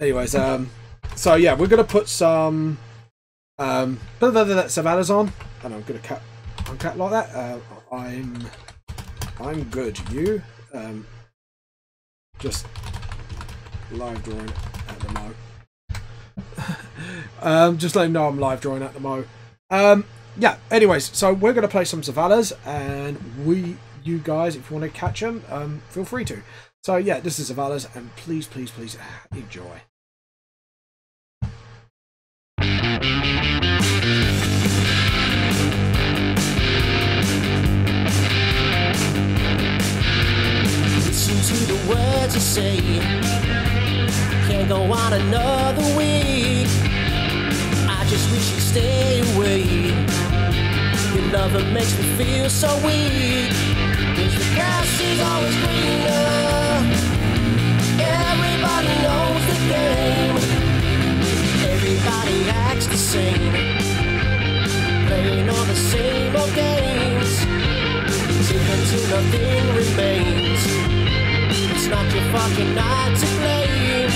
Anyways, so yeah, we're gonna put some Savalas on, and I'm gonna cut like that. I'm good. You just live drawing at the mo. Just let him know I'm live drawing at the mo. Yeah. Anyways, so we're gonna play some Savalas, and you guys, if you want to catch them, feel free to. So yeah, this is Savalas, and please, please, please enjoy. Listen to the words I say. Can't go on another week. I just wish you'd stay away. Your lover makes me feel so weak. 'Cause the grass is always greener. Everybody knows the game. Everybody acts the same. Playing all the same old games. Even till nothing remains. It's not your fucking night to blame.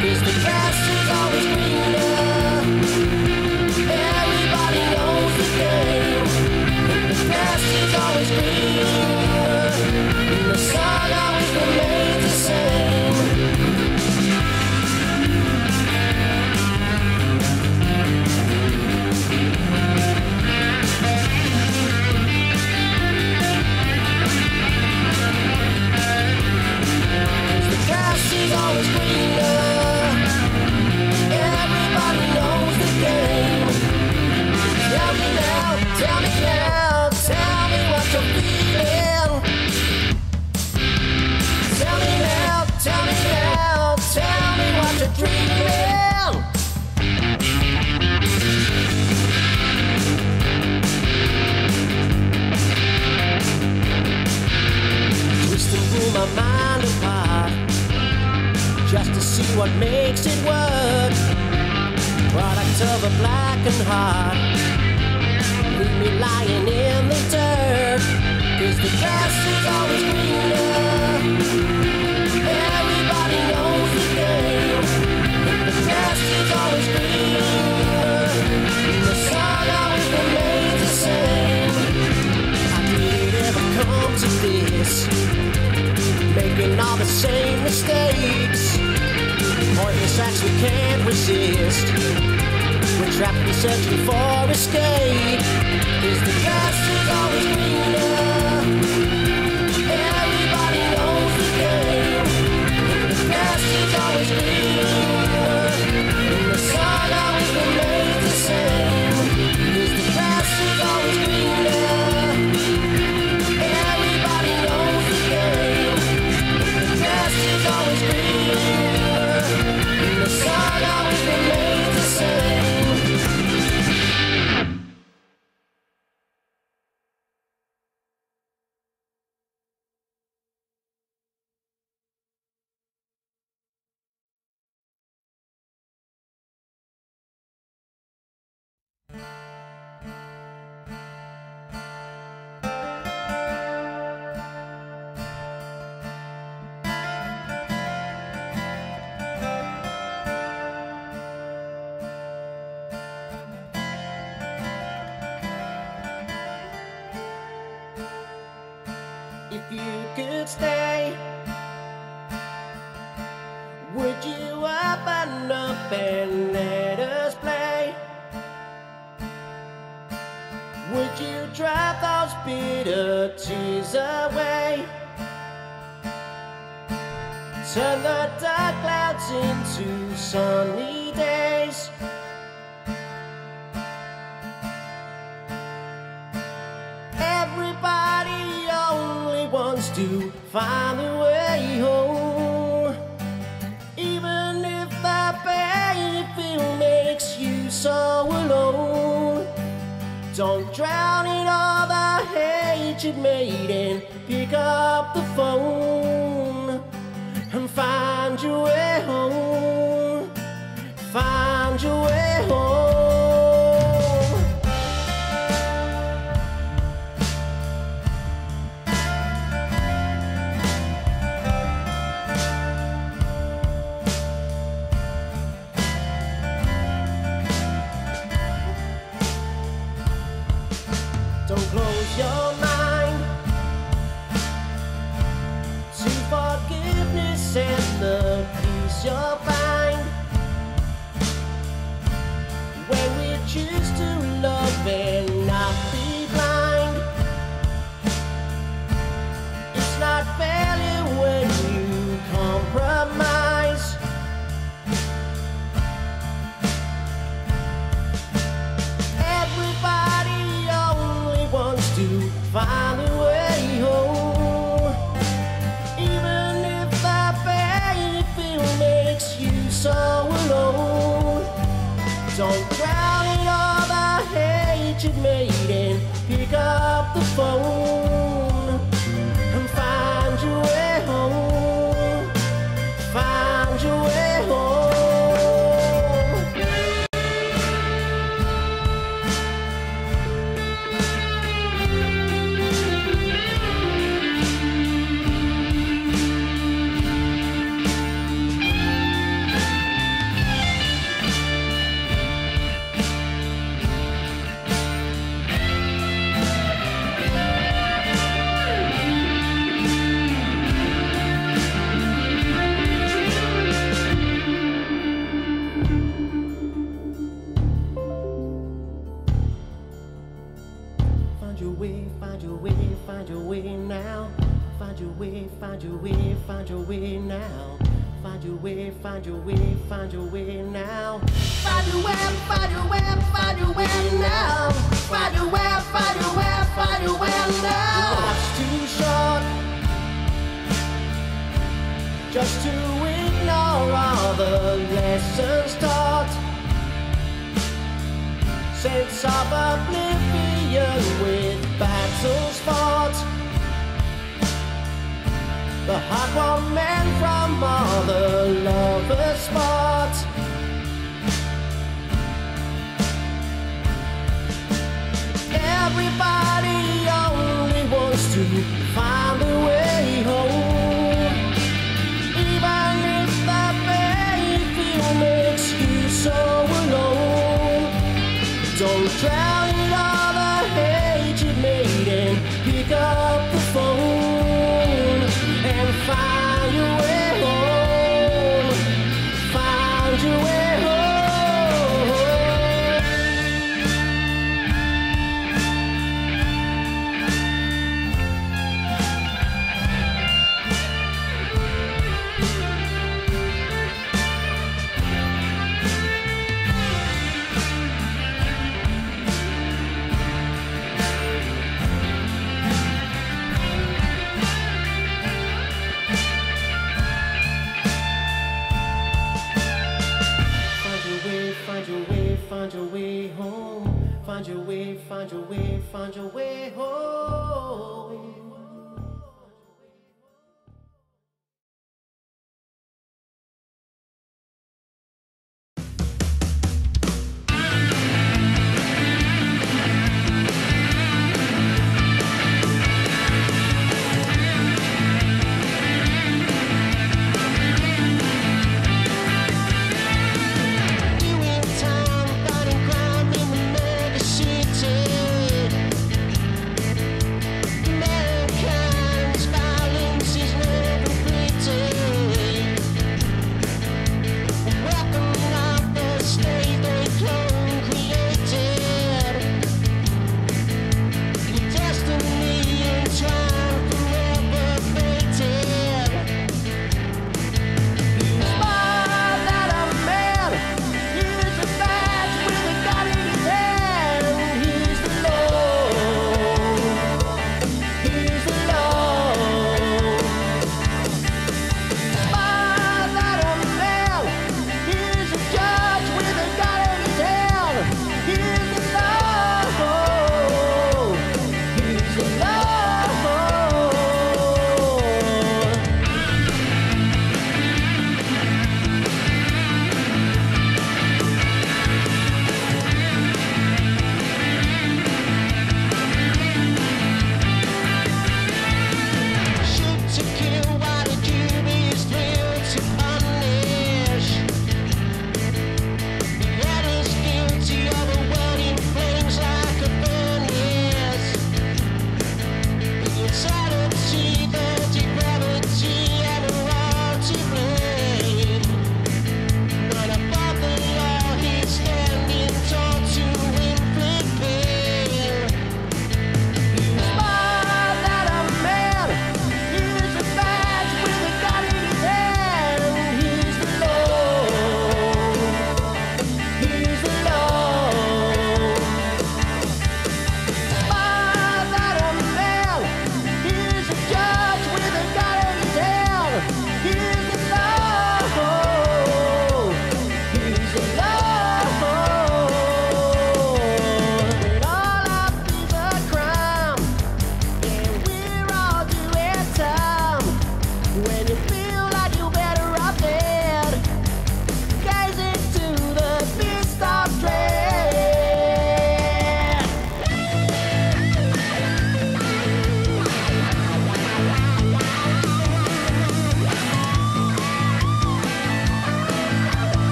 'Cause the grass is always greener. Everybody knows the game. The grass is always greener. And the sun always remains the same. The grass is always greener. Everybody knows the game. Tell me now, tell me now, tell me what you're feeling. Tell me now, tell me now, tell me what you're dreaming. Twisting through my mind apart, just to see what makes it work. Product of a blackened heart, leave me lying in the dirt. 'Cause the grass is always greener. Everybody knows the game. The grass is always greener. The sun always remains the same. How did it ever come to this? Making all the same mistakes. Pointless acts we can't resist. We're trapped and searching for escape. 'Cause the grass is always greener. Everybody knows the game. The grass is always greener. And the sun always remains the same. 'Cause the grass is always greener. Everybody knows the game. The grass is always greener. And the sun always remains the same. If you could stay, would you open up and let us play? drive those bitter tears away. Turn the dark clouds into sunny days. Everybody only wants to find a way home, even if the pain makes you so alone. Don't drown in all the hatred, maiden. Pick up the phone and find your way home. Find your way home. Don't close your mind to forgiveness and the peace you'll find when we choose to love and not be blind. It's not failure when you compromise. Everybody wants to find a way home, even if the pain makes you so alone. Don't drown in all the hatred, maiden. Pick up the phone and find your way home. Find your way home. Find your way now. Find your way, find your way, find your way now. Find your way, find your way, find your way now. Find your way, find your way, find your way now. Find your way, find your way, find your way now. Life's too short just to ignore all the lessons taught. Sense of oblivion with battles fought. The heart won't mend from all the lovers' spots. Everybody only wants to find a way home, even if the pain makes you so alone. Don't drown in all the hatred, maiden. Pick up the phone and find your way home. Find your way home. Find your way home. Find your way, find your way, find your way home.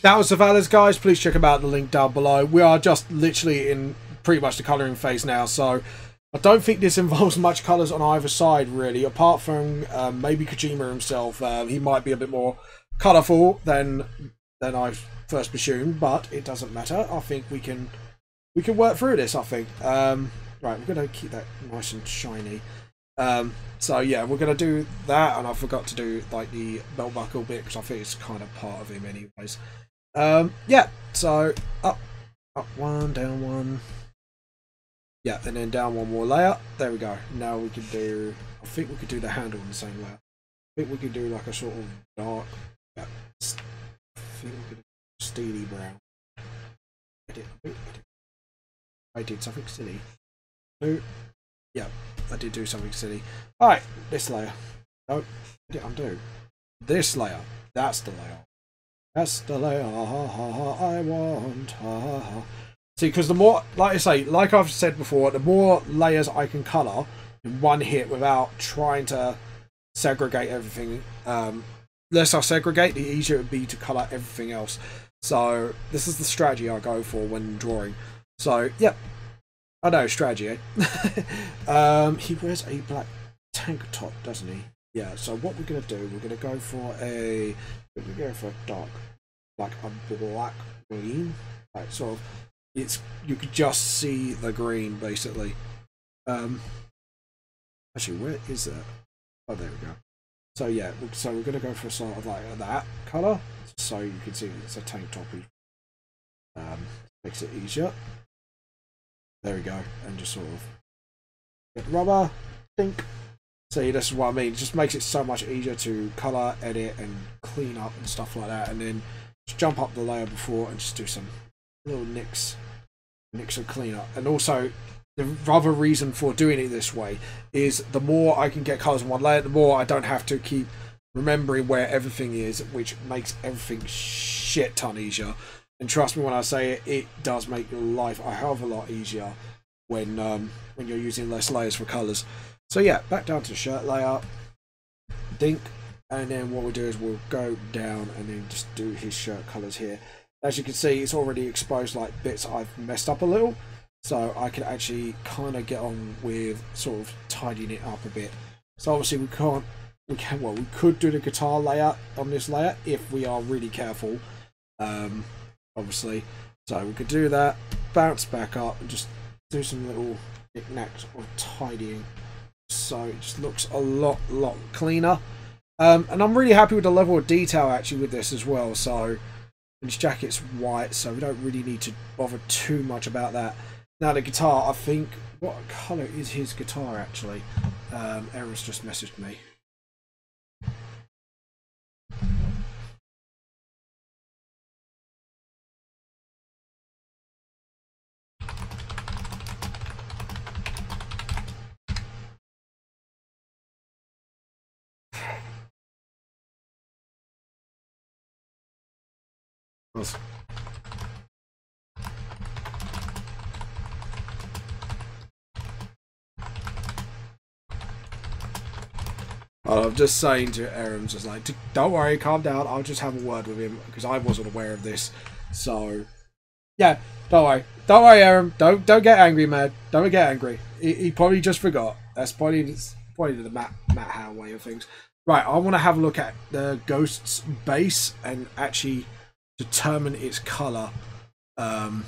that was Savalas, guys. Please check out the link down below. We are just literally in pretty much the colouring phase now, so I don't think this involves much colours on either side, really, apart from maybe Kojima himself. He might be a bit more colourful than I first assumed, but it doesn't matter. I think we can work through this, I think. Right, we're going to keep that nice and shiny. So yeah, we're going to do that, and I forgot to do like the belt buckle bit because I think it's kind of part of him anyways. Yeah, so up one, down one. Yeah, and then down one more layer. There we go. Now we can do, I think we could do the handle on the same layer. I think we could do like a sort of dark, yeah, I think we could do steely brown. I did something silly. So, yeah, I did do something silly. Alright, this layer. No, what did I undo? This layer. That's the layer. That's the layer I want. See, because the more, like I say, like I've said before, the more layers I can colour in one hit without trying to segregate everything, less I segregate, the easier it would be to colour everything else. So this is the strategy I go for when drawing. So, yep. I know, strategy, eh? He wears a black tank top, doesn't he? Yeah, so what we're going to do, we're going to go for a dark, like a black green. Like, sort of, you could just see the green, basically. Actually, where is that? Oh, there we go. So yeah, so we're going to go for sort of like that colour, so you can see it's a tank top. Makes it easier. There we go, and just sort of get rubber, think. See, this is what I mean. It just makes it so much easier to colour, edit, and clean up and stuff like that. And then just jump up the layer before and just do some little nicks of clean up. And also, the other reason for doing it this way is the more I can get colours on one layer, the more I don't have to keep remembering where everything is, which makes everything shit ton easier. And trust me when I say it, it does make your life a hell of a lot easier when you're using less layers for colours. So yeah, back down to the shirt layer, dink, and then what we'll do is we'll go down and then just do his shirt colours here. As you can see, it's already exposed like bits I've messed up a little, so I can actually kind of get on with sort of tidying it up a bit. So obviously we could do the guitar layer on this layer if we are really careful. Obviously, so we could do that, bounce back up, and just do some little knickknacks of tidying, so it just looks a lot cleaner. And I'm really happy with the level of detail actually with this as well. So his jacket's white, so we don't really need to bother too much about that. Now the guitar, I think, what colour is his guitar actually? Erim's just messaged me. I'm just saying to Erim, just like, don't worry, calm down, I'll just have a word with him, because I wasn't aware of this. So, yeah, don't worry, Erim, don't get angry, man, don't get angry. He probably just forgot. That's probably the Matt Howe way of things. Right, I want to have a look at the Ghost's base and actually determine its colour. I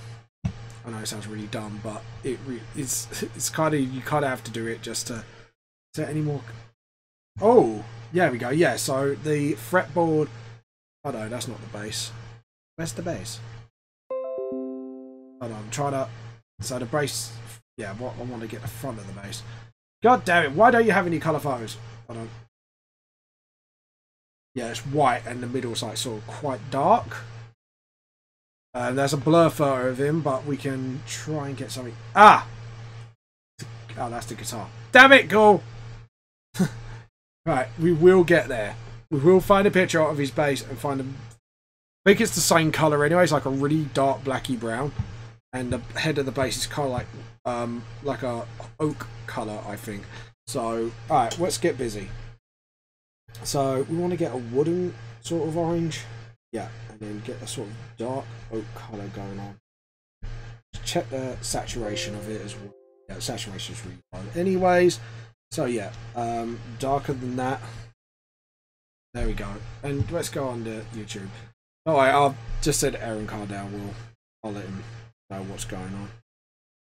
know it sounds really dumb, but it's kind of, you kind of have to do it just to. Is there any more? Oh, yeah, there we go. Yeah, so the fretboard. Oh no, that's not the base. Where's the base? Hold on, I'm trying to. So the base. Yeah, what I want to get the front of the base. God damn it! Why don't you have any colour photos? Hold on. Yeah, it's white, and the middle's like sort of quite dark. There's a blur photo of him, but we can try and get something. Ah! Oh, that's the guitar. Damn it, Ghoul! Right, we will get there. We will find a picture of his base and find him. I think it's the same colour anyway. It's like a really dark blacky brown. And the head of the base is kind of like a oak colour, I think. So, alright, let's get busy. So, we want to get a wooden sort of orange. Yeah, and then get a sort of dark oak colour going on. Check the saturation of it as well. Yeah, saturation is really low. Anyways, so yeah, darker than that. There we go. And let's go on to YouTube. Alright, I've just said Erim calm down. I'll let him know what's going on.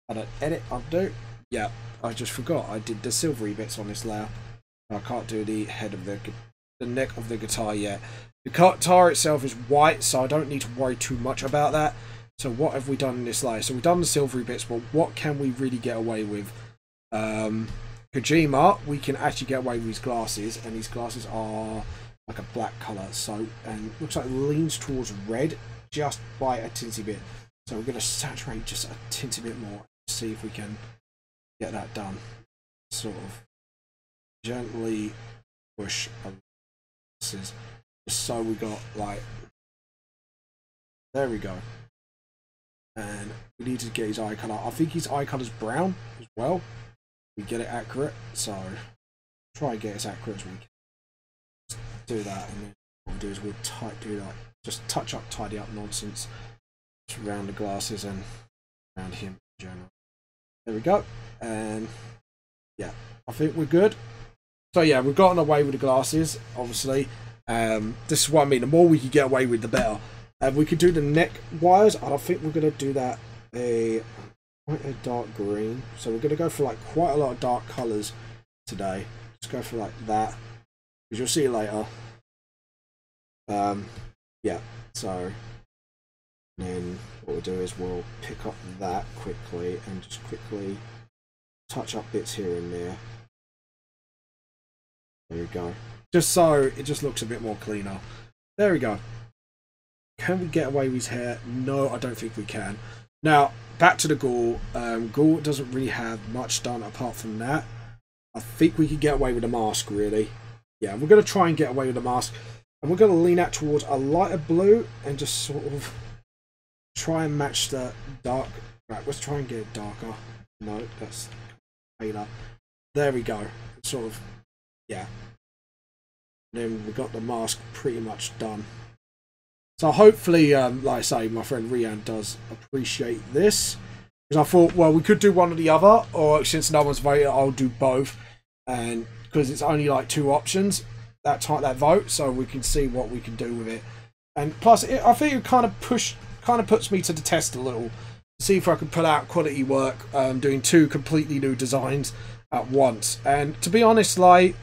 I don't edit, undo. Yeah, I just forgot. I did the silvery bits on this layer. I can't do the head of the neck of the guitar yet. The guitar itself is white, so I don't need to worry too much about that. So what have we done in this layer? So we've done the silvery bits, but what can we really get away with? Kojima, we can actually get away with his glasses, and his glasses are like a black colour. So, and looks like it leans towards red just by a tinsy bit. So we're going to saturate just a tinsy bit more. See if we can get that done. Sort of gently push just so we got like, there we go. And we need to get his eye colour. I think his eye colour's brown as well. We get it accurate, so try and get as accurate as we can. Just do that, and then what we'll do is we'll do like just touch up, tidy up nonsense just around the glasses and around him in general. There we go, and yeah, I think we're good. So yeah, we've gotten away with the glasses, obviously. This is what I mean. The more we can get away with, the better. We could do the neck wires. I think we're going to do that quite a dark green. So we're going to go for like quite a lot of dark colours today. Just go for like that, because you'll see later. Yeah, so then what we'll do is we'll pick up that quickly and just quickly touch up bits here and there. There we go. Just so it just looks a bit more cleaner. There we go. Can we get away with his hair? No, I don't think we can. Now, back to the Ghoul. Ghoul doesn't really have much done apart from that. I think we could get away with the mask, really. Yeah, we're going to try and get away with the mask. And we're going to lean out towards a lighter blue and just sort of try and match the dark. Right, let's try and get it darker. No, that's paler. There we go. Sort of, yeah. And then we got the mask pretty much done. So hopefully, like I say, my friend Rian does appreciate this. Because I thought, well, we could do one or the other, or since no one's voted, I'll do both. And because it's only like 2 options, that vote, so we can see what we can do with it. And plus, I think it kind of puts me to the test a little. See if I can put out quality work, doing 2 completely new designs at once. And to be honest, like,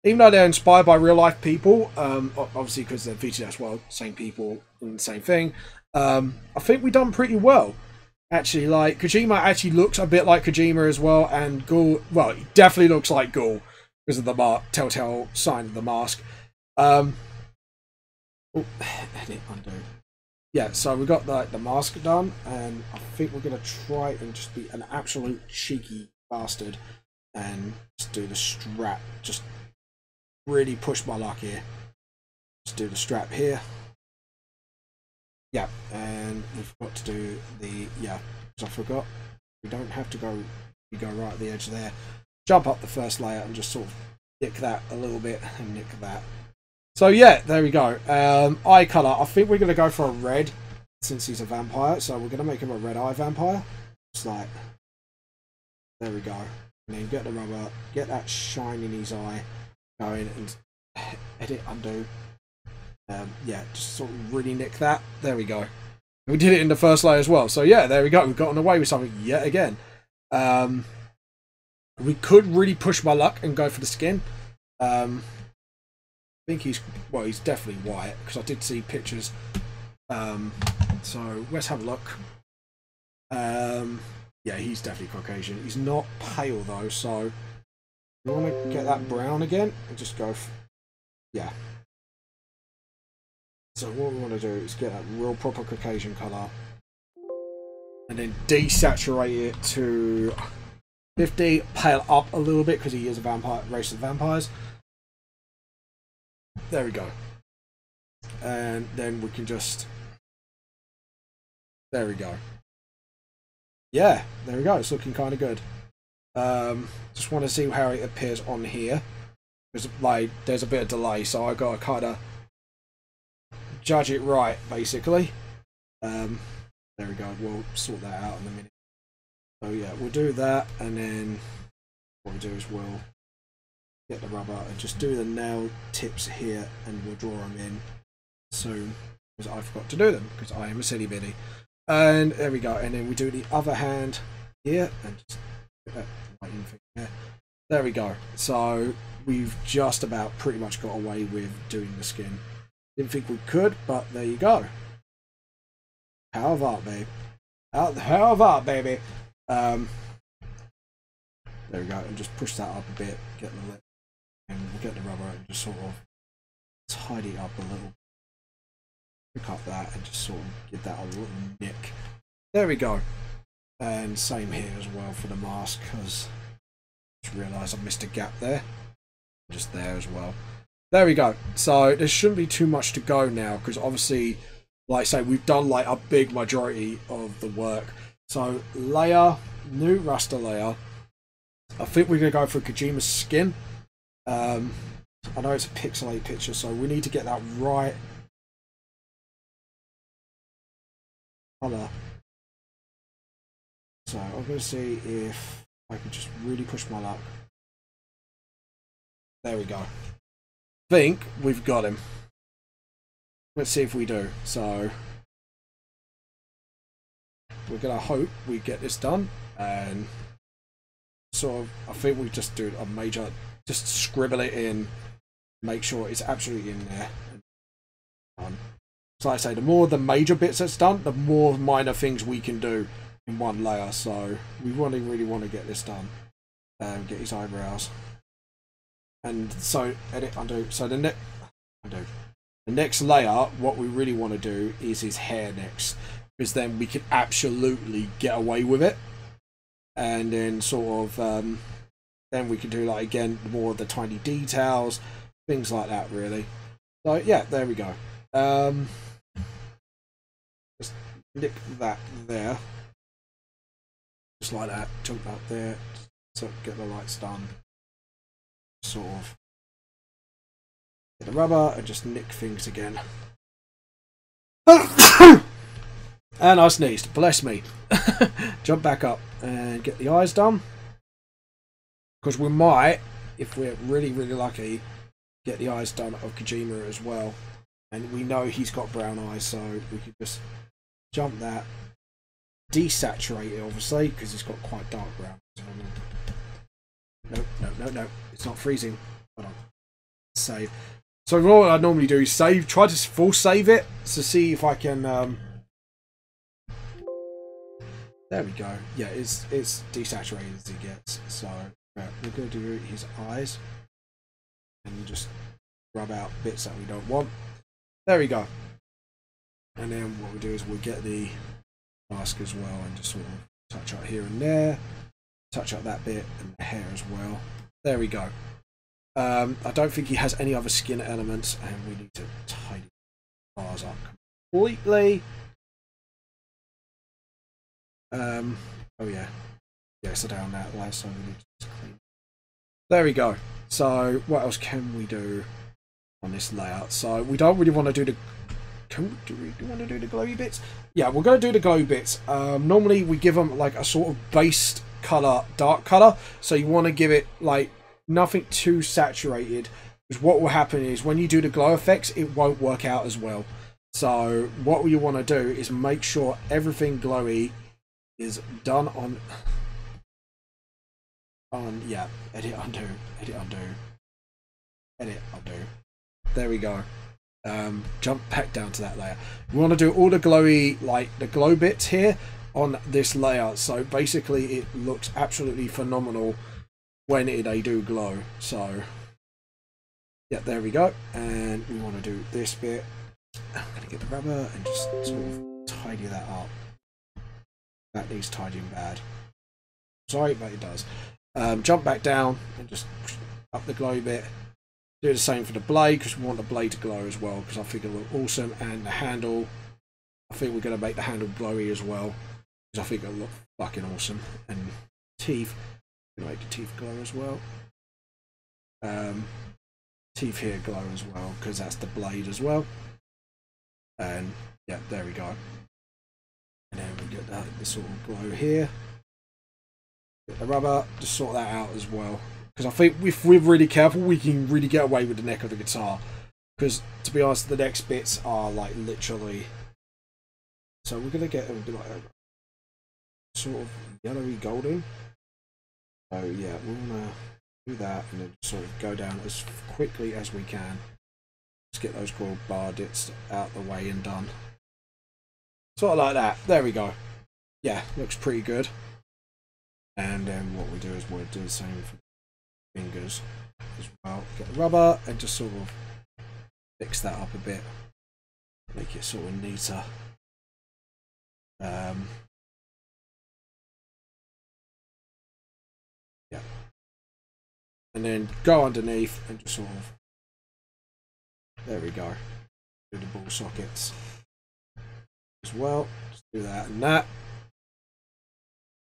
even though they're inspired by real life people, obviously because they're VTLS world, same people and the same thing, I think we've done pretty well. Actually, like, Kojima actually looks a bit like Kojima as well, and Ghoul, well, he definitely looks like Ghoul because of the telltale sign of the mask. Oh, edit, undo. Yeah, so we got the mask done, and I think we're gonna try and just be an absolute cheeky bastard and just do the strap. Just really push my luck here. Just do the strap here. Yeah, and we've got to do the, yeah, because I forgot, we don't have to go, we go right at the edge there. Jump up the first layer and just sort of nick that a little bit and nick that. So yeah, there we go. Eye colour, I think we're going to go for a red since he's a vampire, so we're going to make him a red eye vampire. Just like, there we go. And then get the rubber, get that shine in his eye going, and edit, undo. Yeah, just sort of really nick that. There we go. We did it in the first layer as well. So yeah, there we go. We've gotten away with something yet again. We could really push my luck and go for the skin. I think he's definitely white because I did see pictures. So let's have a look. Yeah, he's definitely Caucasian. He's not pale though, so we want to get that brown again and just go for, yeah. So what we want to do is get that real proper Caucasian colour and then desaturate it to 50, pale up a little bit because he is a vampire, race of vampires. There we go. And then we can just, there we go. Yeah, there we go. It's looking kind of good. Just want to see how it appears on here because like there's a bit of delay, so I got to kind of judge it right, basically. There we go. We'll sort that out in a minute. So yeah, we'll do that, and then what we'll do is we'll get the rubber and just do the nail tips here, and we'll draw them in soon, because I forgot to do them because I am a silly bitty. And there we go. And then we do the other hand here, and just put that white thing there. There we go. So we've just about pretty much got away with doing the skin. Didn't think we could, but there you go. Power of art, babe. Out the power of art, baby. There we go, and just push that up a bit, get the lip, and we'll get the rubber and just sort of tidy it up a little. Pick up that and just sort of give that a little nick. There we go. And same here as well for the mask, because I just realised I missed a gap there. Just there as well. There we go. So there shouldn't be too much to go now, because obviously, like I say, we've done like a big majority of the work. So layer, new raster layer. I think we're going to go for Kojima's skin. I know it's a pixelated picture, so we need to get that right colour. So I'm going to see if I can just really push my luck. There we go. Think we've got him. Let's see if we do. So we're gonna hope we get this done, and sort of I think we just do a major, just scribble it in, make sure it's absolutely in there. So like I say, the more the major bits that's done, the more minor things we can do in one layer. So we really want to get this done. Get his eyebrows, and so edit, undo. So the next layer, what we really want to do is his hair next, because then we can absolutely get away with it, and then sort of then we can do, like, again, more of the tiny details, things like that, really. So yeah, there we go. Just nick that there, just like that, jump up there, so get the lights done, sort of get the rubber and just nick things again. And I sneezed, bless me. Jump back up and get the eyes done, because we might, if we're really lucky, get the eyes done of Kojima as well. And we know he's got brown eyes, so we could just jump that, desaturate it obviously, because it's got quite dark brown. No, it's not freezing. Hold on. Save. So what I normally do is save, try to full save it to see if I can there we go. Yeah, it's desaturated as it gets. So we're going to do his eyes and just rub out bits that we don't want. There we go. And then what we do is we'll get the mask as well and just sort of touch up here and there, touch up that bit and the hair as well. There we go. I don't think he has any other skin elements, and we need to tidy the bars up completely. Oh yeah, so down that way, so we need to just clean. There we go. So what else can we do on this layout? So we don't really want to do the. Do we want to do the glowy bits? Yeah, we're going to do the glow bits. Normally we give them like a sort of based color, dark color. So you want to give it like nothing too saturated, because what will happen is when you do the glow effects, it won't work out as well. So what you want to do is make sure everything glowy is done on yeah, edit, undo, edit, undo, edit, undo. There we go. Jump back down to that layer. We want to do all the glowy, like the glow bits here on this layer, so basically it looks absolutely phenomenal when they do glow. So yeah, there we go. And we want to do this bit. I'm going to get the rubber and just sort of tidy that up. That needs tidying bad. Sorry, but it does. Jump back down and just up the glow bit. Do the same for the blade, because we want the blade to glow as well, because I think it'll look awesome. And the handle, I think we're going to make the handle glowy as well, because I think it'll look fucking awesome. And teeth, we're going to make the teeth glow as well. Teeth here glow as well, because that's the blade as well. And yeah, there we go. And then we get that this sort of glow here. Get the rubber, just sort that out as well. Because I think if we're really careful, we can really get away with the neck of the guitar. Because to be honest, the next bits are like literally. So we're gonna get them like a sort of yellowy golden. So yeah, we wanna do that and then sort of go down as quickly as we can. Let's get those gold bar dits out the way and done. Sort of like that. There we go. Yeah, looks pretty good. And then what we do is we'll do the same for the fingers as well. Get the rubber and just sort of fix that up a bit. Make it sort of neater. Yeah. And then go underneath and just sort of. There we go. Do the ball sockets as well. Just do that and that.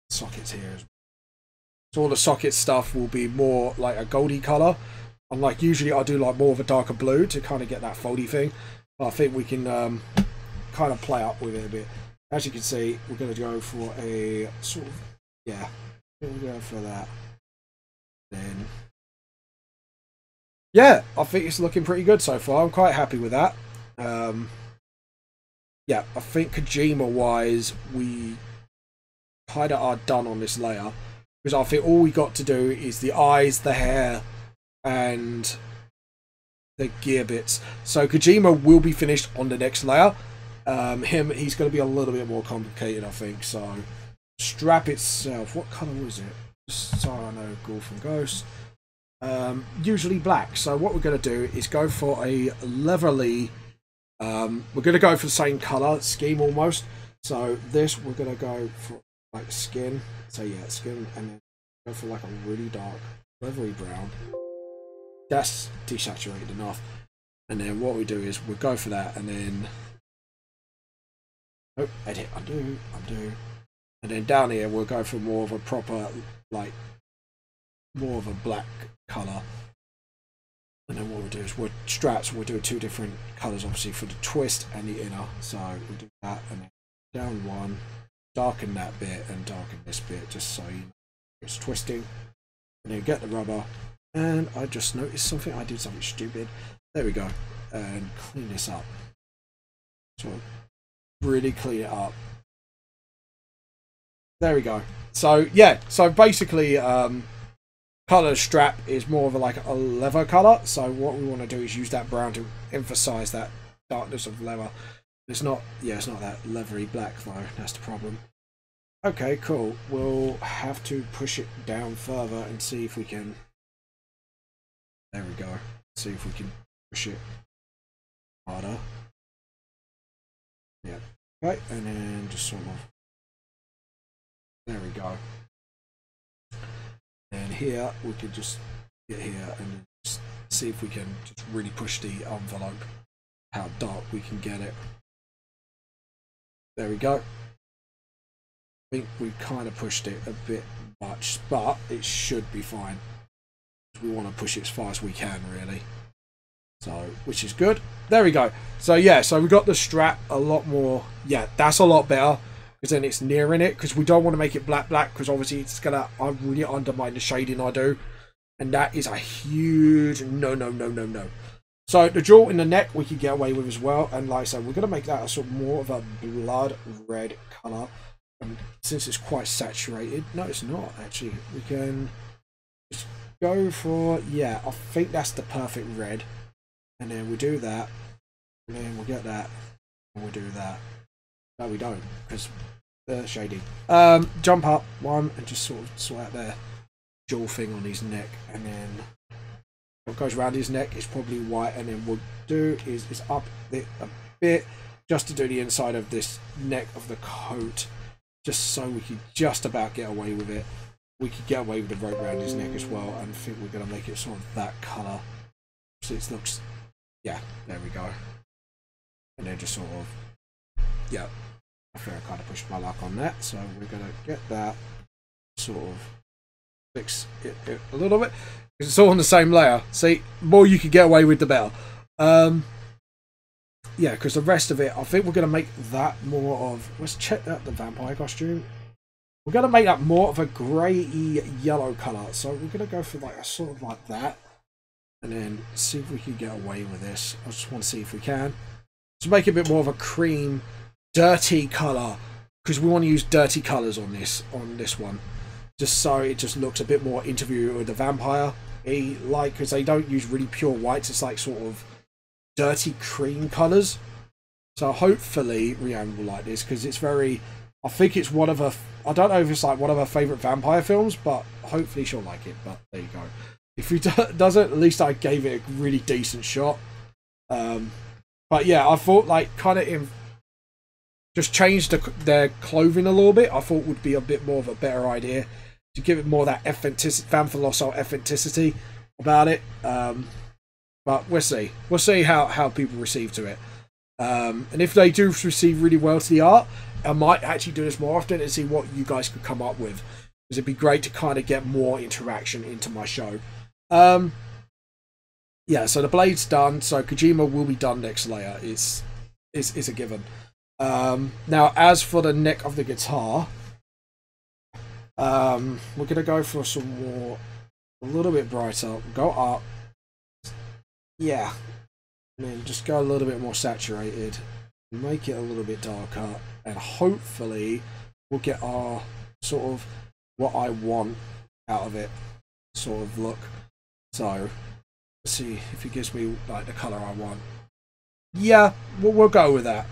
Sockets here as well. So all the socket stuff will be more like a goldy colour. Unlike usually I do like more of a darker blue to kind of get that foldy thing. But I think we can kind of play up with it a bit. As you can see, we're going to go for a sort of, yeah, we'll go for that. Then, yeah, I think it's looking pretty good so far. I'm quite happy with that. Yeah, I think Kojima-wise, we kind of are done on this layer. Because I think all we got to do is the eyes, the hair, and the gear bits. So Kojima will be finished on the next layer. He's going to be a little bit more complicated, I think. So strap itself, what colour was it? Just so I know, Ghoul from Ghost. Usually black. So what we're going to do is go for a leatherly. We're going to go for the same colour scheme almost. So this we're going to go for like skin. So yeah, skin, and then go for like a really dark leathery brown. That's desaturated enough. And then what we do is we'll go for that, and then edit, undo. And then down here we'll go for more of a proper, like, more of a black colour. And then what we'll do is we'll straps, we'll do two different colours obviously for the twist and the inner. So we'll do that, and then down one, darken that bit and darken this bit just so you know it's twisting. And then get the rubber. And I just noticed something, I did something stupid. There we go. And clean this up. So really clean it up. There we go. So yeah, so basically colour strap is more of like a leather colour. So what we want to do is use that brown to emphasise that darkness of leather. It's not, yeah, it's not that leathery black though, that's the problem. Okay, cool. We'll have to push it down further and see if we can. There we go. See if we can push it harder. Yeah. Okay, and then just sort of. There we go. And here we could just get here and just see if we can just really push the envelope. How dark we can get it. There we go. I think we kind of pushed it a bit much, but it should be fine. We want to push it as far as we can, really. So, which is good. There we go. So yeah, so we got the strap a lot more. Yeah, that's a lot better because then it's nearing it. Because we don't want to make it black, because obviously it's gonna really undermine the shading I do, and that is a huge no. So the jewel in the neck we can get away with as well, and like I said, we're gonna make that a sort of more of a blood red color. And since it's quite saturated, no, it's not actually. We can just go for, yeah, I think that's the perfect red, and then we do that, and then we'll get that, and we'll do that. No, we don't, because the shading. Jump up one and just sort of sort out their jewel thing on his neck, and then what goes around his neck is probably white, and then what we'll do is up it a bit just to do the inside of this neck of the coat, just so we can just about get away with it. We could get away with the rope around his neck as well, and I think we're going to make it sort of that colour. So it looks, yeah, there we go. And then just sort of, yeah, I think I kind of pushed my luck on that. So we're going to get that, sort of fix it a little bit, because it's all on the same layer. See, the more you can get away with, the better. yeah, because the rest of it, I think we're going to make that more of... Let's check out the vampire costume. We're going to make that more of a grey-y yellow colour. So we're going to go for like a sort of like that. And then see if we can get away with this. I just want to see if we can. To make it a bit more of a cream, dirty colour. Because we want to use dirty colours on this one. Just so it just looks a bit more Interview with the Vampire. Because they don't use really pure whites. It's like sort of dirty cream colours. So hopefully Rianne will like this. Because it's very... I think it's one of her... I don't know if it's like one of her favourite vampire films. But hopefully she'll like it. But there you go. If he doesn't, at least I gave it a really decent shot. But yeah, I thought like kind of... Just change their clothing a little bit. I thought would be a bit more of a better idea to give it more that Vamphiloso authenticity about it. But we'll see. We'll see how people receive to it. And if they do receive really well to the art, I might actually do this more often and see what you guys could come up with. Because it'd be great to kind of get more interaction into my show. Yeah, so the blade's done. So Kojima will be done next layer. It's a given. Now, as for the neck of the guitar, we're gonna go for some more, a little bit brighter. Go up, yeah, and then just go a little bit more saturated. Make it a little bit darker, and hopefully we'll get our sort of what I want out of it sort of look. So let's see if it gives me like the color I want. Yeah, we'll go with that.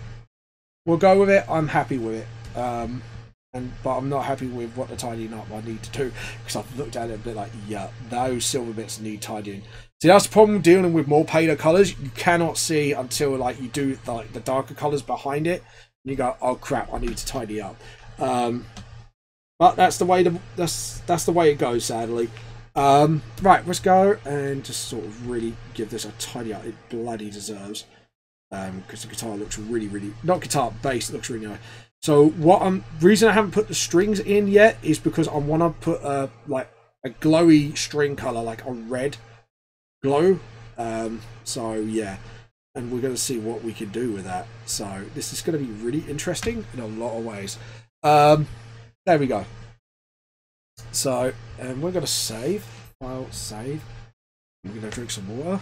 We'll go with it. I'm happy with it. But I'm not happy with what the tidying up I need to do, because I've looked at it a bit like, yeah, those silver bits need tidying. See, that's the problem dealing with more paler colours. You cannot see until like you do like the darker colours behind it, and you go, oh crap, I need to tidy up. But that's the way that's the way it goes, sadly. Right, let's go and just sort of really give this a tidy up it bloody deserves. Because the guitar looks really, not guitar, bass looks really nice. So reason I haven't put the strings in yet is because I want to put like a glowy string color, like a red glow. So yeah, and we're going to see what we can do with that. So this is going to be really interesting in a lot of ways. There we go. So and we're going to save, file, save. We're going to drink some water.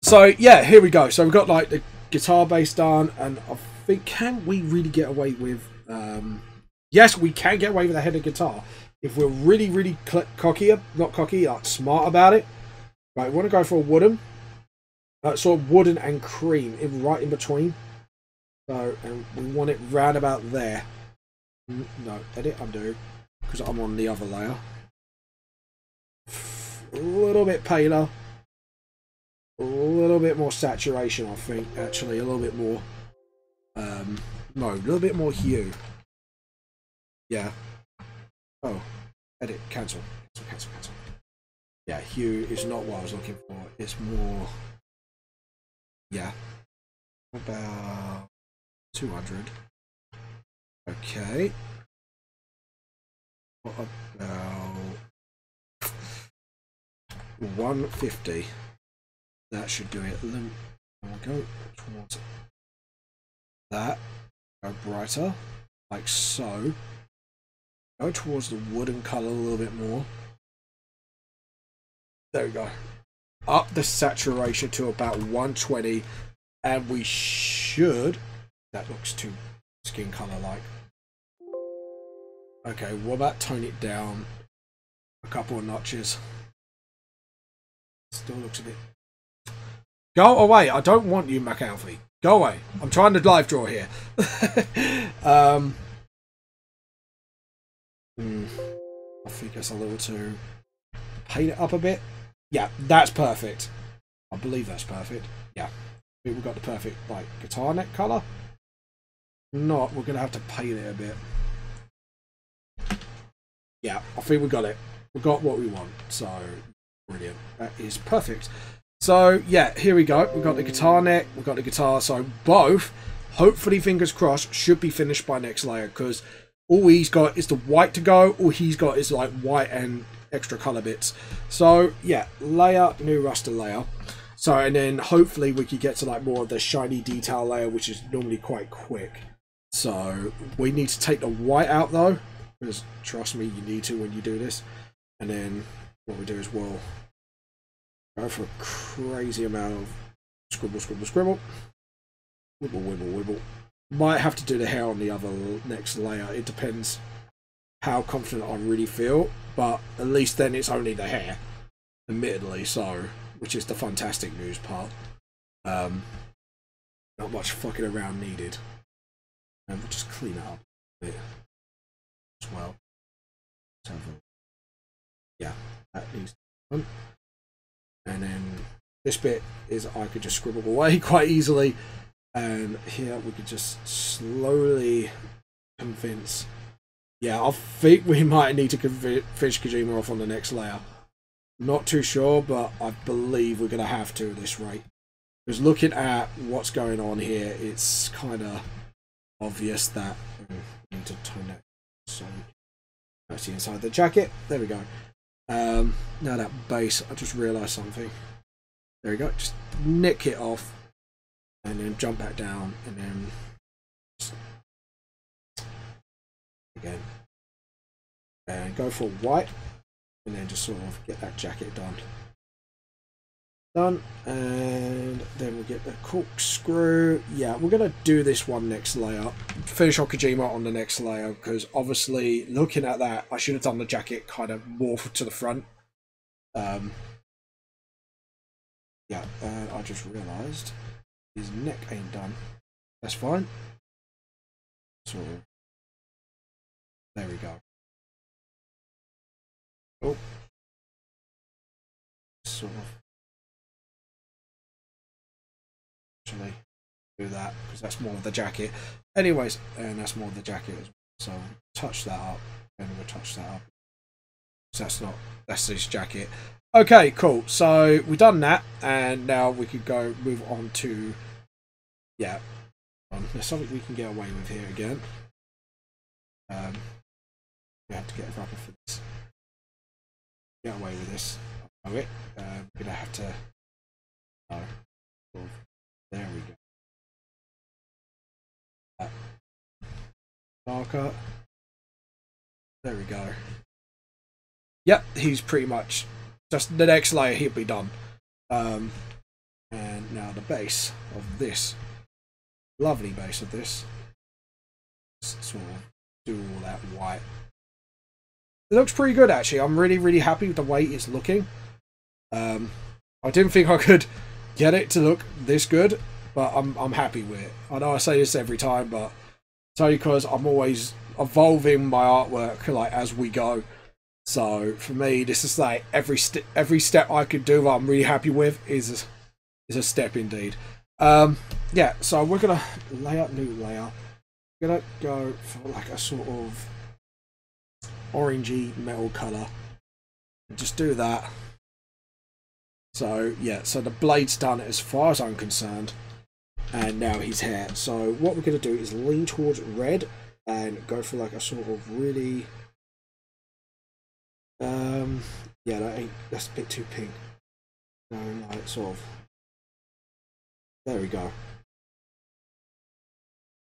So yeah, here we go. So we've got like the guitar bass done, and I think, can we really get away with? Yes, we can get away with a header guitar if we're really cocky, not cocky, like smart about it. Right, we want to go for a wooden, sort of wooden and cream, right in between. So, and we want it round about there. No, edit, undo, because I'm on the other layer. A little bit paler. A little bit more saturation, I think, actually, a little bit more, no, a little bit more hue. Yeah. Oh, edit, cancel. Yeah, hue is not what I was looking for. It's more, yeah, about 200. Okay. What about 150? That should do it. Then we'll go towards that. Go brighter, like so. Go towards the wooden colour a little bit more. There we go. Up the saturation to about 120, and we should. That looks too skin colour like. Okay, what about tone it down a couple of notches? Still looks a bit. Go away! I don't want you, McAlfie. Go away! I'm trying to live draw here. I think that's a little too. Paint it up a bit. Yeah, that's perfect. I believe that's perfect. Yeah, we've got the perfect like guitar neck color. Not, we're gonna have to paint it a bit. Yeah, I think we got it. We got what we want. So brilliant. That is perfect. So yeah, here we go. We've got the guitar neck, we've got the guitar. So both, hopefully, fingers crossed, should be finished by next layer, because all he's got is the white to go. All he's got is like white and extra color bits. So yeah, layer, new raster layer. So, and then hopefully we could get to like more of the shiny detail layer, which is normally quite quick. So we need to take the white out though, because trust me, you need to when you do this. And then what we do is we'll go for a crazy amount of scribble, scribble, scribble, wibble, wibble, wibble. Might have to do the hair on the other next layer. It depends how confident I really feel, but at least then it's only the hair, admittedly. So, which is the fantastic news part. Not much fucking around needed. And we'll just clean it up a bit as well. So, yeah, that needs to be done. And then this bit is I could just scribble away quite easily. And here we could just slowly convince. Yeah, I think we might need to finish Kojima off on the next layer. Not too sure, but I believe we're going to have to at this rate. Because looking at what's going on here, it's kind of obvious that we need to tone that. So that's the inside of the jacket. There we go. Now that base, I just realised something. There we go. Just nick it off. And then jump back down, and then just again, and go for white, and then just sort of get that jacket done, and then we'll get the corkscrew. Yeah, we're gonna do this one next layer, finish off Kojima on the next layer, because obviously looking at that, I should have done the jacket kind of more to the front. Yeah, I just realised his neck ain't done. That's fine. So there we go. Oh, sort of. Actually, do that because that's more of the jacket. Anyways, and that's more of the jacket as well. So touch that up, and we'll touch that up. So that's his jacket. Okay, cool. So we've done that, and now we could go move on to, yeah, there's something we can get away with here again. We have to get a rubber for this. Get away with this. I know it. We're gonna have to. There we go. Marker. There we go. Yep, he's pretty much. Just the next layer, he'll be done. And now the base of this, lovely base of this, sort of do all that white. It looks pretty good actually. I'm really happy with the way it's looking. I didn't think I could get it to look this good, but I'm happy with it. I know I say this every time, but it's only because I'm always evolving my artwork like as we go. So for me, this is like every step I could do that I'm really happy with is a step indeed. Yeah, so we're gonna lay out new layer. We're gonna go for like a sort of orangey metal color. Just do that. So yeah, so the blade's done as far as I'm concerned, and now his hair. So what we're gonna do is lean towards red and go for like a sort of really. Yeah, that's a bit too pink. No, like sort of. There we go.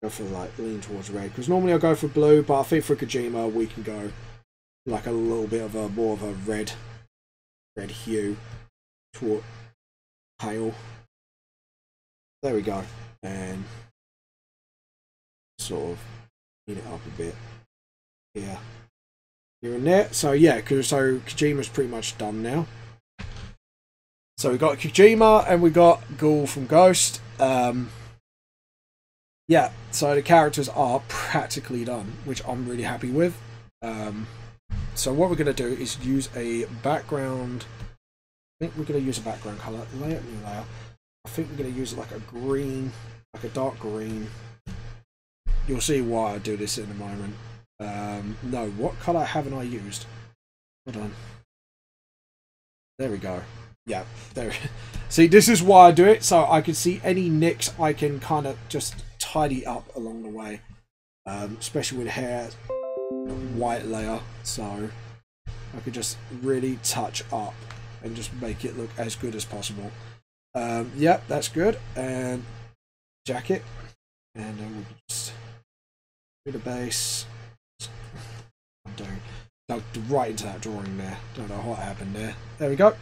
Go for like lean towards red because normally I go for blue, but I think for Kojima we can go like a little bit of a more of a red hue toward pale. There we go, and sort of clean it up a bit. Yeah. Here and there. So yeah, so Kojima's pretty much done now. So we got Kojima and we got Ghoul from Ghost. Yeah, so the characters are practically done, which I'm really happy with. So what we're going to do is use a background. I think we're going to use a background color. Layer, new layer. I think we're going to use like a green, like a dark green. You'll see why I do this in a moment. No, what colour haven't I used? Hold on. There we go. Yeah, there. See, this is why I do it, so I can see any nicks I can kind of just tidy up along the way. Especially with hair, white layer, so I could just really touch up and just make it look as good as possible. Yeah, that's good. And jacket. And then we'll just do the base. I'm doing dug right into that drawing there. Don't know what happened there. There we go.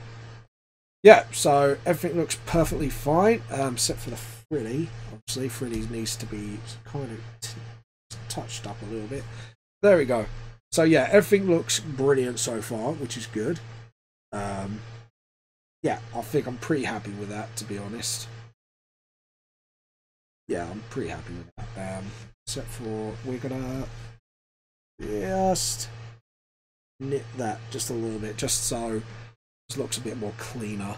Yeah, so everything looks perfectly fine, except for the frilly. Obviously, frilly needs to be kind of touched up a little bit. There we go. So yeah, everything looks brilliant so far, which is good. Yeah, I think I'm pretty happy with that, to be honest. Yeah, I'm pretty happy with that. Except for we're gonna just knit that just a little bit, just so it looks a bit more cleaner.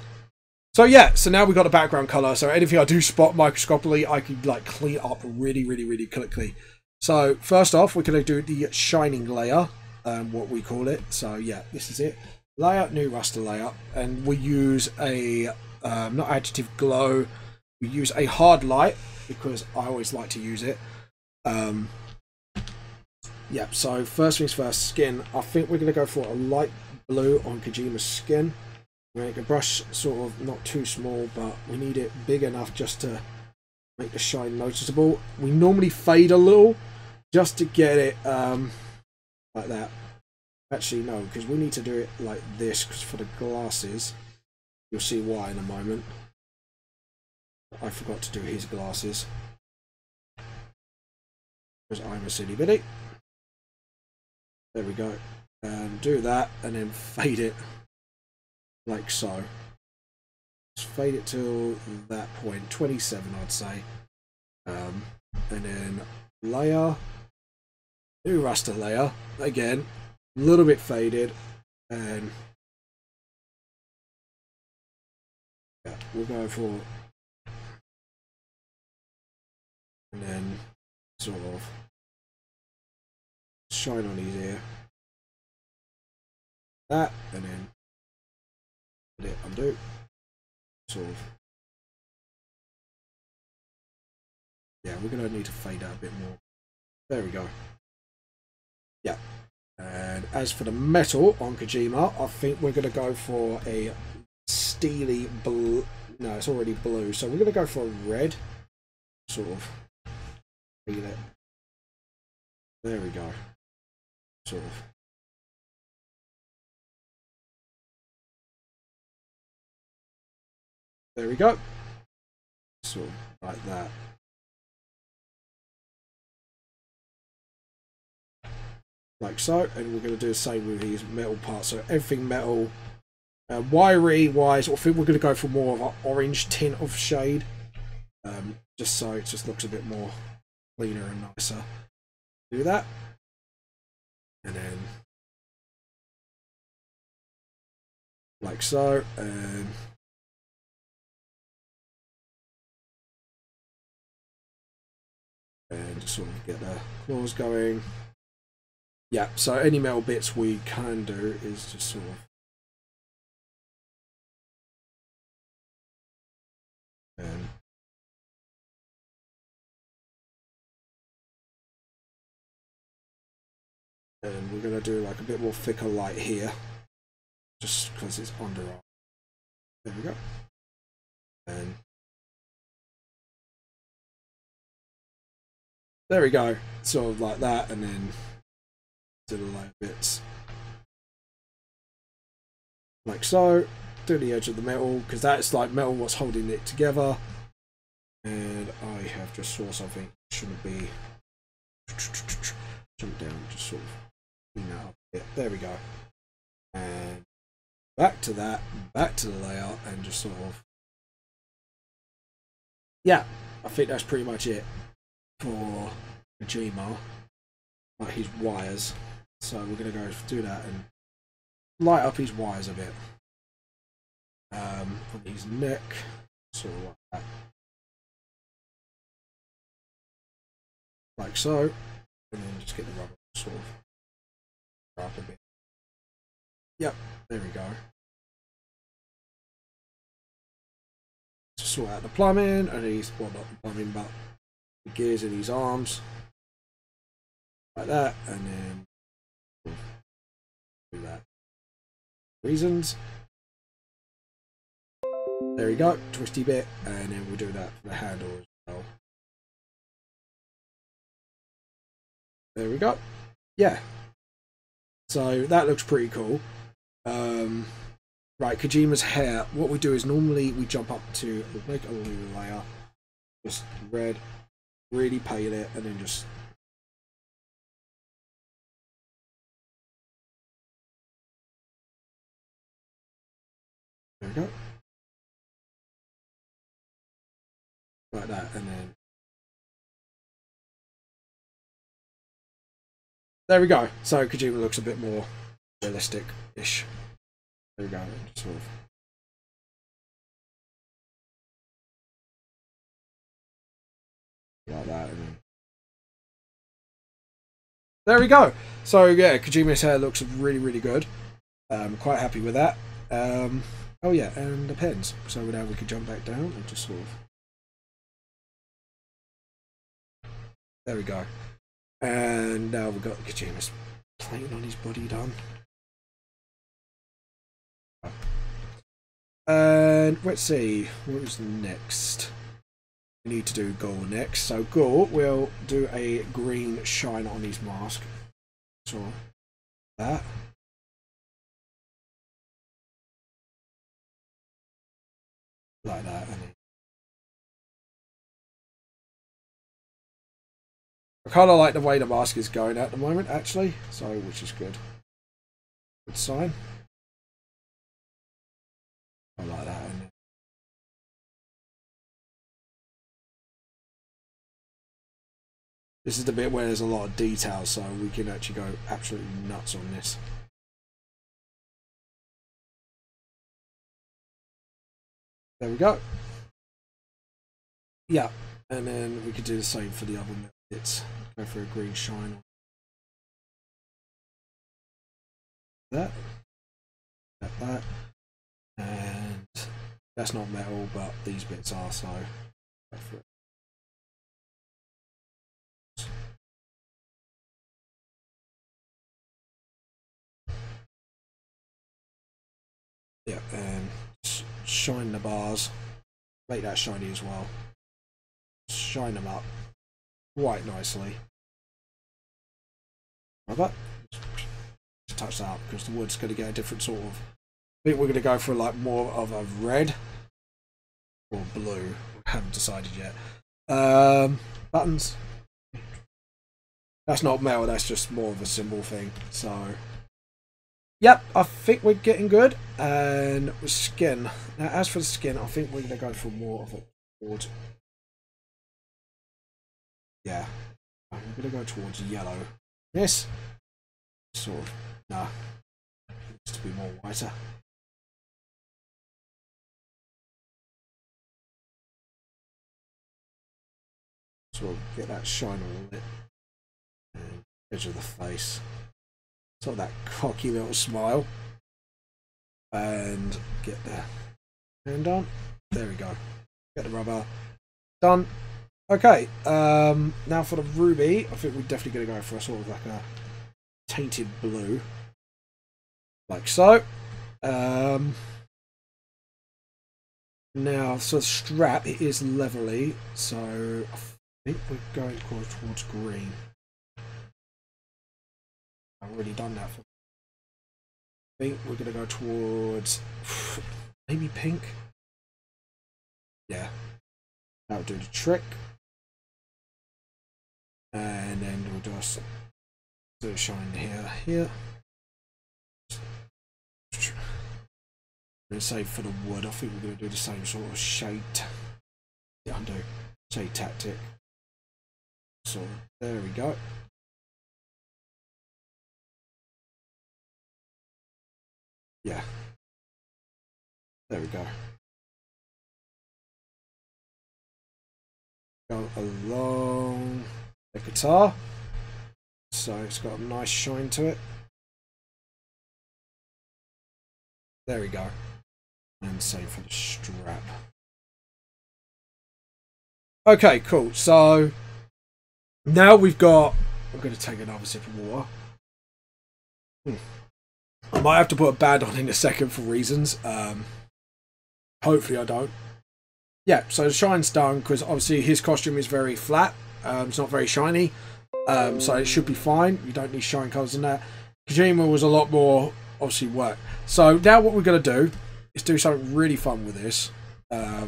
So yeah, so now we've got a background color. So anything I do spot microscopically, I can like clean up really quickly. So first off, we're gonna do the shining layer, what we call it. So yeah, this is it. Layer, new raster layer, and we use a not additive glow. We use a hard light because I always like to use it. Yeah, so first things first, skin. I think we're going to go for a light blue on Kojima's skin. We make a brush sort of not too small, but we need it big enough just to make the shine noticeable. We normally fade a little just to get it like that. Actually, no, because we need to do it like this, because for the glasses, you'll see why in a moment. I forgot to do his glasses because I'm a silly bitty. There we go. And do that and then fade it like so. Just fade it till that point, 27 I'd say. And then layer, new raster layer, again, a little bit faded, and yeah, we'll go for, and then sort of shine on his ear, that, and then let it undo, sort of, yeah, we're going to need to fade out a bit more. There we go. Yeah. And as for the metal on Kojima, I think we're going to go for a steely blue. No, it's already blue, so we're going to go for a red. Sort of. Feel it. There we go. Sort of. There we go. Sort of like that. Like so, and we're going to do the same with these metal parts. So everything metal, wiry wise, I think we're going to go for more of an orange tint of shade, just so it just looks a bit more cleaner and nicer. Do that, and then like so, and just sort of get the claws going. Yeah, so any metal bits we can do is just sort of and we're going to do like a bit more thicker light here, just because it's under our, there we go, and there we go, sort of like that, and then do the light bits like so, do the edge of the metal, because that's like metal what's holding it together. And I have just saw something, shouldn't be, jump down, just sort of clean that up a bit. There we go, and back to that, back to the layout, and just sort of, yeah, I think that's pretty much it for Kojima, like his wires. So we're going to go do that and light up his wires a bit. From his neck, sort of like that. Like so. And then just get the rubber sort of wrap a bit. Yep, there we go. Just sort out the plumbing and his, well, not the plumbing, but the gears in his arms. Like that, and then do that. Reasons. There we go, twisty bit, and then we'll do that for the handle as well. There we go. Yeah. So that looks pretty cool. Right, Kojima's hair. What we do is normally we jump up to, we'll make a new layer, just red, really pale it, and then just there we go. Like that, and then there we go. So Kojima looks a bit more realistic-ish. There we go. Sort of. Like that. And then there we go. So yeah, Kojima's hair looks really, really good. Quite happy with that. Oh yeah, and the pens. So now we can jump back down and just sort of. There we go. And now we've got Kojima's plane on his body done. And let's see, what is next? We need to do Ghoul next. So Ghoul will do a green shine on his mask. So that. Like that. And I kind of like the way the mask is going at the moment, actually. So, which is good. Good sign. I like that. This is the bit where there's a lot of detail, so we can actually go absolutely nuts on this. There we go. Yeah, and then we could do the same for the other bits. Go for a green shine. That. That. And that's not metal, but these bits are, so go for it. Yeah, and shine the bars, make that shiny as well. Shine them up quite nicely. Just touch that up because the wood's going to get a different sort of. I think we're going to go for like more of a red or blue. We haven't decided yet. Buttons. That's not metal. That's just more of a symbol thing. So. Yep, I think we're getting good. And with skin. Now, as for the skin, I think we're going to go for more of a wood. Yeah, I'm going to go towards yellow. This sort of, nah, needs to be more whiter. Sort of get that shine on it. And edge of the face. Sort of that cocky little smile. And get the hand on. There we go. Get the rubber. Done. Okay, now for the ruby, I think we're definitely going to go for a sort of like a tainted blue. Like so. Now, so the strap, it is levelly, so I think we're going towards green. I've already done that. I think we're going to go towards maybe pink. Yeah, that'll do the trick. And then we'll just do a shine here. And say for the wood, I think we're going to do the same sort of shade. Yeah, undo shade tactic. So there we go. Yeah. There we go. Go along the guitar, so it's got a nice shine to it. There we go. And same for the strap. Okay, cool. So now we've got. I'm going to take another sip of water. I might have to put a band on in a second for reasons. Hopefully I don't. Yeah, so the shine's done because obviously his costume is very flat. It's not very shiny. So it should be fine. You don't need shine colours in that. Kojima was a lot more, obviously, work. So now what we're going to do is do something really fun with this. I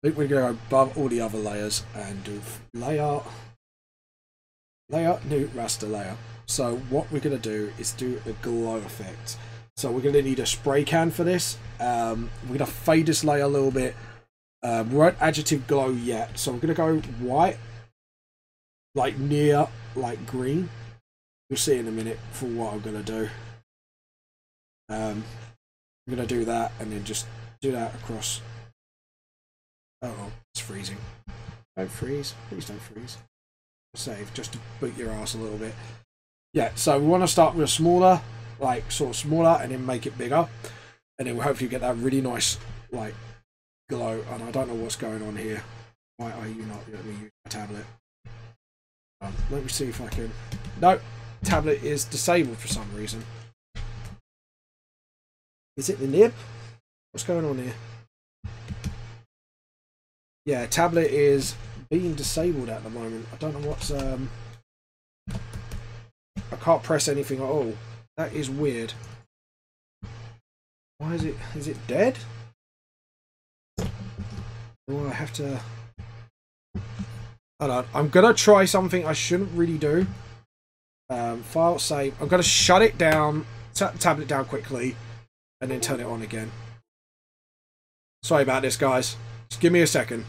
think we're going to go above all the other layers and do layer, new raster layer. So what we're going to do is do a glow effect. So we're going to need a spray can for this. We're going to fade this layer a little bit. We won't adjective glow yet. So I'm going to go white, like near, like green. You'll see in a minute for what I'm going to do. I'm going to do that and then just do that across. Oh, it's freezing. Don't freeze. Please don't freeze. Save, just to boot your ass a little bit. Yeah, so we want to start with a smaller, like sort of smaller, and then make it bigger. And then we'll hopefully get that really nice, like, glow. And I don't know what's going on here. Why are you not letting me use my tablet? Let me see if I can... No, tablet is disabled for some reason. Is it the nib? What's going on here? Yeah, tablet is being disabled at the moment. I don't know what's... I can't press anything at all. That is weird. Why is it... Is it dead? Or I have to... Hold on. I'm going to try something I shouldn't really do. File, save. I'm going to shut it down, tablet down quickly, and then turn it on again. Sorry about this, guys. Just give me a second.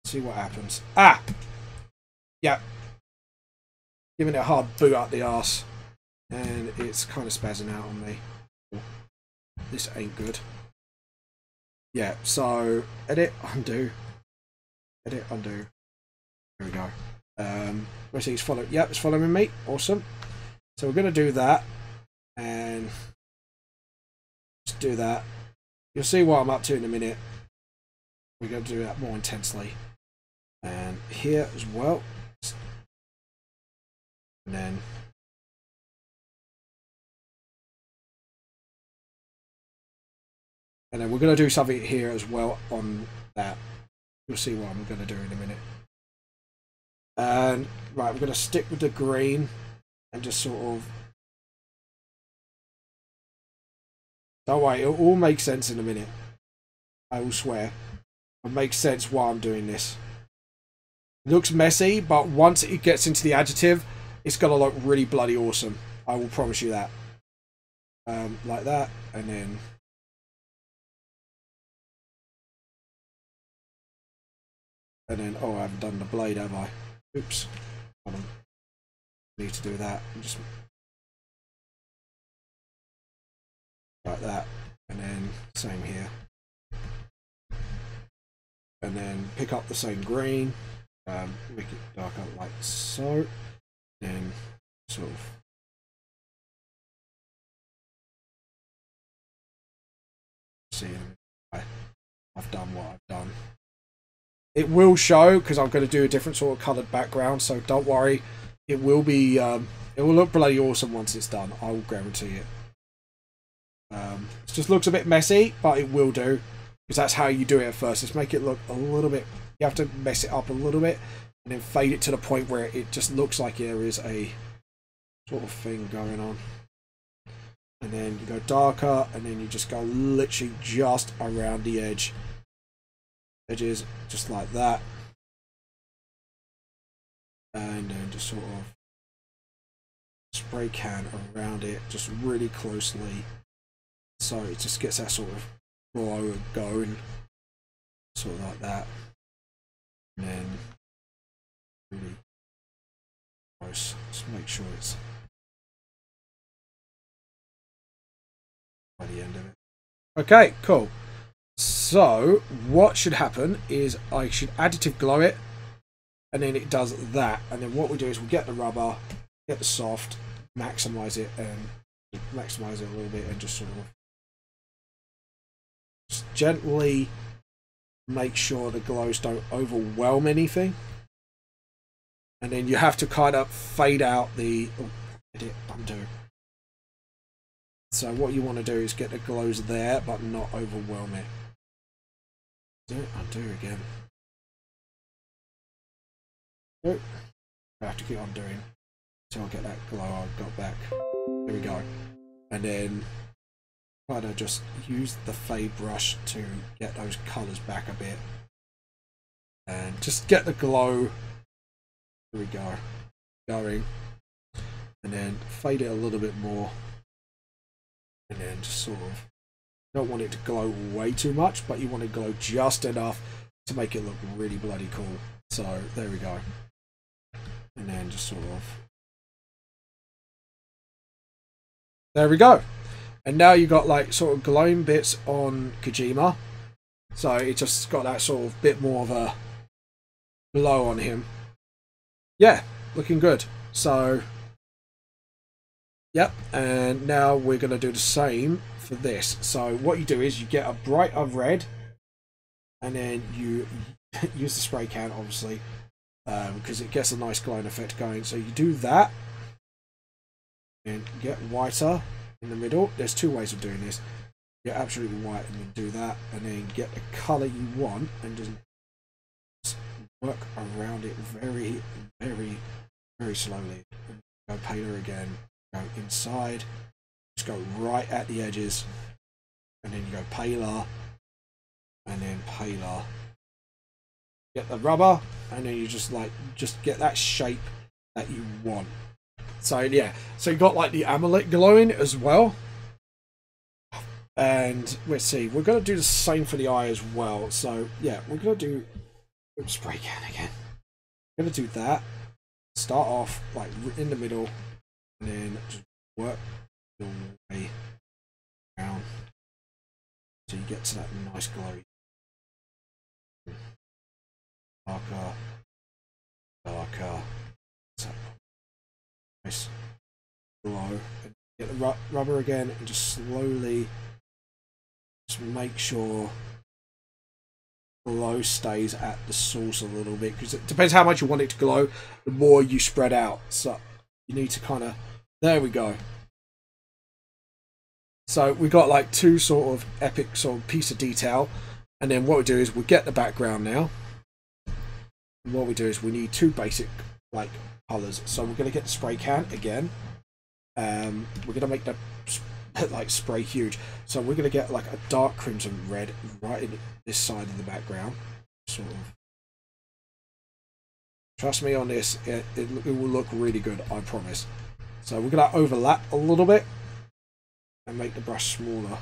See what happens. Ah! Yeah. Giving it a hard boot up the arse. And it's kind of spazzing out on me. This ain't good. Yeah, so edit, undo. Edit, undo. There we go. Let's see, it's following. Yep, it's following me. Awesome. So we're going to do that. And just do that. You'll see what I'm up to in a minute. We're going to do that more intensely. And here as well. And then we're going to do something here as well on that. You'll see what I'm going to do in a minute. And right, we're going to stick with the green and just sort of... Don't worry, it'll all make sense in a minute. I will swear. It makes sense why I'm doing this. It looks messy, but once it gets into the adjective, it's going to look really bloody awesome. I will promise you that. Like that, and then... And then, oh, I haven't done the blade, have I? Oops. Hold on. Need to do that. Just like that. And then same here. And then pick up the same green. Make it darker like so. Then sort of see. I've done what I've done. It will show because I'm going to do a different sort of coloured background, so don't worry. It will be. It will look bloody awesome once it's done. I will guarantee it. It just looks a bit messy, but it will do because that's how you do it at first. Just make it look a little bit. You have to mess it up a little bit and then fade it to the point where it just looks like there is a sort of thing going on. And then you go darker, and then you just go literally just around the edge. Edges just like that, and then just sort of spray can around it just really closely, so it just gets that sort of glow going, sort of like that, and then really close. Just make sure it's by the end of it. Okay, cool. So what should happen is I should additive glow it, and then it does that, and then what we do is we get the rubber, get the soft, maximize it, and maximize it a little bit, and just sort of just gently make sure the glows don't overwhelm anything, and then you have to kind of fade out the edit, undo. So what you want to do is get the glows there, but not overwhelm it. Undo again. Oh, I have to keep undoing until I get that glow I've got back. There we go. And then try to just use the fade brush to get those colours back a bit. And just get the glow. There we go. Going. And then fade it a little bit more. And then just sort of, don't want it to glow way too much, but you want to glow just enough to make it look really bloody cool. So there we go. And then just sort of, there we go. And now you got like sort of glowing bits on Kojima. So it just got that sort of bit more of a glow on him. Yeah, looking good. So yep, and now we're going to do the same for this. So what you do is you get a brighter red, and then you use the spray can, obviously, because it gets a nice glowing effect going. So you do that, and get whiter in the middle. There's two ways of doing this. Get absolutely white and then do that, and then get the colour you want, and just work around it very, very, very slowly. And go paler again. Go inside, just go right at the edges, and then you go paler, and then paler. Get the rubber, and then you just get that shape that you want. So yeah, so you got like the amulet glowing as well. And let's see, we're gonna do the same for the eye as well. So yeah, we're gonna do spray can again. We're gonna do that. Start off like in the middle. And then just work your way around so you get to that nice glow. Darker, darker. So nice glow. And get the rubber again and just slowly just make sure glow stays at the source a little bit, because it depends how much you want it to glow. The more you spread out, so you need to kind of. There we go. So we got like two sort of epic sort of piece of detail, and then what we do is we get the background now. And what we do is we need two basic like colours. So we're going to get the spray can again. We're going to make the like spray huge. So we're going to get like a dark crimson red right in this side of the background. Sort of. Trust me on this, it will look really good, I promise. So we're going to overlap a little bit and make the brush smaller.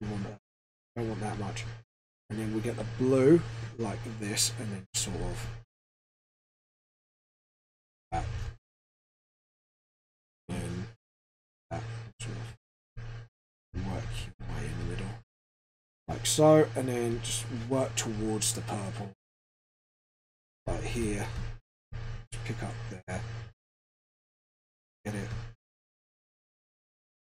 Don't want that much. And then we get the blue like this, and then sort of that. And that sort of work your way in the middle. Like so, and then just work towards the purple. Right here. Just pick up there. Get it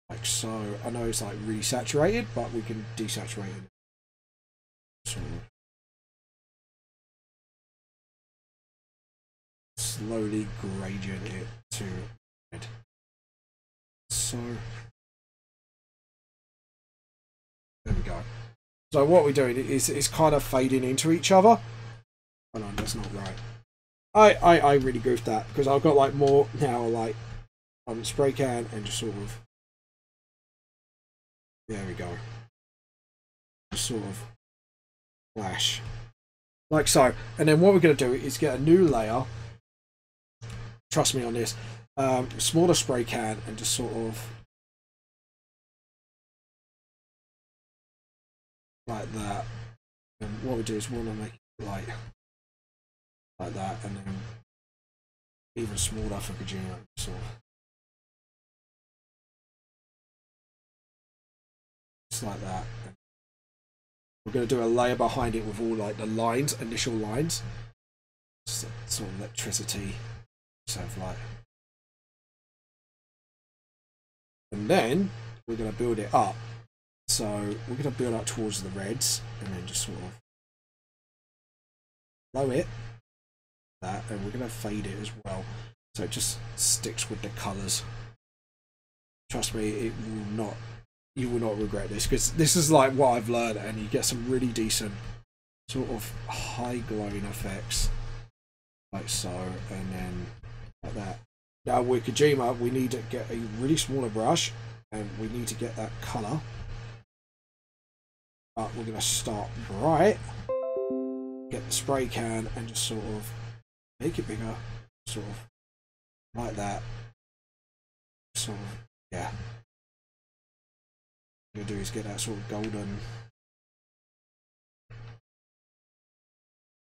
like so. I know it's like really saturated, but we can desaturate it. Sort of slowly gradient it to red. So there we go. So what we're doing is it's kind of fading into each other. Hold on, that's not right. I really goofed that because I've got like more now like spray can and just sort of, there we go, just sort of flash like so. And then what we're going to do is get a new layer, trust me on this, smaller spray can, and just sort of like that. And what we do is we want to make it like that, and then even smaller for Kojima, sort of. Just like that. We're going to do a layer behind it with all like the lines, initial lines. Just sort of electricity. So like. And then we're going to build it up. So we're going to build up towards the reds, and then just sort of blow it. That, and we're going to fade it as well. So it just sticks with the colours. Trust me, it will not you will not regret this, because this is like what I've learned, and you get some really decent sort of high glowing effects, like so, and then like that. Now with Kojima, we need to get a really smaller brush, and we need to get that colour. But we're going to start bright, get the spray can, and just sort of make it bigger, sort of like that. Sort of, yeah. What I'm going to do is get that sort of golden,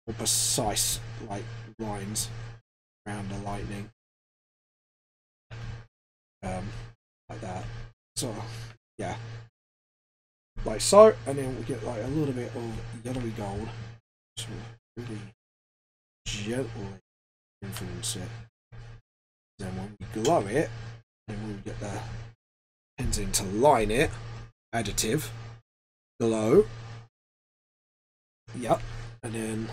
or precise like lines around the lightning, like that. So yeah, like so, and then we get like a little bit of yellowy gold, so really gently influence it. Then when we glow it, then we get the pens in to line it. Additive, glow, yep, and then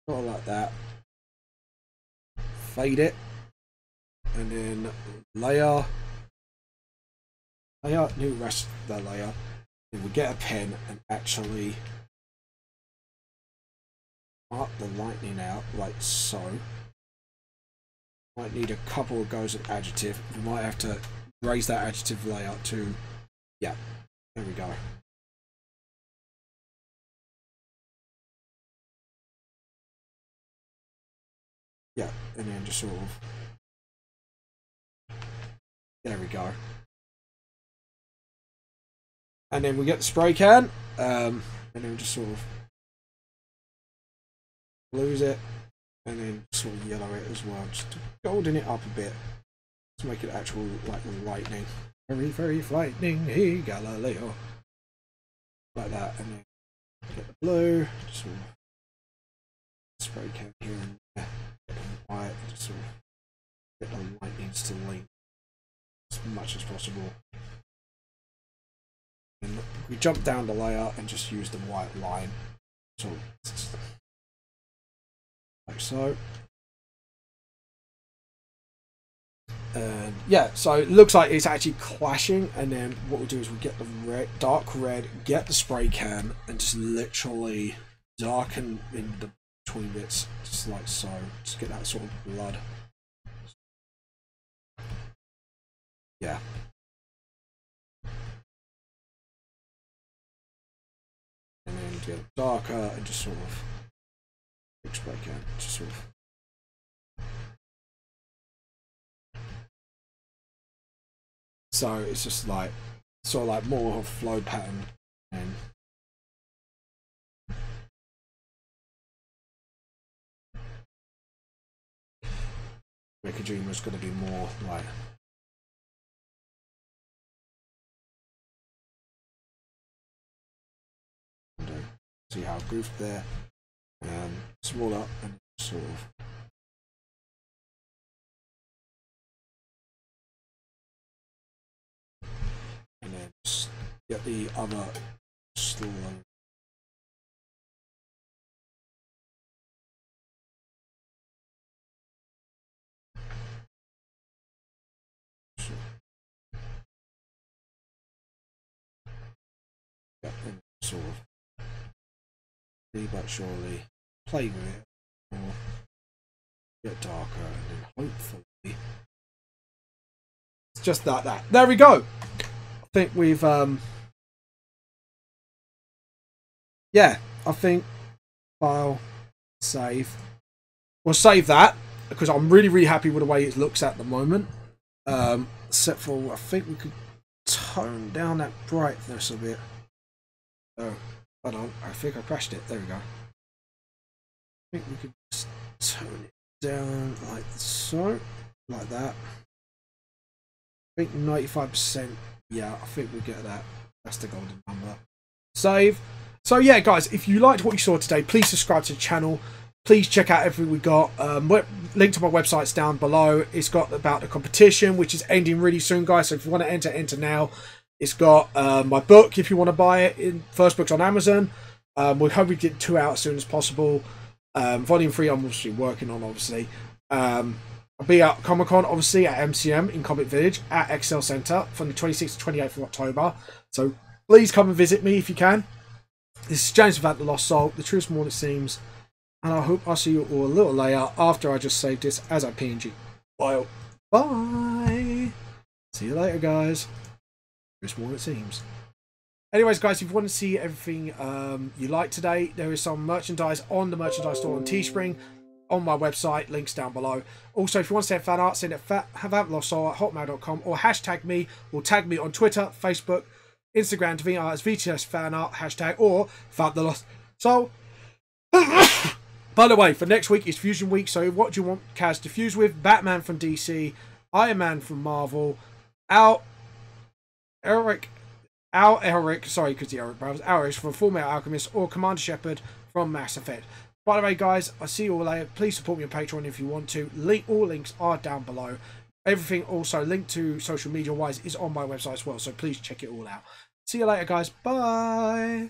sort of like that, fade it, and then layer, new rest of the layer, then we get a pen and actually mark the lightning out like so. Might need a couple of goes of adjective. We might have to raise that adjective layer to, yeah, there we go. Yeah, and then just sort of, there we go. And then we get the spray can, and then just sort of lose it. And then sort of yellow it as well, just to golden it up a bit to make it actual like lightning. Very, very lightning, hey Galileo. Like that, and then get the blue, just sort of spray can here and there, get the white, just sort of get the lightnings to link as much as possible. And we jump down the layer and just use the white line. So like so, and yeah, so it looks like it's actually clashing, and then what we'll do is we'll get the red, dark red, get the spray can, and just literally darken in the between bits, just like so, just get that sort of blood. Yeah. And then get it darker and just sort of spray can, just sort of. So it's just like sort of like more of a flow pattern, and Kojima's going to be more like see how I've goofed there. Smaller and sort of and then just get the other slow. Yeah, and sort of but surely play with it or get darker, and then hopefully it's just like that. There we go. I think we've yeah, I think file save. We'll save that because I'm really happy with the way it looks at the moment. Except for I think we could tone down that brightness a bit. Oh, hold on, I think I crashed it. There we go. I think we could just tone it down like so, like that. I think 95%. Yeah, I think we get that. That's the golden number. Save. So yeah, guys, if you liked what you saw today, please subscribe to the channel. Please check out everything we got. Link to my website's down below. It's got about the competition, which is ending really soon, guys. So if you want to enter now. It's got my book if you want to buy it. First book's on Amazon. We hope we get 2 out as soon as possible. Volume 3 I'm obviously working on, obviously. I'll be at Comic Con, obviously, at MCM in Comic Village at Excel Centre from the 26th to 28th of October. So please come and visit me if you can. This is James without the Lost Soul, the truth more it seems. And I hope I'll see you all a little later after I just saved this as a PNG. Bye. Bye. See you later, guys. Truth more it seems. Anyways, guys, if you want to see everything you like today, there is some merchandise on the merchandise store on Teespring. On my website, links down below. Also, if you want to send fan art, send it haveantlostssoul@hotmail.com or hashtag me or tag me on Twitter, Facebook, Instagram, to as VTLS fan art hashtag or Vamp the Lost Soul. By the way, for next week is Fusion Week, so what do you want Kaz to fuse with? Batman from DC, Iron Man from Marvel, Eric, sorry, because the Eric brothers, Eric from Fullmetal Alchemist, or Commander Shepard from Mass Effect. By the way, guys, I'll see you all later. Please support me on Patreon if you want to. All links are down below. Everything also linked to social media wise is on my website as well, so please check it all out. See you later, guys. Bye.